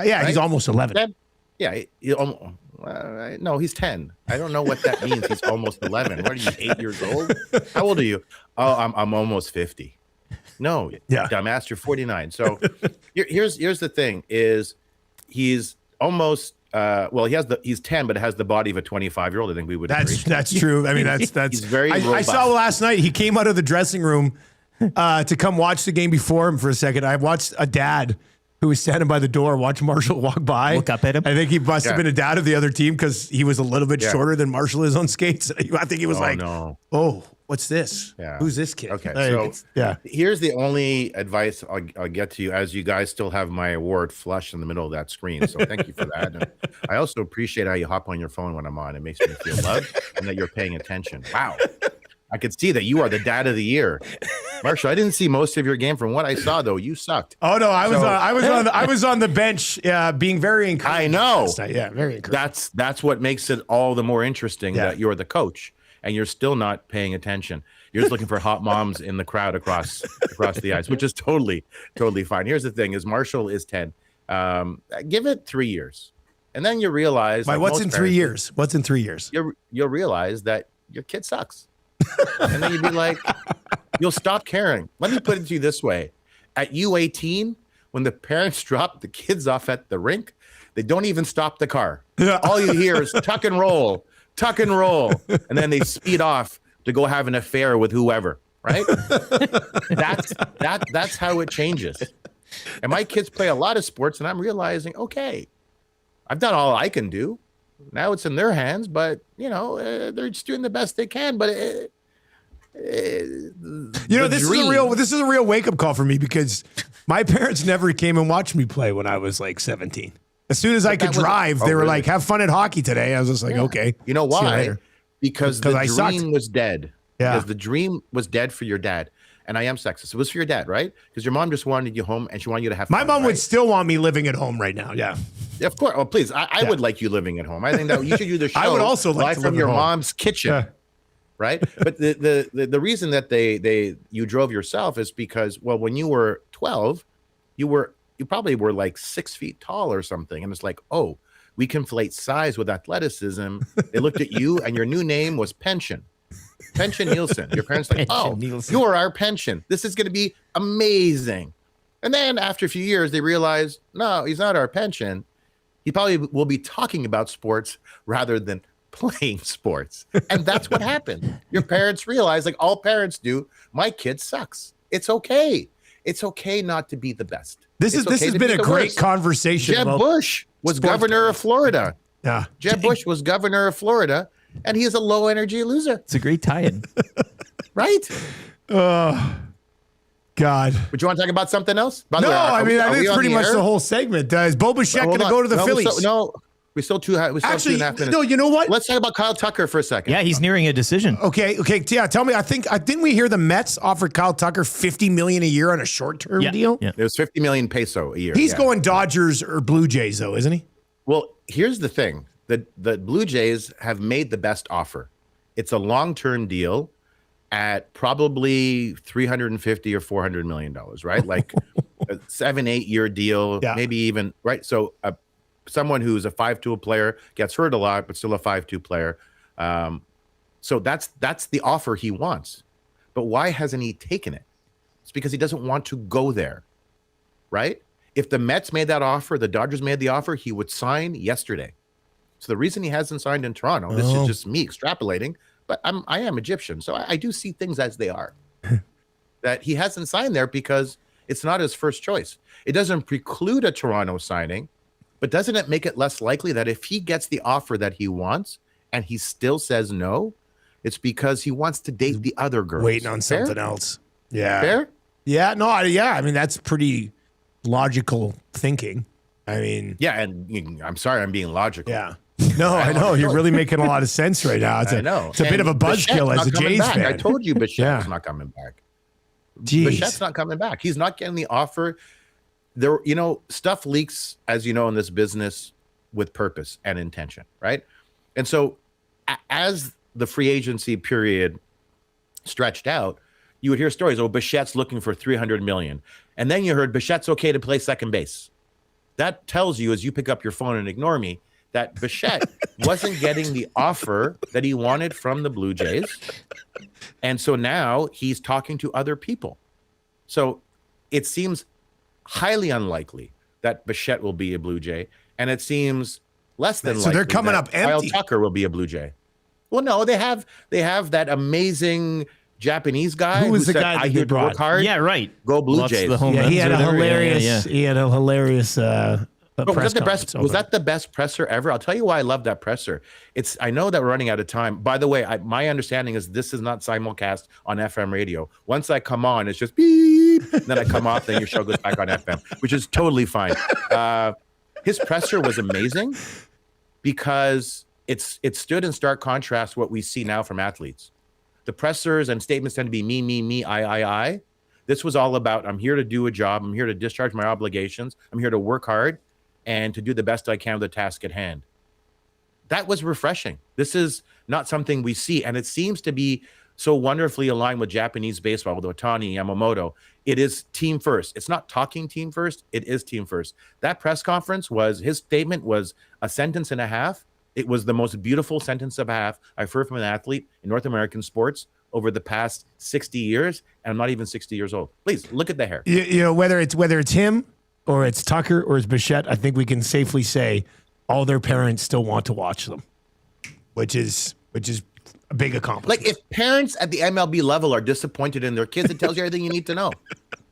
Yeah, right? He's almost 11. 10? Yeah, no, he's 10. I don't know what that means. He's almost 11. What are you, 8 years old? How old are you? Oh, I'm almost 50. No, dumbass, you're 49. So here's the thing: is he's almost. He's 10, but has the body of a 25-year-old. I think we would. That's true. I mean, that's. He's very. I saw last night. He came out of the dressing room to come watch the game before him for a second. I watched a dad who was standing by the door, watch Marshall walk by. Look up at him. I think he must have been a dad of the other team because he was a little bit shorter than Marshall is on skates. I think he was "Oh, what's this? Yeah. Who's this kid?" Okay, here's the only advice I'll get to you, as you guys still have my award flush in the middle of that screen. So thank you for that. And I also appreciate how you hop on your phone when I'm on. It makes me feel loved and that you're paying attention. Wow. I could see that you are the dad of the year, Marshall. I didn't see most of your game. From what I saw, though, you sucked. Oh no, I was on the bench, being very encouraged. I know. Yeah, very encouraged. That's what makes it all the more interesting that you're the coach and you're still not paying attention. You're just looking for hot moms in the crowd across the ice, which is totally fine. Here's the thing: is Marshall is 10. Give it 3 years, and then you realize. What's in 3 years? What's in 3 years? You'll realize that your kid sucks. And then you'd be like, you'll stop caring. Let me put it to you this way. At U18, when the parents drop the kids off at the rink, they don't even stop the car. All you hear is tuck and roll, and then they speed off to go have an affair with whoever. Right? That's how it changes. And my kids play a lot of sports, and I'm realizing, okay, I've done all I can do. Now it's in their hands, but they're just doing the best they can. But this is a real wake up call for me, because my parents never came and watched me play when I was like 17. As soon as I could drive, they were like, "Have fun at hockey today." I was just like, "Okay." You know see you why? later. Because the dream was dead. Yeah. Because the dream was dead for your dad. And I am sexist. It was for your dad, right? Because your mom just wanted you home and she wanted you to have fun. My mom would still want me living at home right now. Yeah. Of course. Oh, please. I would like you living at home. I think that you should do the show. I would also like live to from live your at home. mom's kitchen. Right? But the reason that you drove yourself is because, well, when you were 12, you probably were like 6 feet tall or something. And it's like, oh, we conflate size with athleticism. They looked at you and your new name was Pension. Pension Nielsen. Your parents like, oh, Nielsen. you are our pension. This is going to be amazing. And then after a few years, they realize, no, he's not our pension. He probably will be talking about sports rather than playing sports. And that's what happened. Your parents realize, like all parents do, my kid sucks. It's okay. It's okay not to be the best. This has been a great conversation. Jeb Bush was governor of Florida. Yeah. Jeb Bush was governor of Florida, and he is a low energy loser. It's a great tie-in. Right? Oh, God. Would you want to talk about something else? By the No, way, I think it's on pretty the much air? the whole segment. Is Bo Bichette going to go to the Phillies? We still two and a half minutes. No, you know what? Let's talk about Kyle Tucker for a second. Yeah, he's nearing a decision. Okay. Yeah, tell me. Didn't we hear the Mets offered Kyle Tucker $50 million a year on a short-term deal? Yeah. It was 50 million peso a year. He's going Dodgers or Blue Jays, though, isn't he? Well, here's the thing: the Blue Jays have made the best offer. It's a long-term deal at probably $350 or $400 million, right? Like a 7-8 year deal, maybe even, right? So someone who's a 5-tool player gets hurt a lot, but still a 5-2 player. So that's the offer he wants. But why hasn't he taken it? It's because he doesn't want to go there, right? If the Mets made that offer, the Dodgers made the offer, he would sign yesterday. So the reason he hasn't signed in Toronto, this is just me extrapolating, but I am Egyptian, so I do see things as they are. That he hasn't signed there because it's not his first choice. It doesn't preclude a Toronto signing, but doesn't it make it less likely that if he gets the offer that he wants and he still says no, it's because he wants to date the other girls? Waiting on something else. Yeah. Fair? Yeah. No, I mean, that's pretty logical thinking. I mean. Yeah, and I'm sorry I'm being logical. Yeah. No, I know. You're really making a lot of sense right now. I know. It's a bit of a buzzkill as a Jays fan. I told you Bichette's not coming back. Jeez. Bichette's not coming back. He's not getting the offer. There, stuff leaks, as you know, in this business with purpose and intention, right? And so as the free agency period stretched out, you would hear stories, Bichette's looking for $300 million. And then you heard Bichette's okay to play second base. That tells you, as you pick up your phone and ignore me, that Bichette wasn't getting the offer that he wanted from the Blue Jays. And so now he's talking to other people. So it seems highly unlikely that Bichette will be a Blue Jay. And it seems less than likely they're coming up Kyle empty. Tucker will be a Blue Jay. Well, no, they have that amazing Japanese guy Who was the said, guy that I they here to work brought? hard. Yeah, right. Go Blue Lots of Jays. the home Yeah, he had a runs or whatever. hilarious. He had a hilarious. But press was that the best presser ever? I'll tell you why I love that presser. I know that we're running out of time. By the way, my understanding is this is not simulcast on FM radio. Once I come on, it's just beep. Then I come off, then your show goes back on FM, which is totally fine. His presser was amazing because it stood in stark contrast to what we see now from athletes. The pressers and statements tend to be me, I. This was all about, I'm here to do a job. I'm here to discharge my obligations. I'm here to work hard and to do the best I can with the task at hand. That was refreshing. This is not something we see, and it seems to be so wonderfully aligned with Japanese baseball, with Otani, Yamamoto. It is team first. It's not talking team first. It is team first. That press conference his statement was a sentence and a half. It was the most beautiful sentence of a half I've heard from an athlete in North American sports over the past 60 years, and I'm not even 60 years old. Please look at the hair. You know, whether it's him or it's Tucker or it's Bichette, I think we can safely say all their parents still want to watch them, which is a big accomplishment. Like, if parents at the MLB level are disappointed in their kids, it tells you everything you need to know.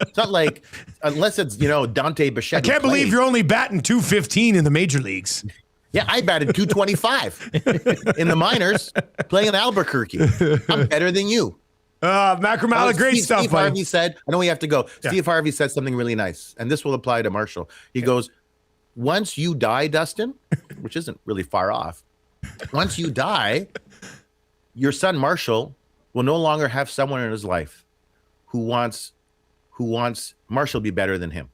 It's not like, unless it's, Dante Bichette. I can't believe you're only batting .215 in the major leagues. Yeah, I batted .225 in the minors playing in Albuquerque. I'm better than you. Macramalla, great stuff. Steve Harvey said, I know we have to go. Yeah. Steve Harvey said something really nice, and this will apply to Marshall. He goes, once you die, Dustin, which isn't really far off, once you die, your son Marshall will no longer have someone in his life who wants Marshall to be better than him.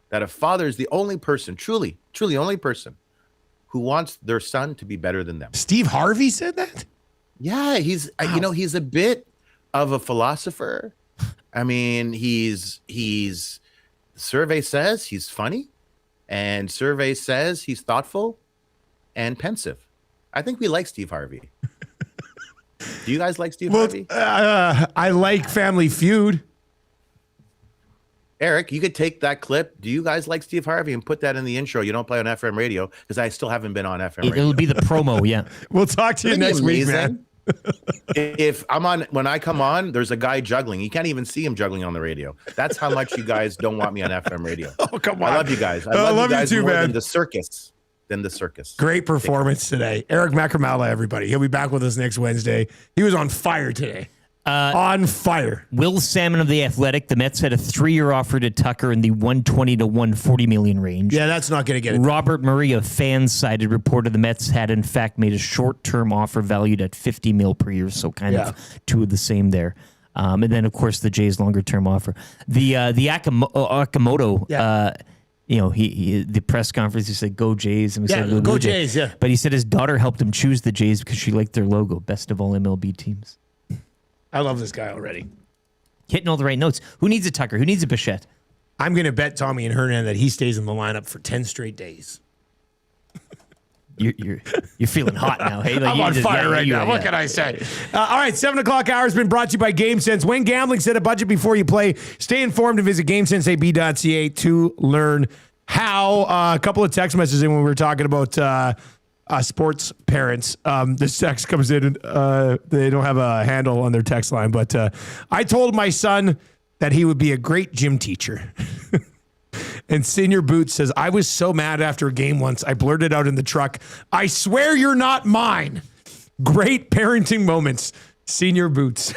That a father is the only person, truly only person, who wants their son to be better than them. Steve Harvey said that? Yeah, he's he's a bit of a philosopher. I mean, he's survey says he's funny, and survey says he's thoughtful and pensive. I think we like Steve Harvey. Do you guys like Steve Harvey? I like Family Feud. Eric, you could take that clip. Do you guys like Steve Harvey and put that in the intro? You don't play on FM radio because I still haven't been on FM radio. It'll be the promo, yeah. We'll talk to you next week, man. If when I come on, there's a guy juggling. You can't even see him juggling on the radio. That's how much you guys don't want me on FM radio. Oh, come on. I love you guys. I love you guys you too, more man. than the circus. Great performance today. Eric Macramalla, everybody. He'll be back with us next Wednesday. He was on fire today. On fire. Will Salmon of The Athletic. The Mets had a 3-year offer to Tucker in the $120 to $140 million range. Yeah, that's not going to get it. Robert Murray of Fansided reported the Mets had in fact made a short-term offer valued at $50 million per year, so kind of two of the same there. And then, of course, the Jays' longer-term offer. The Akamoto, he the press conference, he said, "Go Jays." And we said, go Jays, yeah. But he said his daughter helped him choose the Jays because she liked their logo, best of all MLB teams. I love this guy already. Hitting all the right notes. Who needs a Tucker? Who needs a Bichette? I'm going to bet Tommy and Hernan that he stays in the lineup for 10 straight days. You're feeling hot now. Hey, like I'm on fire right now. What can I say? All right, 7 o'clock hour has been brought to you by GameSense. When gambling, set a budget before you play. Stay informed and visit GameSenseAB.ca to learn how. A couple of text messages in when we were talking about sports parents. This text comes in. They don't have a handle on their text line, but I told my son that he would be a great gym teacher. And Senior Boots says, I was so mad after a game once, I blurted out in the truck, I swear you're not mine. Great parenting moments. Senior Boots.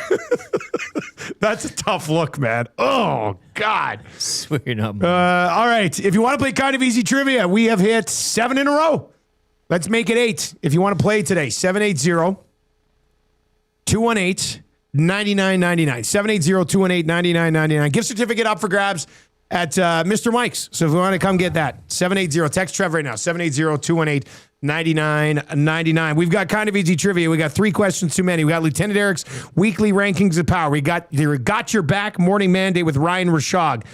That's a tough look, man. Oh, God. Swear you're not mine. All right. If you want to play kind of easy trivia, we have hit 7 in a row. Let's make it 8. If you want to play today, 780-218-9999. 780-218-9999. Gift certificate up for grabs at Mr. Mike's. So if you want to come get that, 780, text Trev right now, 780-218-9999. We've got kind of easy trivia. We got 3 questions too many. We got Lieutenant Eric's weekly rankings of power. We got your back morning mandate with Ryan Rishaug.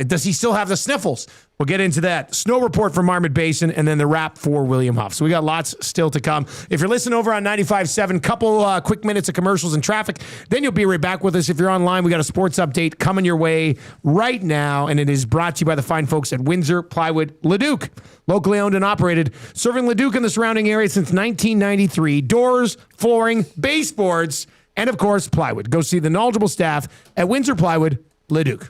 Does he still have the sniffles? We'll get into that. Snow report from Marmot Basin, and then the wrap for William Huff. So we got lots still to come. If you're listening over on 95.7, couple quick minutes of commercials and traffic, then you'll be right back with us. If you're online, we got a sports update coming your way right now, and it is brought to you by the fine folks at Windsor Plywood Leduc. Locally owned and operated, serving Leduc and the surrounding area since 1993. Doors, flooring, baseboards, and of course, plywood. Go see the knowledgeable staff at Windsor Plywood Leduc.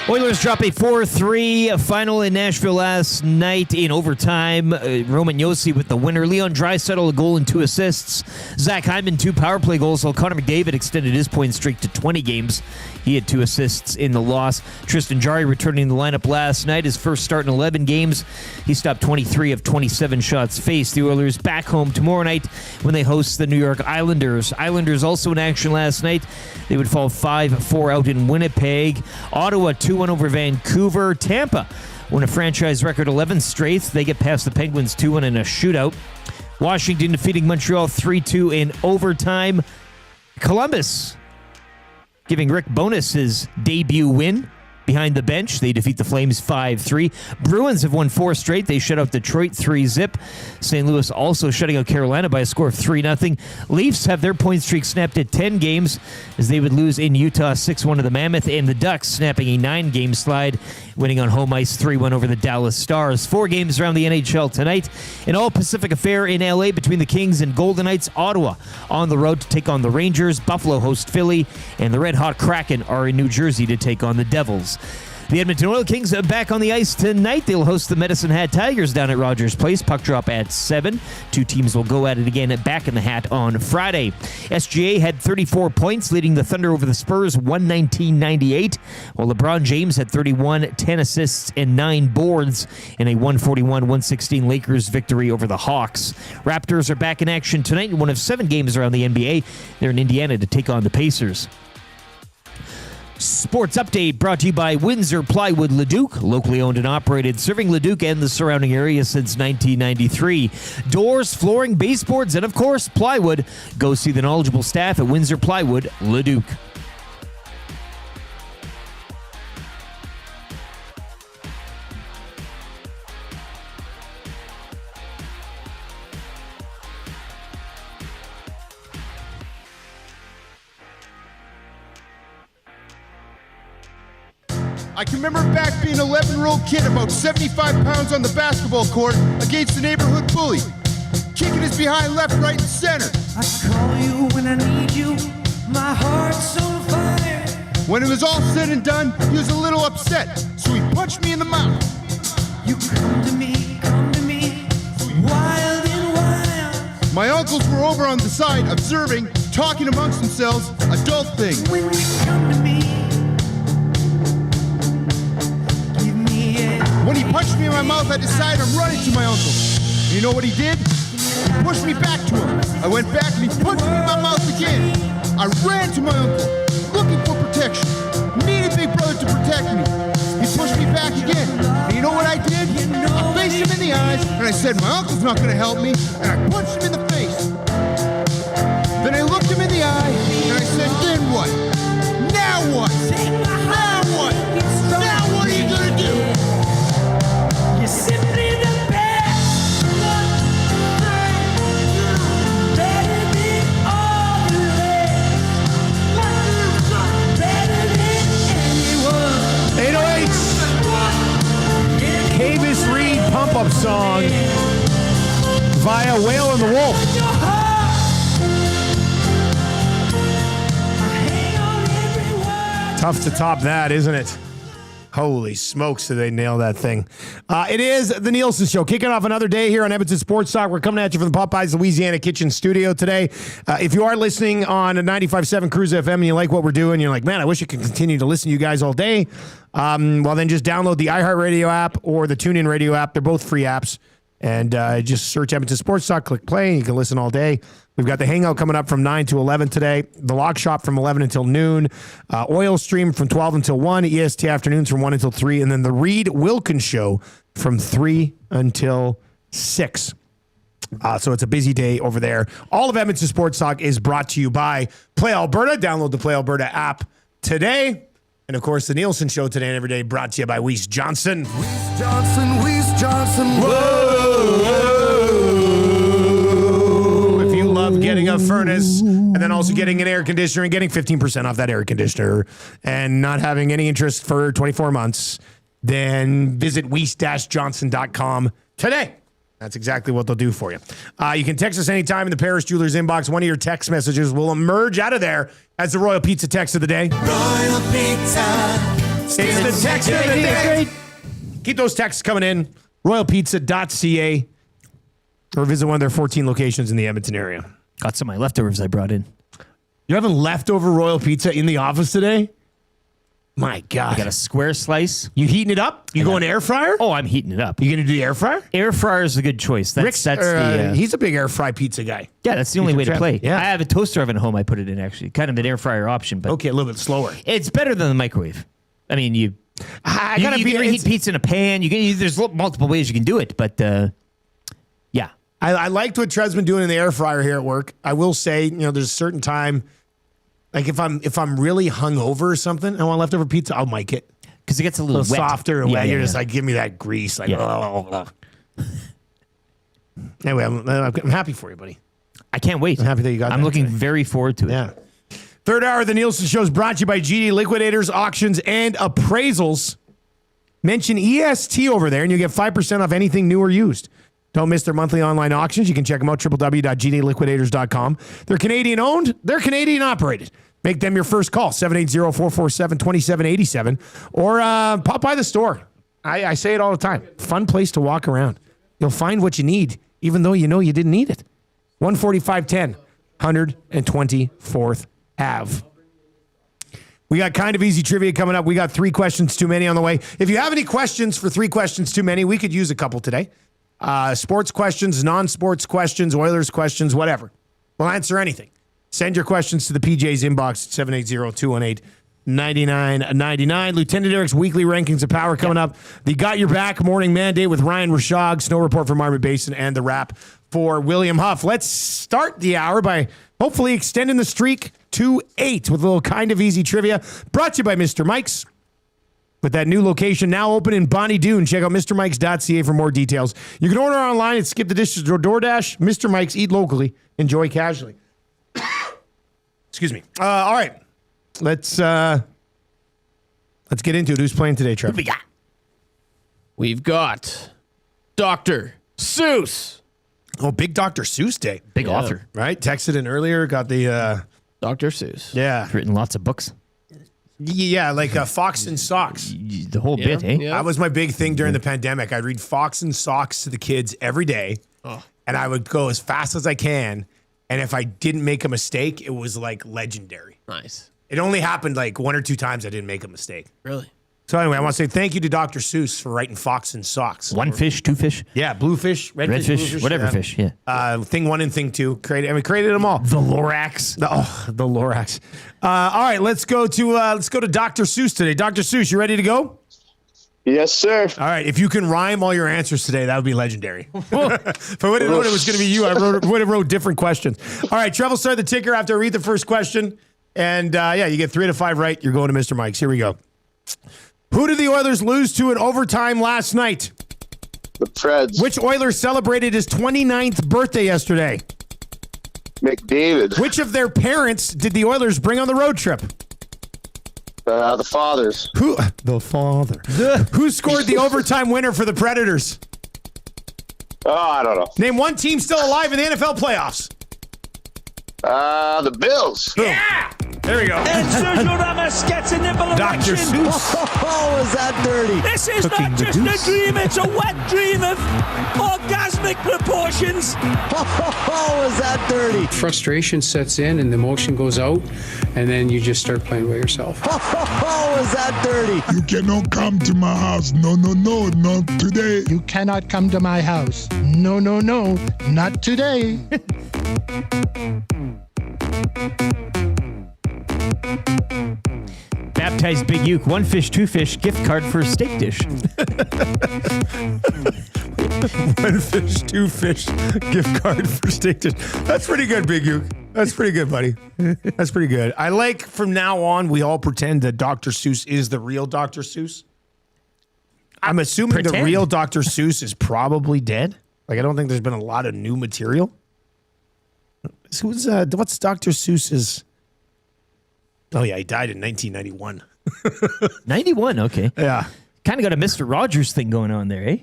Oilers drop a 4-3 final in Nashville last night in overtime. Roman Josi with the winner. Leon Draisaitl a goal and 2 assists. Zach Hyman 2 power play goals, while Connor McDavid extended his point streak to 20 games. He had 2 assists in the loss. Tristan Jarry returning to the lineup last night. His first start in 11 games. He stopped 23 of 27 shots faced. The Oilers back home tomorrow night when they host the New York Islanders. Islanders also in action last night. They would fall 5-4 out in Winnipeg. Ottawa 2-1 over Vancouver. Tampa won a franchise record 11 straight. They get past the Penguins 2-1 in a shootout. Washington defeating Montreal 3-2 in overtime. Columbus giving Rick Bowness his debut win. Behind the bench, they defeat the Flames 5-3. Bruins have won 4 straight. They shut out Detroit 3-0. St. Louis also shutting out Carolina by a score of 3-0. Leafs have their point streak snapped at 10 games as they would lose in Utah 6-1 to the Mammoth, and the Ducks snapping a 9-game slide, winning on home ice 3-1 over the Dallas Stars. 4 games around the NHL tonight. An all-Pacific affair in LA between the Kings and Golden Knights. Ottawa on the road to take on the Rangers. Buffalo host Philly, and the Red Hot Kraken are in New Jersey to take on the Devils. The Edmonton Oil Kings are back on the ice tonight. They'll host the Medicine Hat Tigers down at Rogers Place. Puck drop at 7. 2 teams will go at it again back in the hat on Friday. SGA had 34 points, leading the Thunder over the Spurs 119-98, while LeBron James had 31, 10 assists, and 9 boards in a 141-116 Lakers victory over the Hawks. Raptors are back in action tonight in one of 7 games around the NBA. They're in Indiana to take on the Pacers. Sports Update brought to you by Windsor Plywood Leduc, locally owned and operated, serving Leduc and the surrounding area since 1993. Doors, flooring, baseboards, and of course, plywood. Go see the knowledgeable staff at Windsor Plywood Leduc. I can remember back being an 11-year-old kid, about 75 pounds on the basketball court against the neighborhood bully, kicking his behind left, right, and center. I call you when I need you, my heart's on fire. When it was all said and done, he was a little upset, so he punched me in the mouth. You come to me, wild and wild. My uncles were over on the side, observing, talking amongst themselves, adult things. When you come to me, when he punched me in my mouth, I decided I'm running to my uncle. And you know what he did? He pushed me back to him. I went back and he punched me in my mouth again. I ran to my uncle, looking for protection. Needed Big Brother to protect me. He pushed me back again. And you know what I did? I faced him in the eyes and I said, my uncle's not going to help me. And I punched him in the face. Then I looked him in the eye and I said, then what? Now what? Now what? Now what are you going to do? simply the best. Better than all the rest. Better than anyone. 808 Cavis Reed pump-up song via Whale and the Wolf. Tough to top that, isn't it? Holy smokes, did they nail that thing. It is the Nielson Show, kicking off another day here on Edmonton Sports Talk. We're coming at you from the Popeyes Louisiana Kitchen Studio today. If you are listening on 95.7 Cruise FM and you like what we're doing, you're like, man, I wish I could continue to listen to you guys all day. Well, then just download the iHeartRadio app or the TuneIn Radio app. They're both free apps. And just search Edmonton Sports Talk, click play, and you can listen all day. We've got the Hangout coming up from 9 to 11 today. The Lock Shop from 11 until noon. Oil Stream from 12 until 1. EST Afternoons from 1 until 3. And then the Reed Wilkins Show from 3 until 6. So it's a busy day over there. All of Edmonton Sports Talk is brought to you by Play Alberta. Download the Play Alberta app today. And, of course, the Nielsen Show today and every day brought to you by Weiss Johnson. Weiss Johnson. Whoa. If you love getting a furnace and then also getting an air conditioner and getting 15% off that air conditioner and not having any interest for 24 months, then visit weiss-johnson.com today. That's exactly what they'll do for you. You can text us anytime in the Paris Jewelers inbox. One of your text messages will emerge out of there as the Royal Pizza text of the day. Royal Pizza. It's the text of the day. Keep those texts coming in. RoyalPizza.ca or visit one of their 14 locations in the Edmonton area. Got some of my leftovers I brought in. You're having leftover Royal Pizza in the office today? My God. I got a square slice. You heating it up? You going air fryer? Oh, I'm heating it up. You going to do the air fryer? Air fryer is a good choice. That's he's a big air fry pizza guy. Yeah, that's the only way to play. Yeah. I have a toaster oven at home. I put it in actually. Kind of an air fryer option, but okay, a little bit slower. It's better than the microwave. I mean, you can reheat pizza in a pan. There's multiple ways you can do it, but yeah. I liked what Trev's been doing in the air fryer here at work. I will say, there's a certain time, like if I'm really hungover or something, I want leftover pizza, I'll mic it. Because it gets a little, wet. softer and Yeah, wet. yeah, You're just yeah. like, give me that grease. Like, Yeah. Anyway, I'm happy for you, buddy. I can't wait. I'm happy that you got I'm that looking today. very forward to it. Yeah. Third hour of the Nielson Show is brought to you by GD Liquidators, Auctions, and Appraisals. Mention EST over there, and you get 5% off anything new or used. Don't miss their monthly online auctions. You can check them out, www.gdliquidators.com. They're Canadian-owned. They're Canadian-operated. Make them your first call, 780-447-2787, or pop by the store. I say it all the time. Fun place to walk around. You'll find what you need, even though you know you didn't need it. 14510, 124th Ave. We got kind of easy trivia coming up. We got 3 questions too many on the way. If you have any questions for 3 questions too many, we could use a couple today. Sports questions, non-sports questions, Oilers questions, whatever. We'll answer anything. Send your questions to the PJ's inbox at 780-218-9999. Lieutenant Eric's weekly rankings of power coming up. The Got Your Back morning mandate with Ryan Rishaug, snow report from Marmot Basin, and the wrap for William Huff. Let's start the hour by hopefully extending the streak to 8 with a little kind of easy trivia. Brought to you by Mr. Mike's. With that new location now open in Bonnie Doon. Check out MrMikes.ca for more details. You can order online at Skip the Dishes or DoorDash. Mr. Mike's, eat locally, enjoy casually. Excuse me. All right. Let's get into it. Who's playing today, Trevor? We've got Dr. Seuss. Oh, big Dr. Seuss day. Big author. Right? Texted in earlier, got the... Dr. Seuss. Yeah. Written lots of books. Yeah, like Fox and Socks. The whole bit, eh? That was my big thing during the pandemic. I'd read Fox and Socks to the kids every day, and I would go as fast as I can. And if I didn't make a mistake, it was like legendary. Nice. It only happened like 1 or 2 times I didn't make a mistake. Really? So anyway, I want to say thank you to Dr. Seuss for writing Fox and Socks. 1 fish, 2 fish? Yeah, blue fish, red fish, blue fish, whatever fish, yeah. Thing 1 and thing 2. Created them all. The Lorax. The Lorax. All right, let's go to Dr. Seuss today. Dr. Seuss, you ready to go? Yes, sir. All right, if you can rhyme all your answers today, that would be legendary. If I would have known it was going to be you, I would have wrote different questions. All right, Trevor, start the ticker after I read the first question. And you get 3 out of 5 right. You're going to Mr. Mike's. Here we go. Who did the Oilers lose to in overtime last night? The Preds. Which Oiler celebrated his 29th birthday yesterday? McDavid. Which of their parents did the Oilers bring on the road trip? The Fathers. The father. Who scored the overtime winner for the Predators? Oh, I don't know. Name one team still alive in the NFL playoffs. The Bills. Yeah! There we go. And Sergio Ramos gets a nibble of Dr. action. Seuss. Oh, is that dirty? This is Cooking not the just deuce. a dream, it's a wet dream of orgasmic proportions. Oh, is that dirty? Frustration sets in and the emotion goes out, and then you just start playing by yourself. Oh, is that dirty? You cannot come to my house. No, not today. You cannot come to my house. No, not today. Baptized Big Uke, 1 fish, 2 fish, gift card for a steak dish. 1 fish, 2 fish, gift card for steak dish. That's pretty good, Big Uke. That's pretty good, buddy. That's pretty good. I like from now on, we all pretend that Dr. Seuss is the real Dr. Seuss. I'm assuming the real Dr. Seuss is probably dead. Like, I don't think there's been a lot of new material. What's Dr. Seuss's? Oh, yeah, he died in 1991. 91, okay. Yeah. Kind of got a Mr. Rogers thing going on there, eh?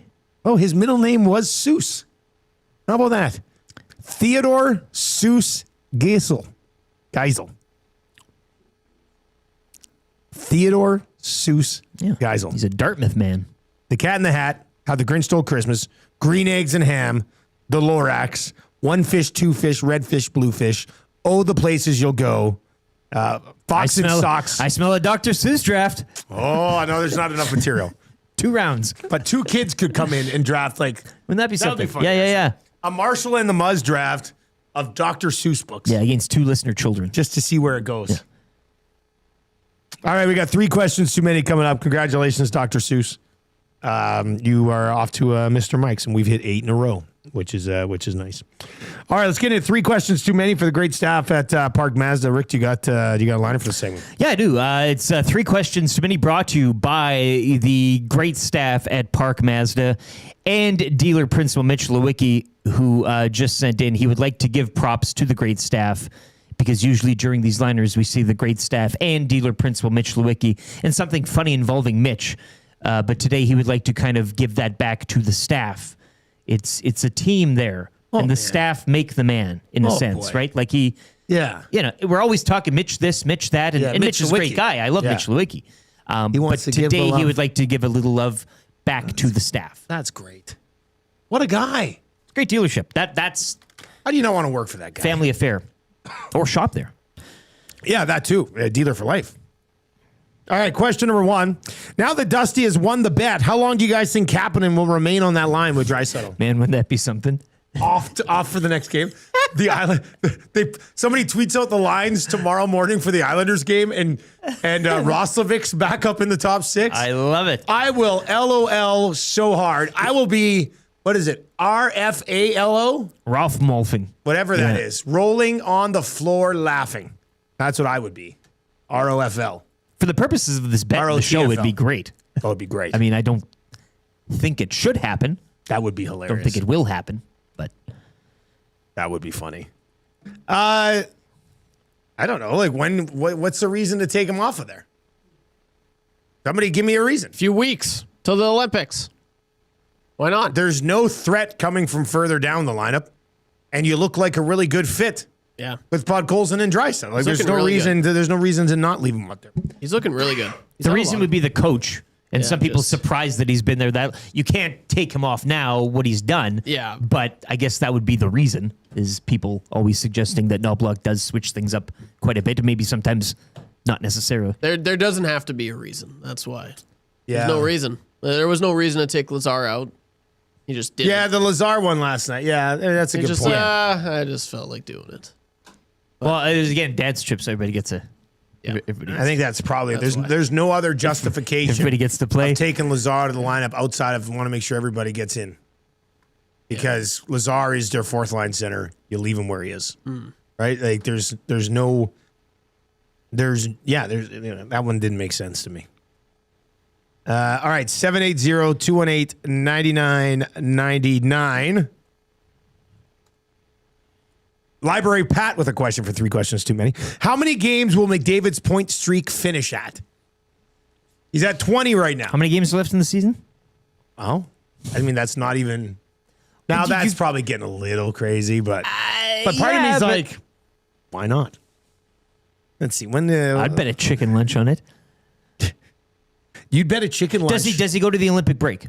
Oh, his middle name was Seuss. How about that? Theodore Seuss Geisel. Theodore Seuss Geisel. He's a Dartmouth man. The Cat in the Hat, How the Grinch Stole Christmas, Green Eggs and Ham, The Lorax, 1 fish, 2 fish, red fish, blue fish, Oh, the Places You'll Go, Fox and Socks. I smell a Dr. Seuss draft. Oh, I know there's not enough material. 2 rounds. But 2 kids could come in and draft, like... Wouldn't that be That'll something? be fun. Yeah. A Marshall and the Muzz draft of Dr. Seuss books. Yeah, against 2 listener children. Just to see where it goes. Yeah. All right, we got 3 questions too many coming up. Congratulations, Dr. Seuss. You are off to Mr. Mike's, and we've hit 8 in a row. which is nice. All right, let's get into 3 questions too many for the great staff at Park Mazda. Rick, do you got a line for the segment? Yeah, I do. It's 3 questions too many, brought to you by the great staff at Park Mazda and dealer principal Mitch Lewicki, who just sent in. He would like to give props to the great staff, because usually during these liners we see the great staff and dealer principal Mitch Lewicki and something funny involving Mitch. But today he would like to kind of give that back to the staff. It's a team there, and the staff make the man in a sense, right? Like we're always talking Mitch this, Mitch that, and Mitch is a great guy. I love Mitch Lewicki. He wants but to give the today love. he would like to give a little love back to the staff. That's great. What a guy. Great dealership. That's how do you not want to work for that guy? Family affair. Or shop there. Yeah, that too. A dealer for life. All right, question number 1. Now that Dusty has won the bet, how long do you guys think Kapanen will remain on that line with Draisaitl? Man, wouldn't that be something? Off for the next game. The Island. Somebody tweets out the lines tomorrow morning for the Islanders game, and Roslovic's back up in the top 6. I love it. I will LOL so hard. I will be. What is it? RFALO? Ralph Molfing. Whatever that is. Rolling on the floor laughing. That's what I would be. ROFL. For the purposes of this bet on the show, it'd be great. Oh, it'd be great. I mean, I don't think it should happen. That would be hilarious. Don't think it will happen, but that would be funny. I don't know. Like what's the reason to take him off of there? Somebody give me a reason. Few weeks till the Olympics. Why not? There's no threat coming from further down the lineup, and you look like a really good fit. Yeah, with Podkolzin and Draisaitl. Like there's no reason. There's no reason to not leave him up there. He's looking really good. The reason would be the coach, and some people surprised that he's been there. That you can't take him off now. What he's done. Yeah, but I guess that would be the reason. Is people always suggesting that Knoblauch does switch things up quite a bit, and maybe sometimes not necessarily. There doesn't have to be a reason. That's why. Yeah. There's no reason. There was no reason to take Lazar out. He just did. Yeah, the Lazar one last night. Yeah, that's a good point. I just felt like doing it. Well, it was, again, dad's trip, so everybody gets a. Yeah. I think that's probably there's no other justification. Everybody gets to play. Of taking Lazar out of the lineup outside of want to make sure everybody gets in. Because Lazar is their 4th line center. You leave him where he is. Right? Like there's that one didn't make sense to me. All right, 780-218-9999. Library Pat with a question for 3 questions too many. How many games will McDavid's point streak finish at? He's at 20 right now. How many games left in the season? Oh, I mean, that's not even. Now that's probably getting a little crazy, but part of me is like, why not? Let's see. When I'd bet a chicken lunch on it. You'd bet a chicken lunch. Does he go to the Olympic break?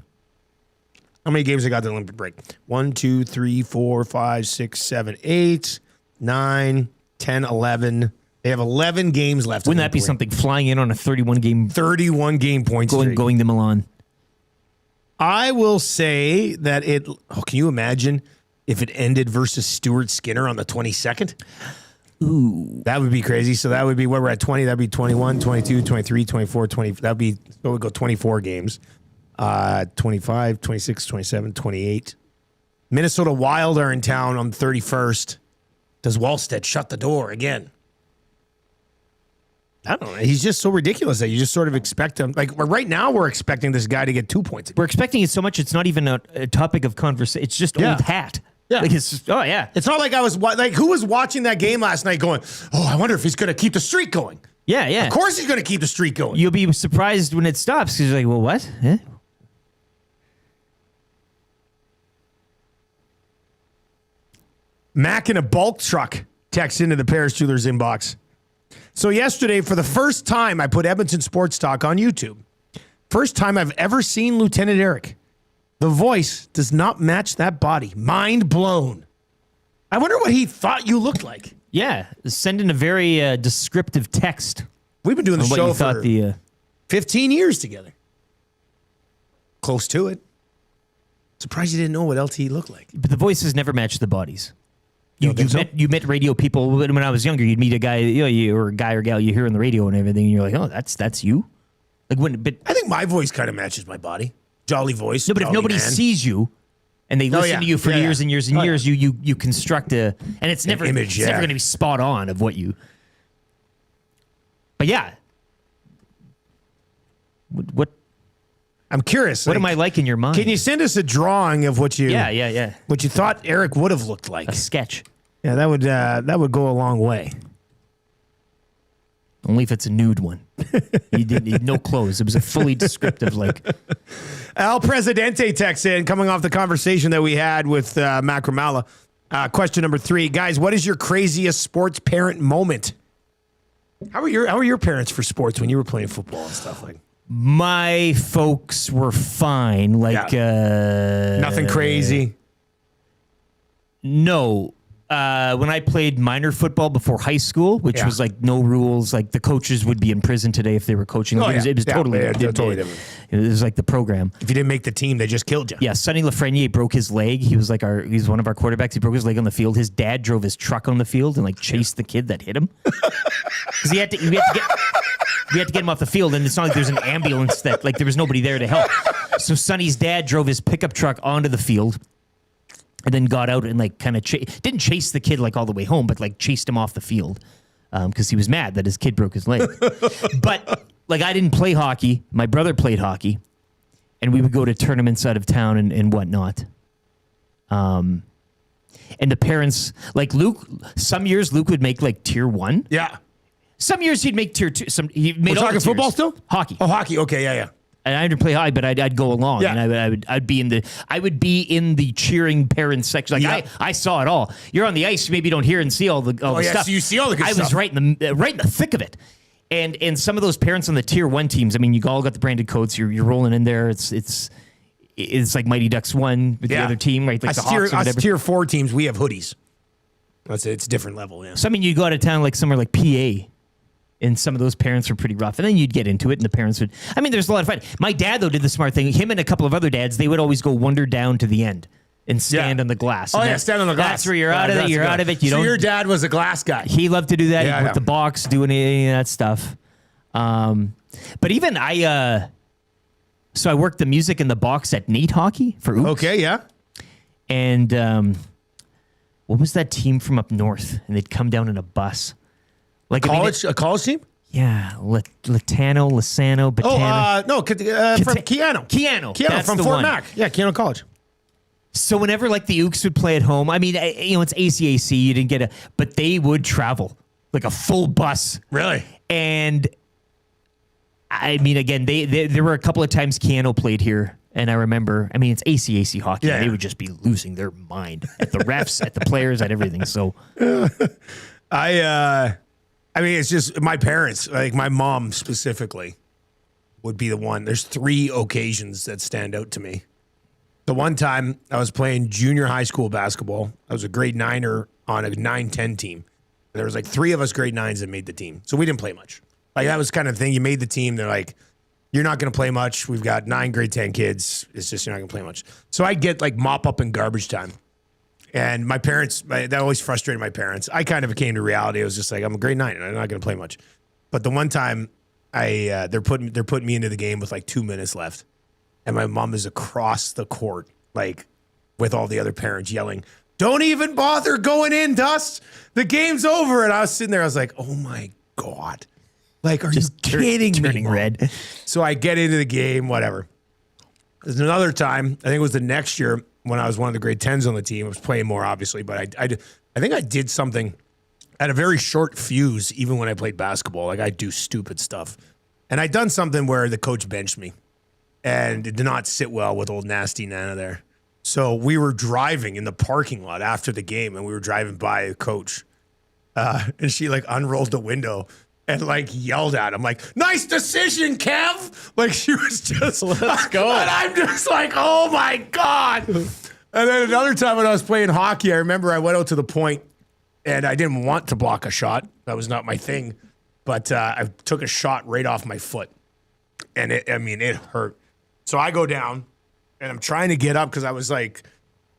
How many games they got the Olympic break? 1, 2, 3, 4, 5, 6, 7, 8, 9, 10, 11. They have 11 games left. Wouldn't that be something? Flying in on a 31 game point streak. Going to Milan. I will say that it. Oh, can you imagine if it ended versus Stuart Skinner on the 22nd? Ooh. That would be crazy. So that would be where we're at 20. That'd be 21, 22, 23, 24, 20. That'd be, so we'd go 24 games. 25, 26, 27, 28. Minnesota Wild are in town on the 31st. Does Wallstedt shut the door again? I don't know. He's just so ridiculous that you just sort of expect him. Like right now, we're expecting this guy to get 2 points. We're expecting it so much, it's not even a topic of conversation. It's just old hat. Yeah. Like it's just, It's not like I was like, who was watching that game last night going, oh, I wonder if he's going to keep the streak going. Yeah. Of course he's going to keep the streak going. You'll be surprised when it stops because you're like, well, what? Eh? Mac in a bulk truck text into the Paris Jewelers inbox. So yesterday, for the first time, I put Edmonton Sports Talk on YouTube. First time I've ever seen Lieutenant Eric. The voice does not match that body. Mind blown. I wonder what he thought you looked like. Yeah, send in a very descriptive text. We've been doing the show for 15 years together. Close to it. Surprised you didn't know what LT looked like. But the voices never match the bodies. You met radio people when I was younger. You'd meet a guy, or a guy or gal you hear on the radio and everything. And you're like, oh, that's you. Like when, but I think my voice kind of matches my body. Jolly voice. No, but if nobody man. sees you, and they listen to you for years and years and years, you construct and it's never image, it's never going to be spot on of what you. But yeah, what I'm curious. What am I like in your mind? Can you send us a drawing of what you? Yeah. What you thought Eric would have looked like? A sketch. Yeah, that would go a long way. Only if it's a nude one. He didn't no clothes. It was a fully descriptive El Presidente texts in, coming off the conversation that we had with Macramalla. Question number 3, guys. What is your craziest sports parent moment? How were your parents for sports when you were playing football and stuff like? My folks were fine. Nothing crazy. No. When I played minor football before high school, which was like no rules, like the coaches would be in prison today if they were coaching. It was totally different. It was like the program. If you didn't make the team, they just killed you. Yeah, Sonny Lafreniere broke his leg. He was he's one of our quarterbacks. He broke his leg on the field. His dad drove his truck on the field and chased the kid that hit him. Because we had to get him off the field, and it's not like there's an ambulance that there was nobody there to help. So Sonny's dad drove his pickup truck onto the field. And then got out and didn't chase the kid all the way home, but chased him off the field because he was mad that his kid broke his leg. But I didn't play hockey. My brother played hockey, and we would go to tournaments out of town and whatnot. And the parents, Luke, some years Luke would make tier 1. Yeah. Some years he'd make tier 2. He made We're talking football still? Hockey. Oh, hockey. Okay, yeah. And I didn't play hockey, but I'd go along, and I'd be in the cheering parents section. I saw it all. You're on the ice, you maybe don't hear and see all the stuff. So you see all the good stuff. I was right in the thick of it, and some of those parents on the tier 1 teams. I mean, you all got the branded coats. You're rolling in there. It's like Mighty Ducks 1 with the other team, right? Like us tier 4 teams, we have hoodies. It's a different level. Yeah. So I mean, you go out of town somewhere like PA. And some of those parents were pretty rough. And then you'd get into it, and the parents would... I mean, there's a lot of fun. My dad, though, did the smart thing. Him and a couple of other dads, they would always go wander down to the end and stand on the glass. And stand on the glass. That's where you're out of it. You're out of it. So your dad was a glass guy. He loved to do that. He'd put the box, doing any of that stuff. But even so I worked the music in the box at Nate Hockey for Oops. Okay, yeah. And what was that team from up north? And they'd come down in a bus. A college team? Yeah, Latano, Batano. From Keano. Keano from Fort Mac. Yeah, Keano College. So whenever the Ooks would play at home, I mean, it's ACAC, you didn't get but they would travel a full bus. Really? And I mean, again, there were a couple of times Keano played here. And I remember, I mean, it's ACAC hockey. Yeah. They would just be losing their mind at the refs, at the players, at everything. So I mean, it's just my parents, my mom specifically, would be the one. There's 3 occasions that stand out to me. The one time I was playing junior high school basketball. I was a grade 9er on a 9-10 team. There was 3 of us grade 9s that made the team. So we didn't play much. That was kind of the thing. You made the team. They're like, you're not going to play much. We've got 9 grade 10 kids. It's just, you're not going to play much. So I'd get mop up and garbage time. And my parents, that always frustrated my parents. I kind of came to reality. I was just I'm a grade 9 and I'm not going to play much. But the one time they're putting me into the game with 2 minutes left. And my mom is across the court, with all the other parents yelling, "Don't even bother going in, Dust. The game's over." And I was sitting there. I was like, oh my God. Are you kidding me? Turning red. So I get into the game, whatever. There's another time, I think it was the next year, when I was one of the grade 10s on the team. I was playing more, obviously, but I think I did something at a very short fuse, even when I played basketball. I do stupid stuff. And I'd done something where the coach benched me, and it did not sit well with old nasty Nana there. So we were driving in the parking lot after the game, and we were driving by a coach. And she unrolled the window and yelled at him, "Nice decision, Kev." She was just, let's go. And I'm just oh my God. And then another time when I was playing hockey, I remember I went out to the point and I didn't want to block a shot. That was not my thing. But I took a shot right off my foot. And it hurt. So I go down and I'm trying to get up because I was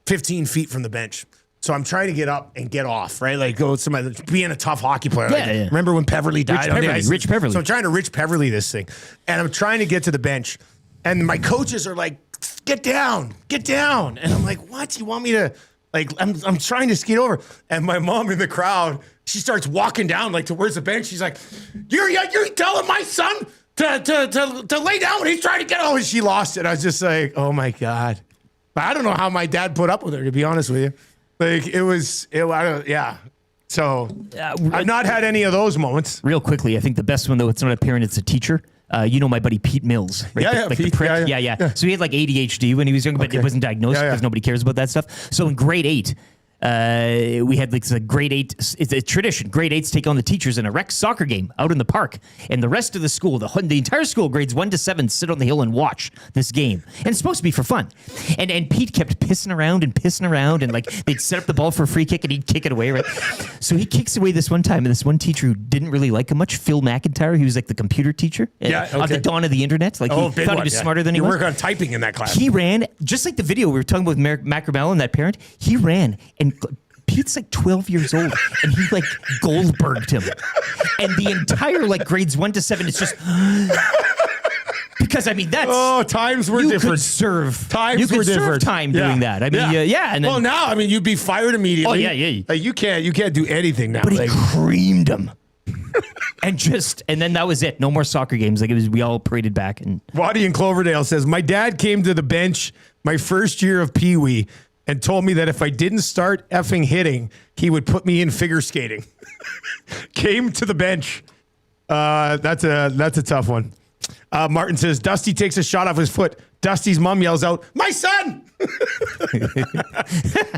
15 feet from the bench. So I'm trying to get up and get off, right? Go somebody being a tough hockey player. Yeah. Remember when Peverly died? Rich Peverly. So I'm trying to Rich Peverly this thing. And I'm trying to get to the bench. And my coaches are get down. And I'm like, what? You want me to, like, I'm trying to skate over. And my mom in the crowd, she starts walking down, like, towards the bench. She's like, you're telling my son to lay down when he's trying to get over. She lost it. I was just like, oh my God. But I don't know how my dad put up with her, to be honest with you. Like, So I've not had any of those moments. Real quickly, I think the best one, though, it's not a parent, it's a teacher. You know my buddy Pete Mills, right? Pete, the prick. Yeah. So he had like ADHD when he was young, but it wasn't diagnosed because nobody cares about that stuff. So in grade 8, we had like a grade 8, it's a tradition. Grade 8s take on the teachers in a rec soccer game out in the park. And the rest of the school, the entire school, grades 1 to 7, sit on the hill and watch this game. And it's supposed to be for fun. And Pete kept pissing around. And like they'd set up the ball for a free kick and he'd kick it away, right? So he kicks away this one time. And this one teacher who didn't really like him much, Phil McIntyre, he was like the computer teacher at the dawn of the internet. Like he thought he was smarter than he was. You work on typing in that class. He ran, just like the video we were talking about with Macramalla and that parent, he ran and Pete's like 12 years old and he like Goldberged him. And the entire like grades 1 to 7 is just because I mean that's times were you different. Could serve times you were could serve different. time doing that. I mean, and then, well, now I mean you'd be fired immediately. Oh yeah. Like, you can't do anything now. But he creamed him. and then that was it. No more soccer games. Like we all paraded back. And Waddy in Cloverdale says, my dad came to the bench my first year of Pee Wee and told me that if I didn't start effing hitting, he would put me in figure skating. Came to the bench. That's a tough one. Martin says, Dusty takes a shot off his foot. Dusty's mom yells out, my son!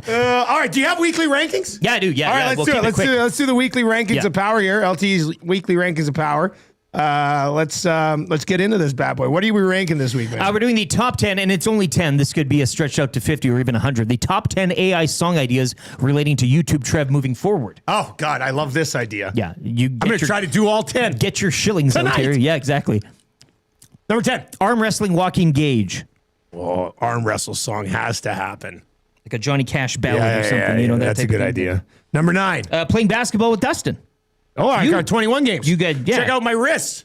All right, do you have weekly rankings? Yeah, I do. Yeah, all right, let's do it. Let's do the weekly rankings of power here. LT's weekly rankings of power. Let's get into this bad boy. What are we ranking this week, man? We're doing the top 10, and it's only 10. This could be a stretch out to 50 or even 100. The top 10 AI song ideas relating to YouTube Trev moving forward. Oh, God, I love this idea. Yeah. I'm going to try to do all 10. Get your shillings out here. Yeah, exactly. Number 10. Arm wrestling Joaquin Gage. Oh, arm wrestle song has to happen. Like a Johnny Cash ballad or something. You know, that's a good idea. Number 9. Playing basketball with Dustin. Oh, I got 21 games. You got, Check out my wrist.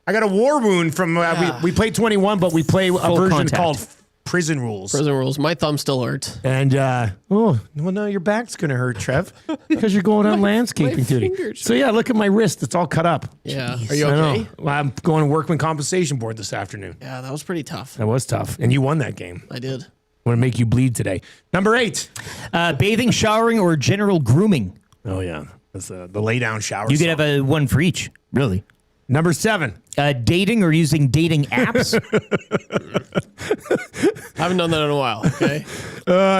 I got a war wound from, we played 21, but we play a version called Prison Rules. Prison Rules. My thumb still hurts. And, now your back's going to hurt, Trev, because you're going on landscaping duty. So, look at my wrist. It's all cut up. Yeah. Jeez. Are you okay? Well, I'm going to workman compensation board this afternoon. Yeah, that was pretty tough. That was tough. And you won that game. I did. I'm going to make you bleed today. Number 8. Bathing, showering, or general grooming. Oh, yeah. That's the lay down shower You song. could have one for each, really. Number 7. Dating or using dating apps. I haven't done that in a while. Okay.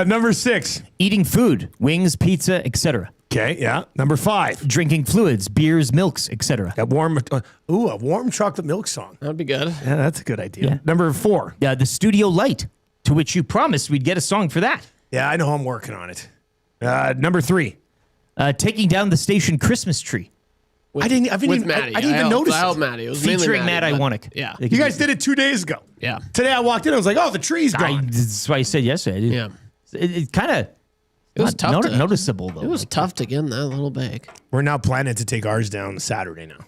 Number 6. Eating food, wings, pizza, etc. Okay, yeah. Number 5. Drinking fluids, beers, milks, etc. A warm chocolate milk song. That'd be good. Yeah, that's a good idea. Yeah. Number 4. The studio light, to which you promised we'd get a song for that. Yeah, I know I'm working on it. Number 3. Taking down the station Christmas tree. With, I didn't even notice I helped Maddie. It was featuring mainly Matt Iwanek. Yeah. You guys did it 2 days ago. Yeah. Today I walked in, I was like, oh, the tree's gone. That's why I said yesterday. Yeah. It kind of it was tough noticeable, though. It was tough to get in that little bag. We're now planning to take ours down Saturday now.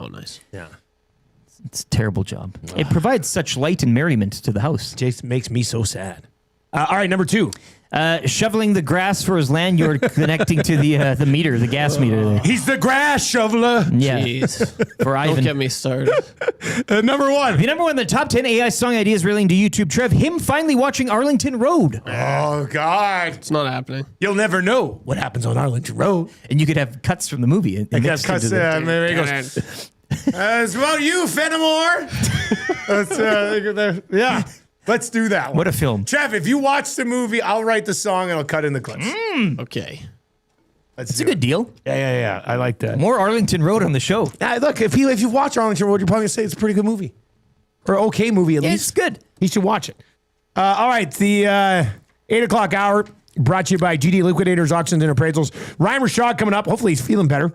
Oh, nice. Yeah. It's a terrible job. It provides such light and merriment to the house. Just makes me so sad. All right, number 2. Shoveling the grass for his land. You're connecting to the meter, the gas meter there. He's the grass shoveler. Yeah. Jeez. For Ivan. Don't get me started. Number 1. The number 1 in the top 10 AI song ideas relating to YouTube Trev. Him finally watching Arlington Road. Oh, God. It's not happening. You'll never know what happens on Arlington Road. And you could have cuts from the movie. I guess cuts. There he goes. It's about you, Fenimore. Yeah. Let's do that one. What a film. Trev, if you watch the movie, I'll write the song and I'll cut in the clips. Okay. That's a good deal. Yeah. I like that. More Arlington Road on the show. Look, if you watch Arlington Road, you're probably going to say it's a pretty good movie. Or okay movie, at least. It's good. You should watch it. All right, the 8 o'clock hour brought to you by GD Liquidators, Auctions, and Appraisals. Ryan Rishaug coming up. Hopefully he's feeling better.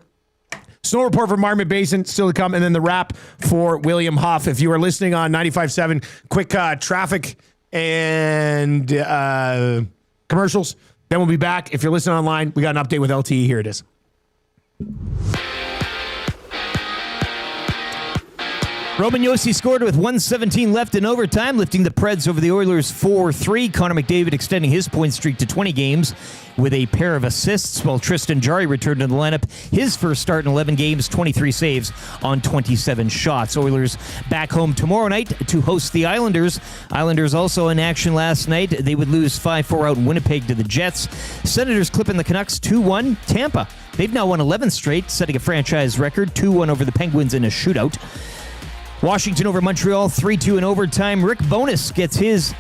Snow report for Marmot Basin still to come, and then the wrap for William Huff. If you are listening on 95.7, quick traffic and commercials. Then we'll be back. If you're listening online, we got an update with LTE. Here it is. Roman Josi scored with 1:17 left in overtime, lifting the Preds over the Oilers 4-3. Connor McDavid extending his point streak to 20 games with a pair of assists, while Tristan Jarry returned to the lineup. His first start in 11 games, 23 saves on 27 shots. Oilers back home tomorrow night to host the Islanders. Islanders also in action last night. They would lose 5-4 out in Winnipeg to the Jets. Senators clipping the Canucks 2-1. Tampa, they've now won 11 straight, setting a franchise record, 2-1 over the Penguins in a shootout. Washington over Montreal, 3-2 in overtime. Rick Bowness gets his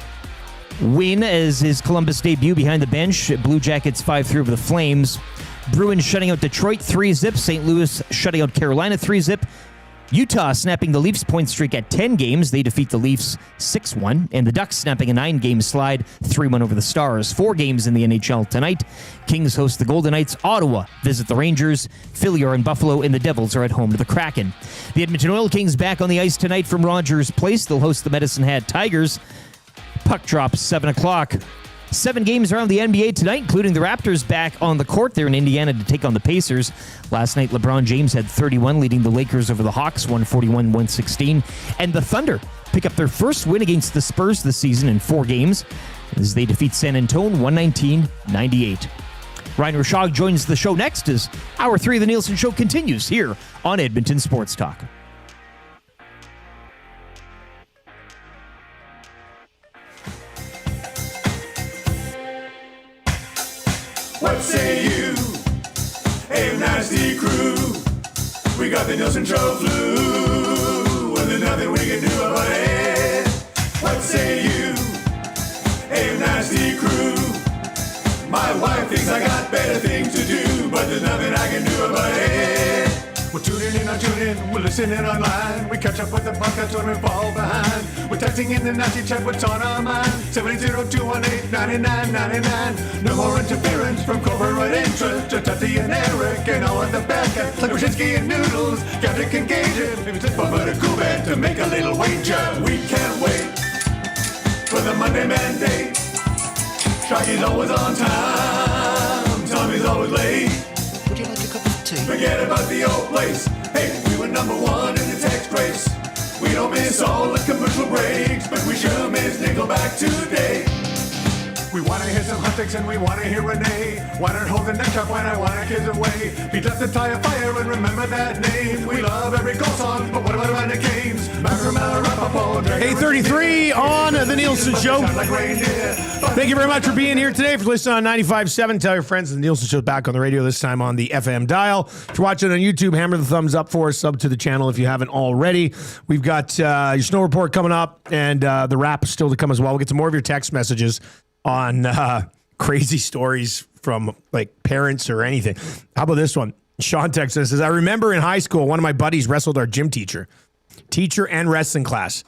win as his Columbus debut behind the bench. Blue Jackets 5-3 over the Flames. Bruins shutting out Detroit 3-0. St. Louis shutting out Carolina 3-0. Utah snapping the Leafs point streak at 10 games. They defeat the Leafs 6-1. And the Ducks snapping a 9-game slide, 3-1 over the Stars. 4 games in the NHL tonight. Kings host the Golden Knights. Ottawa visit the Rangers. Philly are in Buffalo, and the Devils are at home to the Kraken. The Edmonton Oil Kings back on the ice tonight from Rogers Place. They'll host the Medicine Hat Tigers. Puck drops 7 o'clock. 7 games around the NBA tonight, including the Raptors back on the court there in Indiana to take on the Pacers. Last night, LeBron James had 31, leading the Lakers over the Hawks, 141-116. And the Thunder pick up their first win against the Spurs this season in 4 games as they defeat San Antonio 119-98. Ryan Rishaug joins the show next as Hour 3 of the Nielson Show continues here on Edmonton Sports Talk. What say you? Hey, nasty crew. We got the Nielson Show flu. Well, there's nothing we can do about it. What say you? Hey, nasty crew. My wife thinks I got better things to do, but there's nothing I can do about it. We're tuning in, not tuning in, we're listening online. We catch up with the podcast when we fall behind. We're texting in the nasty chat, what's on our mind. 780-218-9999. No more interference from corporate interest. To Tati and Eric and all at the back end. Like Brzezinski and Noodles, Gadrick and Gagin. Maybe it's but a cool band to make a little wager. We can't wait for the Monday Mandate. Shaggy's always on time. Tommy's always late. Would you like a cup of tea? Forget about the old place. Hey, we were number 1 in the text race. We don't miss all the commercial breaks, but we sure miss Nickelback today. We want to hear some hot takes and we want to hear Renee. Why not hold the neck up when I want to kiss away? Beat up the tire fire and remember that name. We love every goal song, but what about Amanda Games? Macramalla, Rapaport, 8:33 on the Nielsen Show. Thank you very much for being here today. For listening on 95.7, tell your friends the Nielsen Show's back on the radio, this time on the FM dial. If you're watching on YouTube, hammer the thumbs up for us. Sub to the channel if you haven't already. We've got your snow report coming up, and the wrap is still to come as well. We'll get some more of your text messages on crazy stories from like parents or anything. How about this one? Sean texts us, says, I remember in high school, one of my buddies wrestled our gym teacher and wrestling class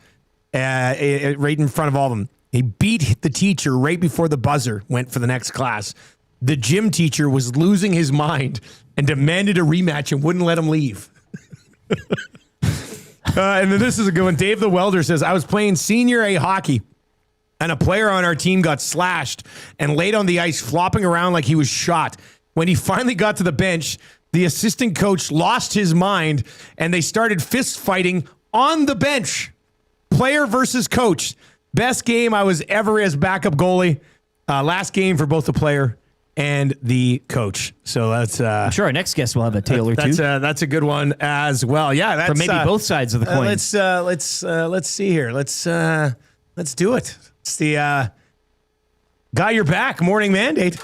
right in front of all of them. He beat the teacher right before the buzzer went for the next class. The gym teacher was losing his mind and demanded a rematch and wouldn't let him leave. And then this is a good one. Dave the Welder says, I was playing senior A hockey and a player on our team got slashed and laid on the ice flopping around like he was shot. When he finally got to the bench, the assistant coach lost his mind and they started fist fighting on the bench. Player versus coach. Best game I was ever as backup goalie. Last game for both the player and the coach. So that's... I'm sure our next guest will have a tale or two. That's a good one as well. Yeah, that's... For maybe both sides of the coin. Let's see here. Let's do it. It's the Got Your Back Morning Mandate.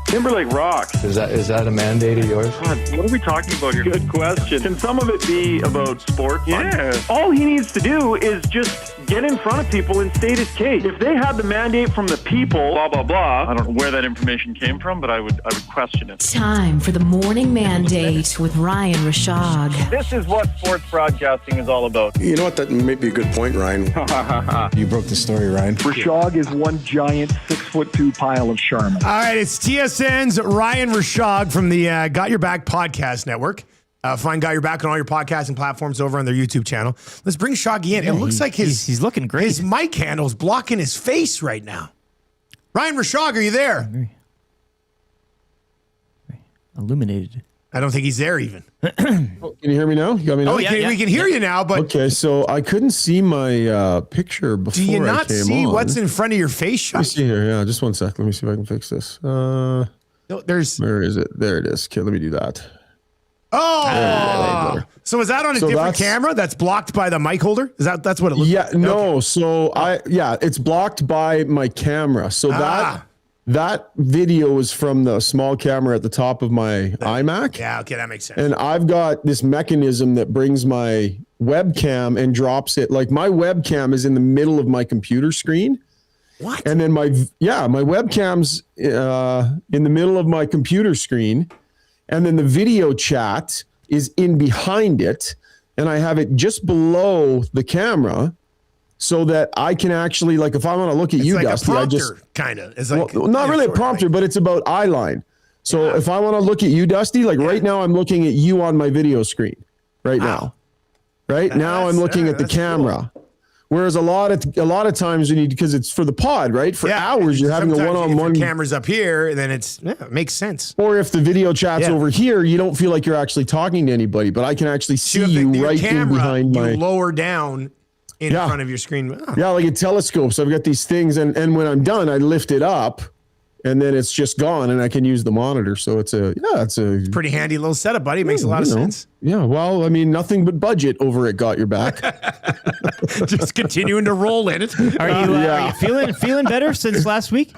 Timberlake rocks. Is that a mandate of yours? God, what are we talking about here? Good question. Can some of it be about sport? Yeah. All he needs to do is just get in front of people and state his case. If they had the mandate from the people, blah, blah, blah, I don't know where that information came from, but I would question it. Time for the Morning Mandate with Ryan Rishaug. This is what sports broadcasting is all about. You know what? That may be a good point, Ryan. You broke the story, Ryan. Rishaug is one giant 6'2" pile of Charmin. All right, it's TSN's Ryan Rishaug from the Got Your Back podcast network. Find Got Your Back on all your podcasting platforms over on their YouTube channel. Let's bring Shoggy in. Yeah, it looks like he's looking great. His mic handle's blocking his face right now. Ryan Rishaug, are you there? Illuminated. I don't think he's there even. Can you hear me now? You got me now? We can hear you now, but okay. So I couldn't see my picture before. Do you not I came see on. what's in front of your face? Let me see here. Yeah, just one sec. Let me see if I can fix this. No, where is it? There it is. Okay, let me do that. Oh, so is that on a different camera that's blocked by the mic holder? That's what it looks like? Yeah, no. So it's blocked by my camera. So that video is from the small camera at the top of my iMac. Yeah, okay, that makes sense. And I've got this mechanism that brings my webcam and drops it. Like my webcam is in the middle of my computer screen. What? And then my webcam's in the middle of my computer screen. And then the video chat is in behind it. And I have it just below the camera so that I can actually, like, if I want to look at you, like Dusty, a prompter, kind of. It's like not really a prompter, but it's about eye line. So if I want to look at you, Dusty, like right now, I'm looking at you on my video screen right now. Right now, I'm looking at the camera. Cool. Whereas a lot of times you need, because it's for the pod, right? For hours, you're having a one-on-one. If your camera's up here, then it makes sense. Or if the video chat's over here, you don't feel like you're actually talking to anybody, but I can actually see you right in behind my. You lower down in front of your screen. Oh. Yeah, like a telescope. So I've got these things, and when I'm done, I lift it up, and then it's just gone, and I can use the monitor. So it's a pretty handy little setup, buddy. It makes a lot of sense. Yeah, well, I mean, nothing but budget over at Got Your Back. Just continuing to roll in it. Are you feeling better since last week?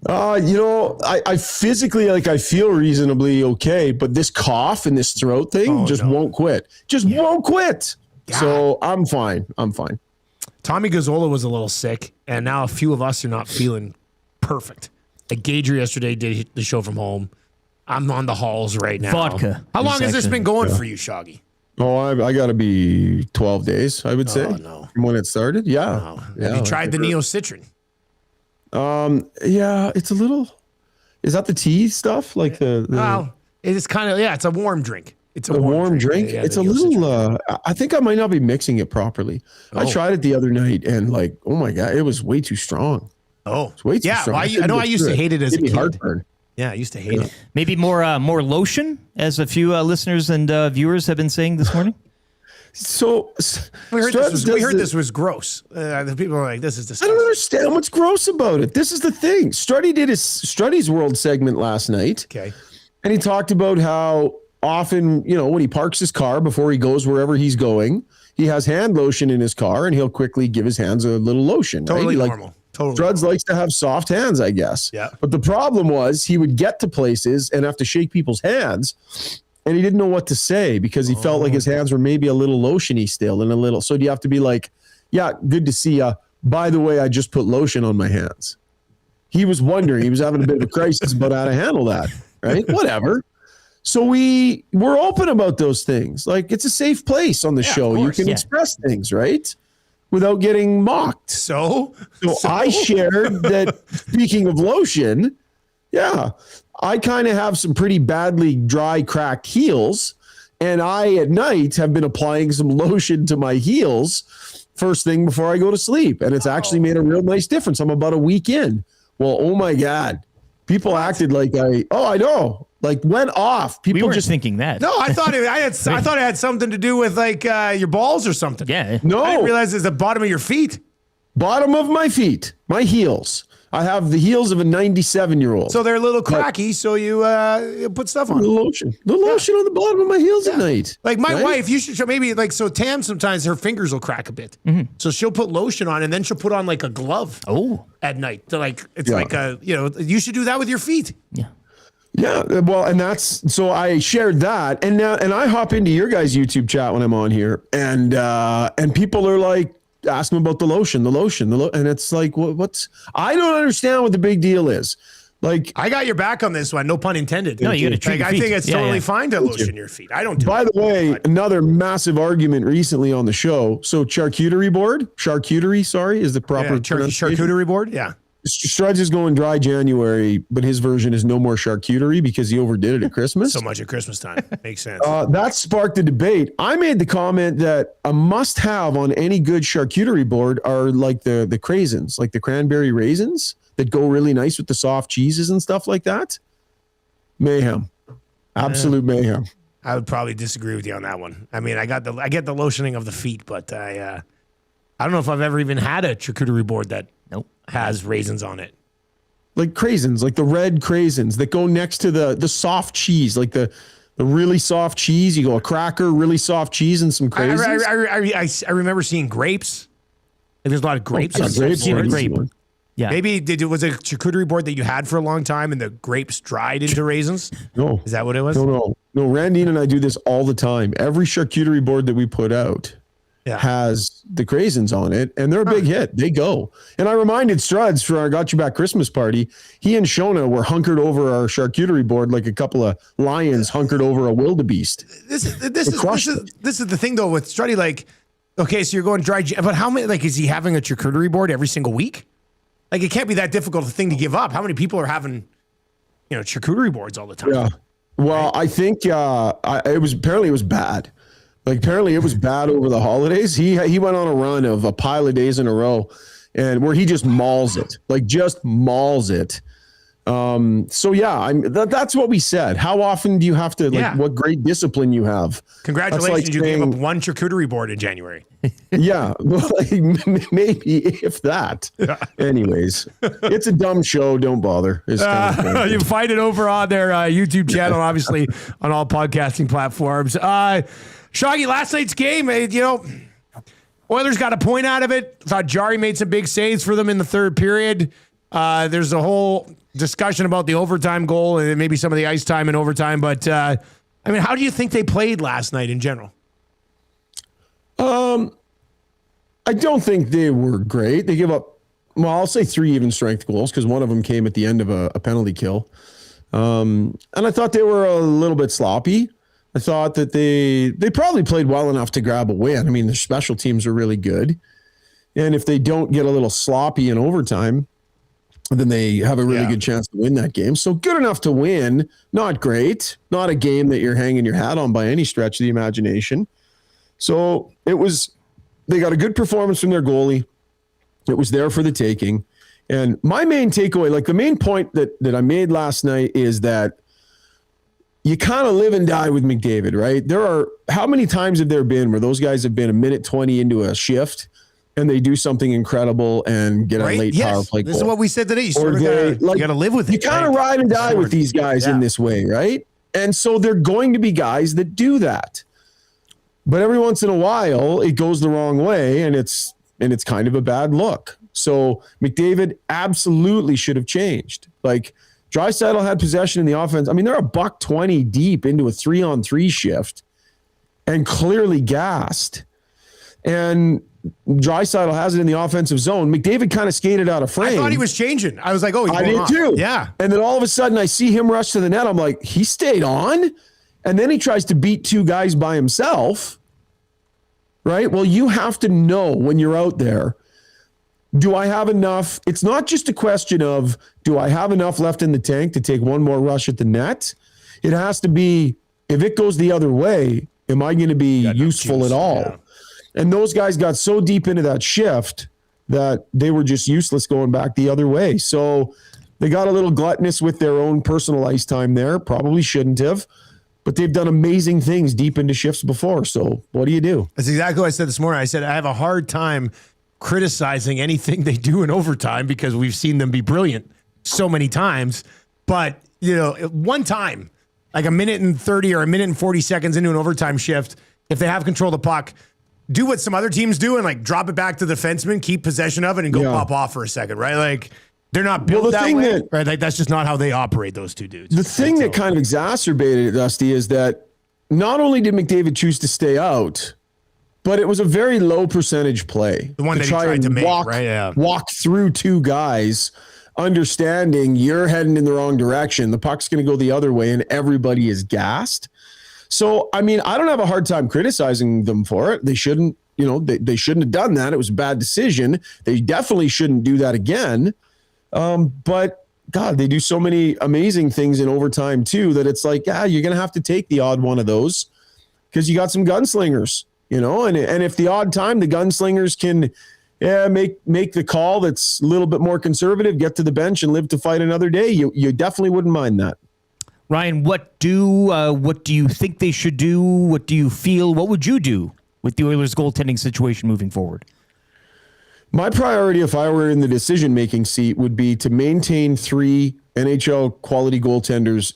I physically, I feel reasonably okay, but this cough and this throat thing won't quit. Won't quit. God. So I'm fine. Tommy Gazzola was a little sick, and now a few of us are not feeling perfect. Like Gager yesterday did the show from home. I'm on the halls right now. Vodka. How long has this been going for you, Shoggy? Oh, I got to be 12 days, I would say. No. From when it started. Yeah. No. Have you tried the Neocitrin? Yeah, it's a little. Is that the tea stuff? Like it's kind of, it's a warm drink. It's a warm drink. Yeah, it's a little. I think I might not be mixing it properly. I tried it the other night, and oh my god, it was way too strong. Oh, it's way too strong. Well, I know I used to hate it as a kid. Heartburn. Yeah, I used to hate it. Maybe more lotion, as a few listeners and viewers have been saying this morning. So we heard this was gross. The people are like, "This is disgusting." I don't understand what's gross about it. This is the thing. Struddy did his Struddy's World segment last night. Okay, and he talked about how often, when he parks his car before he goes wherever he's going, he has hand lotion in his car, and he'll quickly give his hands a little lotion. Totally right? normal. Totally. Struds likes to have soft hands, I guess. Yeah. But the problem was he would get to places and have to shake people's hands, and he didn't know what to say because he felt like his hands were maybe a little lotiony still and a little. So do you have to be like, "Yeah, good to see you. By the way, I just put lotion on my hands." He was wondering. He was having a bit of a crisis about how to handle that. Right? Whatever. So we're open about those things. Like, it's a safe place on the show. You can express things, right? Without getting mocked. So I shared that, speaking of lotion, I kind of have some pretty badly dry, cracked heels. And I, at night, have been applying some lotion to my heels first thing before I go to sleep. And it's actually made a real nice difference. I'm about a week in. Well, oh my God. People acted like I know. Like, went off. People we weren't just thinking that. No, I thought it had something to do with your balls or something. Yeah. No. I didn't realize it's the bottom of your feet. Bottom of my feet. My heels. I have the heels of a 97-year-old. So they're a little cracky, so you put stuff on. The lotion on the bottom of my heels at night. Like my wife, you should show maybe so Tam sometimes her fingers will crack a bit. Mm-hmm. So she'll put lotion on and then she'll put on like a glove. At night. So you should do that with your feet. Yeah. Yeah, well, and that's so I shared that, and I hop into your guys' YouTube chat when I'm on here, and people are like asking about the lotion, and it's like, what's? I don't understand what the big deal is. Like, I got your back on this one, no pun intended. No, you got to treat your feet. I think it's totally fine to lotion your feet. I don't do it. By the way, another massive argument recently on the show. So charcuterie board, is the proper charcuterie board. Yeah. Struds is going dry January, but his version is no more charcuterie because he overdid it at Christmas. So much at Christmas time. Makes sense. That sparked a debate. I made the comment that a must-have on any good charcuterie board are like the craisins, like the cranberry raisins that go really nice with the soft cheeses and stuff like that. Mayhem. Absolute mayhem. I would probably disagree with you on that one. I mean, I get the lotioning of the feet, but I don't know if I've ever even had a charcuterie board that has raisins on it. Like craisins, like the red craisins that go next to the soft cheese, like the really soft cheese. You go a cracker, really soft cheese, and some craisins. I remember seeing grapes. There's a lot of grapes. Grape. Yeah. Maybe was it a charcuterie board that you had for a long time and the grapes dried into raisins? No. Is that what it was? No. Randine and I do this all the time. Every charcuterie board that we put out has the craisins on it, and they're a big hit. They go. And I reminded Struds for our Got You Back Christmas party, he and Shona were hunkered over our charcuterie board like a couple of lions hunkered over a wildebeest. This is the thing, though, with Struddy. Like, okay, so you're going dry, but how many, like, is he having a charcuterie board every single week? Like, it can't be that difficult a thing to give up. How many people are having, charcuterie boards all the time? Yeah. Well, I think it was bad. Like, apparently it was bad over the holidays. He went on a run of a pile of days in a row, and where he just mauls it. So yeah, that's what we said. How often do you have to, what great discipline you have? Congratulations, you gave up one charcuterie board in January. Yeah, maybe if that. Anyways, it's a dumb show. Don't bother. You can find it over on their YouTube channel, obviously on all podcasting platforms. Shoggy, last night's game, Oilers got a point out of it. Thought Jari made some big saves for them in the third period. There's a whole discussion about the overtime goal and maybe some of the ice time in overtime. But, how do you think they played last night in general? I don't think they were great. They give up, I'll say 3 even strength goals because one of them came at the end of a penalty kill. And I thought they were a little bit sloppy. I thought that they probably played well enough to grab a win. I mean, their special teams are really good. And if they don't get a little sloppy in overtime, then they have a really good chance to win that game. So good enough to win, not great, not a game that you're hanging your hat on by any stretch of the imagination. So they got a good performance from their goalie. It was there for the taking. And my main takeaway, like the main point that I made last night is that you kind of live and die with McDavid, right? How many times have there been where those guys have been a minute 20 into a shift and they do something incredible and get a late power play goal? This is what we said today. You got to live with it. You kind of ride and die with these guys in this way, right? And so they're going to be guys that do that. But every once in a while, it goes the wrong way, and it's kind of a bad look. So McDavid absolutely should have changed. Like, Draisaitl had possession in the offense. I mean, they're $120 deep into a 3-on-3 shift and clearly gassed. And Draisaitl has it in the offensive zone. McDavid kind of skated out of frame. I thought he was changing. I was like, oh, he's going I did too. Yeah. And then all of a sudden I see him rush to the net. I'm like, he stayed on? And then he tries to beat 2 guys by himself. Right? Well, you have to know when you're out there, do I have enough? It's not just a question of, do I have enough left in the tank to take one more rush at the net? It has to be, if it goes the other way, am I going to be useful at all? Yeah. And those guys got so deep into that shift that they were just useless going back the other way. So they got a little gluttonous with their own personal ice time there. Probably shouldn't have. But they've done amazing things deep into shifts before. So what do you do? That's exactly what I said this morning. I said I have a hard time criticizing anything they do in overtime because we've seen them be brilliant so many times. But, one time, like a minute and 30 or a minute and 40 seconds into an overtime shift, if they have control of the puck, do what some other teams do and, like, drop it back to the defenseman, keep possession of it, and go pop off for a second, right? Like, they're not built that way, right? Like, that's just not how they operate, those two dudes. The thing that kind of exacerbated it, Dusty, is that not only did McDavid choose to stay out, but it was a very low percentage play. The one that he tried to make, right? Yeah. Walk through 2 guys, understanding you're heading in the wrong direction. The puck's going to go the other way, and everybody is gassed. So, I mean, I don't have a hard time criticizing them for it. They shouldn't, they shouldn't have done that. It was a bad decision. They definitely shouldn't do that again. But God, they do so many amazing things in overtime too, that it's like, you're going to have to take the odd one of those because you got some gunslingers, and if the odd time the gunslingers can make the call that's a little bit more conservative, get to the bench and live to fight another day, you definitely wouldn't mind that. Ryan, what do you think they should do? What do you feel? What would you do with the Oilers' goaltending situation moving forward? My priority, if I were in the decision-making seat, would be to maintain 3 NHL quality goaltenders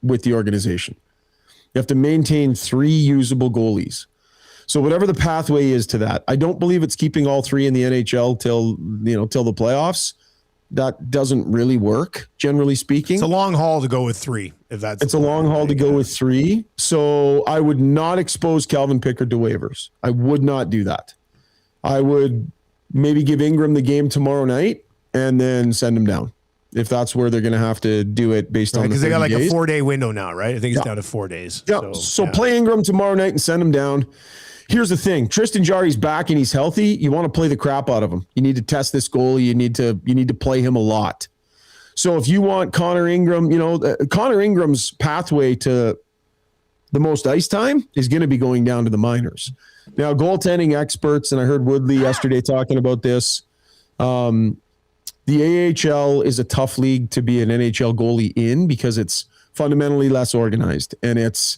with the organization. You have to maintain 3 usable goalies. So whatever the pathway is to that, I don't believe it's keeping all 3 in the NHL till the playoffs. That doesn't really work, generally speaking. It's a long haul to go with 3. It's a long haul to go with 3. So I would not expose Calvin Pickard to waivers. I would not do that. I would maybe give Ingram the game tomorrow night and then send him down, if that's where they're going to have to do it based on because they got like days. a 4-day window now, right? I think it's down to 4 days. Yeah. So play Ingram tomorrow night and send him down. Here's the thing: Tristan Jarry's back and he's healthy. You want to play the crap out of him. You need to test this goalie. You need to play him a lot. So if you want Connor Ingram, Connor Ingram's pathway to the most ice time is going to be going down to the minors. Now, goaltending experts, and I heard Woodley yesterday talking about this. The AHL is a tough league to be an NHL goalie in because it's fundamentally less organized and it's,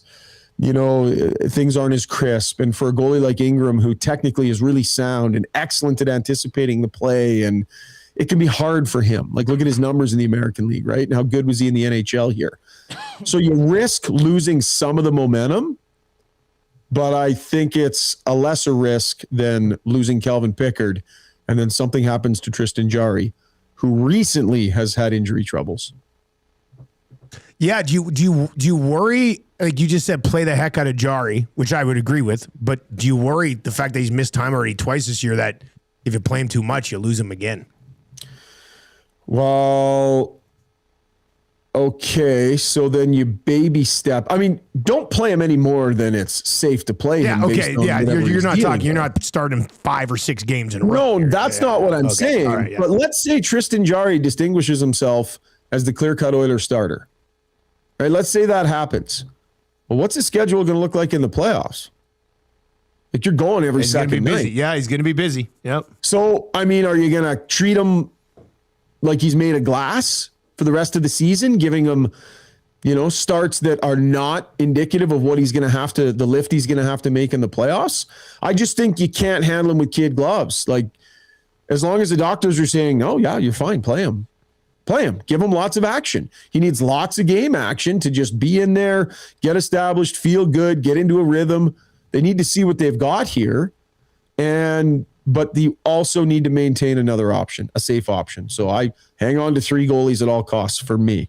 things aren't as crisp. And for a goalie like Ingram, who technically is really sound and excellent at anticipating the play, and it can be hard for him. Like, look at his numbers in the American League, right? And how good was he in the NHL here? So you risk losing some of the momentum, but I think it's a lesser risk than losing Calvin Pickard and then something happens to Tristan Jarry, who recently has had injury troubles. Yeah. Do you worry? Like you just said, play the heck out of Jarry, which I would agree with. But do you worry the fact that he's missed time already twice this year that if you play him too much, you lose him again? Well, okay. So then you baby step. I mean, don't play him any more than it's safe to play him. Yeah. Okay. Yeah. You're not talking. You're not starting 5 or 6 games in a row. No, that's not what I'm saying. Right, but let's say Tristan Jarry distinguishes himself as the clear-cut Oilers starter. All right. Let's say that happens. Well, what's his schedule going to look like in the playoffs? Like, you're going every second night. Yeah, he's going to be busy. Yep. So, I mean, are you going to treat him like he's made of glass for the rest of the season, giving him, starts that are not indicative of what he's going to have to, the lift he's going to have to make in the playoffs? I just think you can't handle him with kid gloves. Like, as long as the doctors are saying, no, yeah, you're fine, play him. Play him. Give him lots of action. He needs lots of game action to just be in there, get established, feel good, get into a rhythm. They need to see what they've got here. But they also need to maintain another option, a safe option. So I hang on to 3 goalies at all costs for me.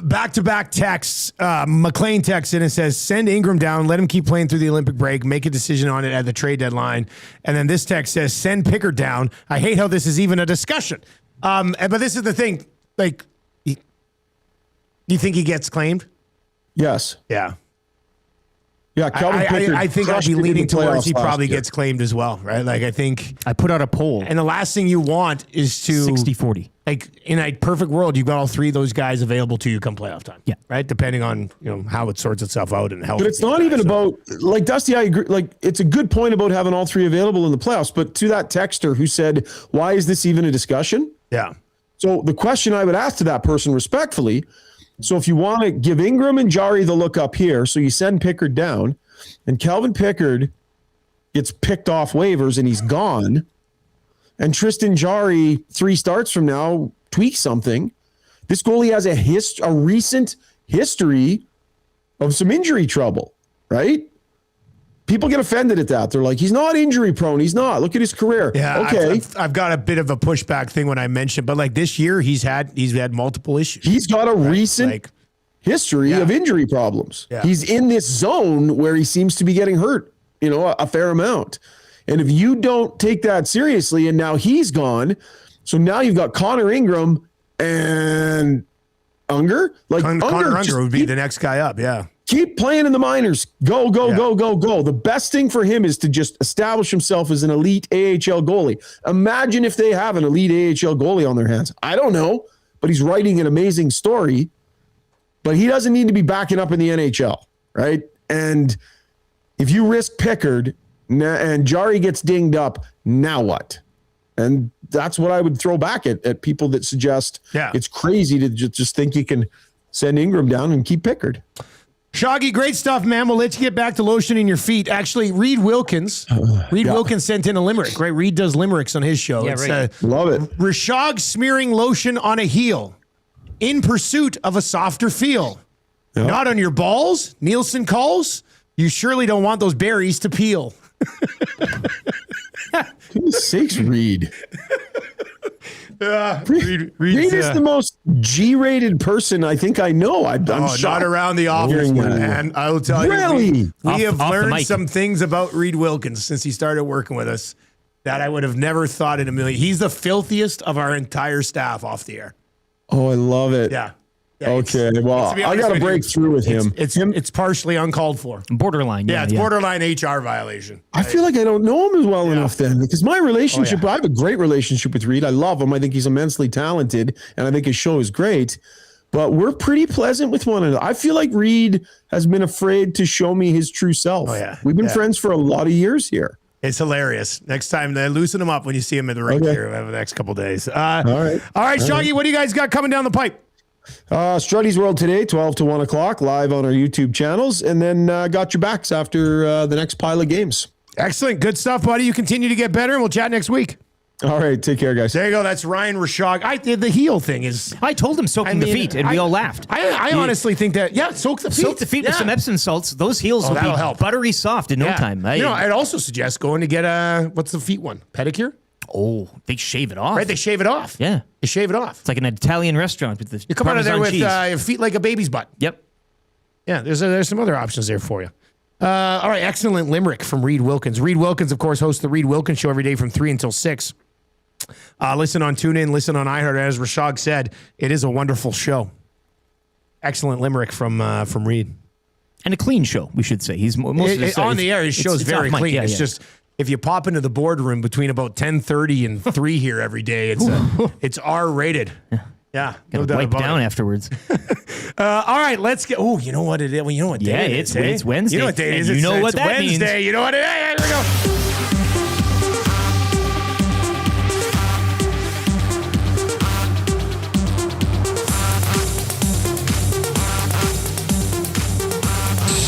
Back-to-back texts. McLean texts in and says, send Ingram down, let him keep playing through the Olympic break, make a decision on it at the trade deadline. And then this text says, send Pickard down. I hate how this is even a discussion. But this is the thing. Like, you think he gets claimed? Yes. Yeah. Yeah, Calvin Pickard. I think I'd be leaning towards he probably gets claimed as well, right? Like, I think I put out a poll, and the last thing you want is to 60-40. Like, in a perfect world, you've got all 3 of those guys available to you come playoff time. Yeah, right. Depending on how it sorts itself out and how. But it's not even about, like, Dusty. I agree. Like, it's a good point about having all 3 available in the playoffs. But to that texter who said, "Why is this even a discussion?" Yeah. So the question I would ask to that person respectfully. So if you want to give Ingram and Jarry the look up here, so you send Pickard down. And Calvin Pickard gets picked off waivers and he's gone. And Tristan Jarry, 3 starts from now, tweaks something. This goalie has a recent history of some injury trouble, right? People get offended at that. They're like, he's not injury prone. He's not. Look at his career. Yeah, okay. I've got a bit of a pushback thing when I mentioned, but like this year, he's had multiple issues. He's got a recent history of injury problems. Yeah. He's in this zone where he seems to be getting hurt, a fair amount. And if you don't take that seriously, and now he's gone, so now you've got Connor Ingram and Unger. Like Connor Unger would be the next guy up. Yeah. Keep playing in the minors. Go. The best thing for him is to just establish himself as an elite AHL goalie. Imagine if they have an elite AHL goalie on their hands. I don't know, but he's writing an amazing story. But he doesn't need to be backing up in the NHL, right? And if you risk Pickard and Jarry gets dinged up, now what? And that's what I would throw back at people that suggest it's crazy to just think you can send Ingram down and keep Pickard. Shoggy, great stuff, man. We'll let you get back to lotioning your feet. Actually, Reed Wilkins. Wilkins sent in a limerick, right? Reed does limericks on his show. Yeah, right. Love it. Rishaug smearing lotion on a heel in pursuit of a softer feel. Yep. Not on your balls, Nielson calls. You surely don't want those berries to peel. Goodness sakes, Reed. Reed is the most G-rated person I think I know. I'm shocked. Not around the office, man. I will tell you. We have learned some things about Reed Wilkins since he started working with us that I would have never thought in a million. He's the filthiest of our entire staff off the air. Oh, I love it. Yeah. Okay, well, I got to break through with him. It's partially uncalled for. Borderline. Yeah, it's borderline HR violation. I feel like I don't know him as well enough then, because my relationship, I have a great relationship with Reed. I love him. I think he's immensely talented, and I think his show is great. But we're pretty pleasant with one another. I feel like Reed has been afraid to show me his true self. We've been friends for a lot of years here. It's hilarious. Next time, loosen him up when you see him in the rink here over the next couple days. All right, Shoggy, what do you guys got coming down the pipe? Struddy's World today, 12 to 1 o'clock, live on our YouTube channels, and then got your backs after the next pile of games. Excellent. Good stuff, buddy. You continue to get better, and we'll chat next week. All right. Take care, guys. There you go. That's Ryan Rishaug. I did the heel thing is. I told him soaking the feet, and we all laughed. I honestly think that, soak the feet. Soak the feet with some Epsom salts. Those heels will be help. buttery soft in no time. I'd also suggest going to get what's the feet one? Pedicure? Oh, they shave it off. Right, they shave it off. Yeah. They shave it off. It's like an Italian restaurant with the You come out of there with your feet like a baby's butt. Yep. Yeah, there's some other options there for you. All right, excellent limerick from Reed Wilkins. Reed Wilkins, of course, hosts the Reed Wilkins Show every day from 3 until 6. Listen on TuneIn, listen on iHeart. As Rishaug said, it is a wonderful show. Excellent limerick from Reed. And a clean show, we should say. He's on the air. His show's very clean. It's just if you pop into the boardroom between about 10:30 and 3 here every day, it's R-rated. Yeah, no doubt wipe down afterwards. All right, let's get. Oh, you know what it is? Well, you know what day it is? It's Wednesday. You know what day it is? You know what that means. Wednesday. You know what it is? Here we go.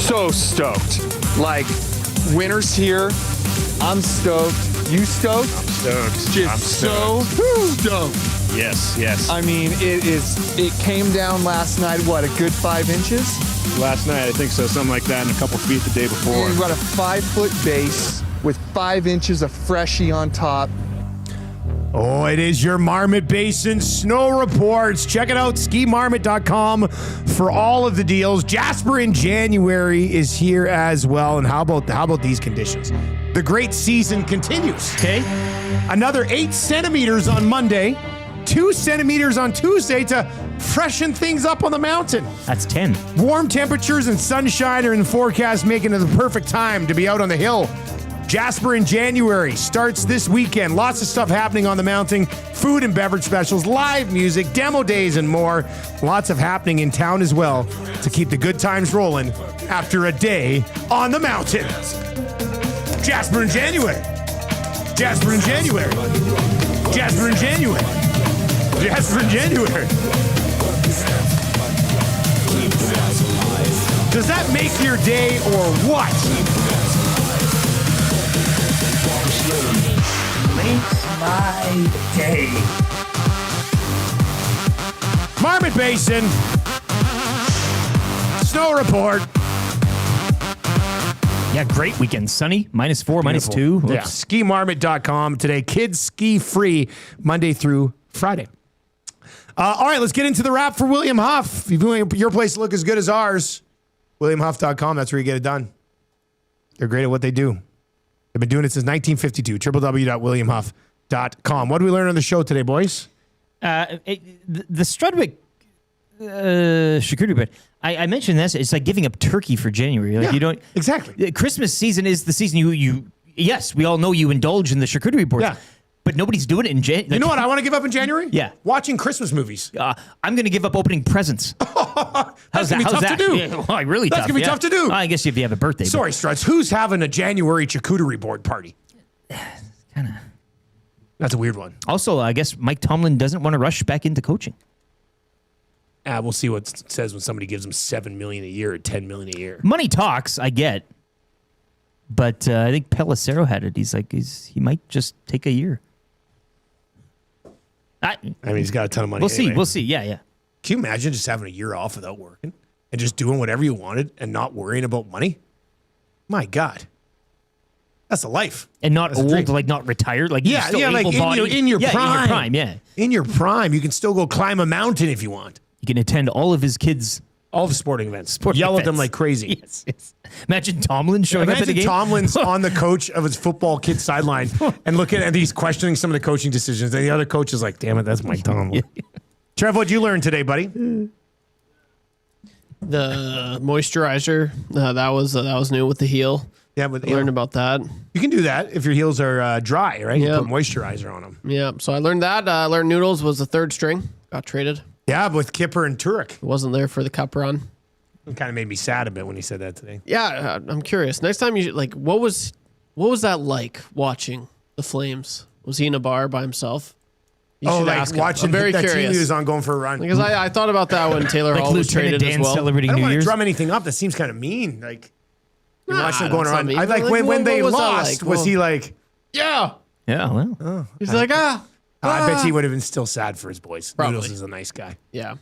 So stoked. Like, winter's here. I'm stoked. You stoked? I'm stoked. Just so stoked. Yes. I mean, it came down last night, what, a good 5 inches? Last night, I think so. Something like that, and a couple feet the day before. And you've got a 5-foot base with 5 inches of freshie on top. Oh, it is your Marmot Basin snow reports. Check it out, skimarmot.com for all of the deals. Jasper in January is here as well. And how about these conditions? The great season continues. Okay. Another 8 centimeters on Monday, 2 centimeters on Tuesday to freshen things up on the mountain. That's 10. Warm temperatures and sunshine are in the forecast, making it the perfect time to be out on the hill. Jasper in January starts this weekend. Lots of stuff happening on the mountain. Food and beverage specials, live music, demo days, and more. Lots of happening in town as well to keep the good times rolling after a day on the mountain. Jasper in January. Jasper in January. Jasper in January. Jasper in January. Does that make your day or what? Makes my day. Marmot Basin. Snow report. Yeah, great weekend. Sunny, -4, -2. Yeah, skimarmot.com today. Kids ski free Monday through Friday. All right, let's get into the wrap for William Huff. If you want your place to look as good as ours, WilliamHuff.com. That's where you get it done. They're great at what they do. They've been doing it since 1952. www.williamhuff.com. What did we learn on the show today, boys? The Strudwick charcuterie bread. I mentioned this. It's like giving up turkey for January. Like you don't exactly. Christmas season is the season you. Yes, we all know you indulge in the charcuterie boards. Yeah. But nobody's doing it in January. You know what I want to give up in January? Yeah. Watching Christmas movies. I'm going to give up opening presents. That's going to be tough to do. Yeah, well, really That's tough. going to be tough to do. I guess if you have a birthday. Sorry, Struts. Who's having a January charcuterie board party? That's a weird one. Also, I guess Mike Tomlin doesn't want to rush back into coaching. We'll see what it says when somebody gives him $7 million a year or $10 million a year. Money talks, I get. But I think Pelissero had it. He's like, he might just take a year. I mean, he's got a ton of money. We'll anyway. see. We'll see. Yeah. Can you imagine just having a year off without working and just doing whatever you wanted and not worrying about money? My God. That's a life. And not old, like not retired. Like yeah, like in your prime. Yeah. In your prime, you can still go climb a mountain if you want. You can attend all of his kids' all the sporting events. Yell at them like crazy. Yes. Imagine Tomlin showing up at the game. Tomlin's on the coach of his football kid sideline and looking at he's questioning some of the coaching decisions. And the other coach is like, damn it, that's Mike Tomlin. Trev, what'd you learn today, buddy? The moisturizer, that was new with the heel. Yeah, but I learned about that. You can do that if your heels are dry, right? You put moisturizer on them. Yeah, so I learned that. I learned Noodles was the third string. Got traded. Yeah, with Kipper and Turek. Wasn't there for the cup run. It kind of made me sad a bit when he said that today. Yeah, I'm curious. Next time you what was that like watching the Flames? Was he in a bar by himself? Watching very that curious. team he was on going for a run. Because I thought about that when Taylor Hall was traded as well. Celebrating I don't New want to Year's. drum anything up. That seems kind of mean. Like you're watching him going that's not around. mean. I like Like, when they what was that lost. like? Was Well- he like? Yeah. Yeah, well. He's like, I bet he would have been still sad for his boys. Probably. Noodles is a nice guy. Yeah.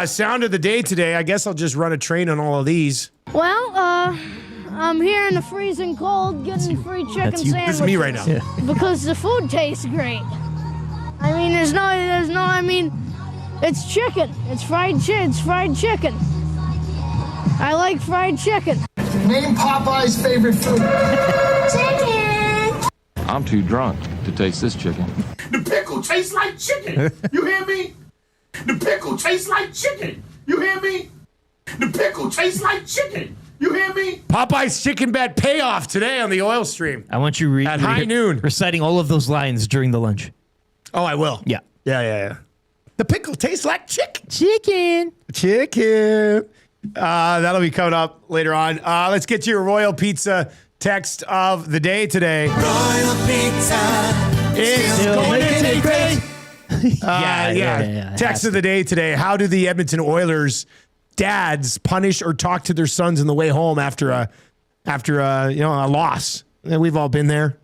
Sound of the day today. I guess I'll just run a train on all of these. Well, I'm here in the freezing cold getting free chicken That's you. sandwiches. This is me right now. Yeah. Because the food tastes great. I mean, it's chicken. It's fried chicken. I like fried chicken. Name Popeye's favorite food. Chicken. I'm too drunk to taste this chicken. The pickle tastes like chicken. You hear me? The pickle tastes like chicken. You hear me? The pickle tastes like chicken. You hear me? Popeye's chicken bet payoff today on the oil stream. I want you at high noon reciting all of those lines during the lunch. Oh, I will. Yeah. Yeah. The pickle tastes like chicken. Chicken. That'll be coming up later on. Let's get to your Royal Pizza text of the day today. Royal Pizza. It's going to take great. Yeah. Text of the day today. How do the Edmonton Oilers dads punish or talk to their sons on the way home after a loss? And we've all been there.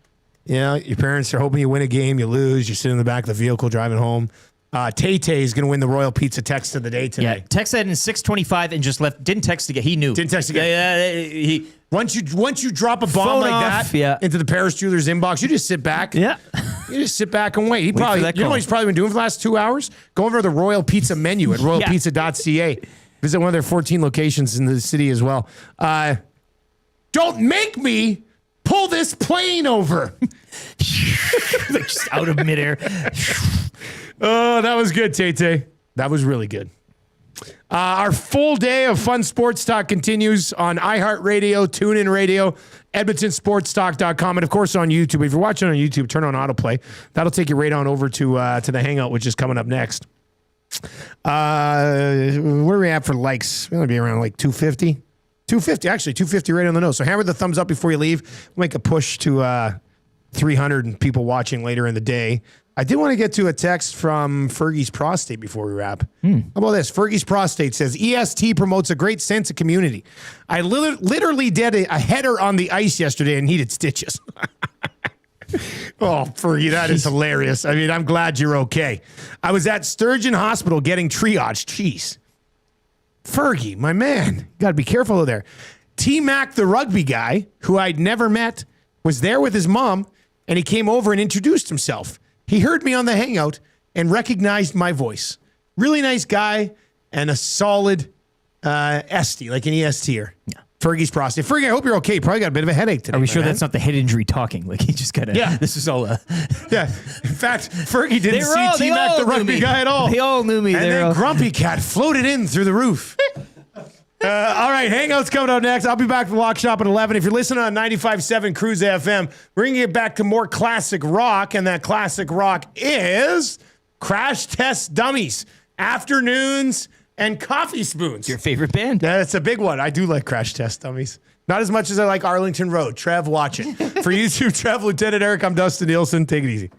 Yeah, your parents are hoping you win a game, you lose, you sit in the back of the vehicle driving home. Tay-Tay is going to win the Royal Pizza text of the day today. Yeah, text that in 6:25 and just left. Didn't text again. He knew. Didn't text again. Yeah. Once you drop a bomb Phone like off, that into the Paris Jeweler's inbox, you just sit back. Yeah. You just sit back and wait. You for know that call. what he's probably been doing for the last 2 hours? Go over to the Royal Pizza menu at royalpizza.ca. Visit one of their 14 locations in the city as well. Don't make me pull this plane over. Just out of midair. Oh, that was good, Tay-Tay. That was really good. Our full day of fun sports talk continues on iHeartRadio, TuneIn Radio, EdmontonSportsTalk.com, and of course on YouTube. If you're watching on YouTube, turn on autoplay. That'll take you right on over to the Hangout, which is coming up next. Where are we at for likes? We're going to be around like 250. 250, actually, 250 right on the nose. So hammer the thumbs up before you leave. We'll make a push to 300 people watching later in the day. I did want to get to a text from Fergie's Prostate before we wrap. How about this? Fergie's Prostate says, EST promotes a great sense of community. I literally did a header on the ice yesterday and needed stitches. Oh, Fergie, that is hilarious. I mean, I'm glad you're okay. I was at Sturgeon Hospital getting triaged. Jeez. Fergie, my man, got to be careful of there. T-Mac, the rugby guy, who I'd never met, was there with his mom, and he came over and introduced himself. He heard me on the Hangout and recognized my voice. Really nice guy and a solid EST, like an ESTer. Yeah. Fergie's Prostate. Fergie, I hope you're okay. Probably got a bit of a headache today. Are we sure that's not the head injury talking? Like he just got this is all Yeah. In fact, Fergie didn't see T-Mac, the rugby guy at all. They all knew me. And then Grumpy Cat floated in through the roof. All right, Hangout's coming up next. I'll be back from Lock Shop at 11. If you're listening on 95.7 Cruise FM, we're going to get back to more classic rock, and that classic rock is Crash Test Dummies, Afternoons, and Coffee Spoons. Your favorite band? That's a big one. I do like Crash Test Dummies. Not as much as I like Arlington Road. Trev, watch it. For YouTube, Trev, Lieutenant Eric, I'm Dustin Nielsen. Take it easy.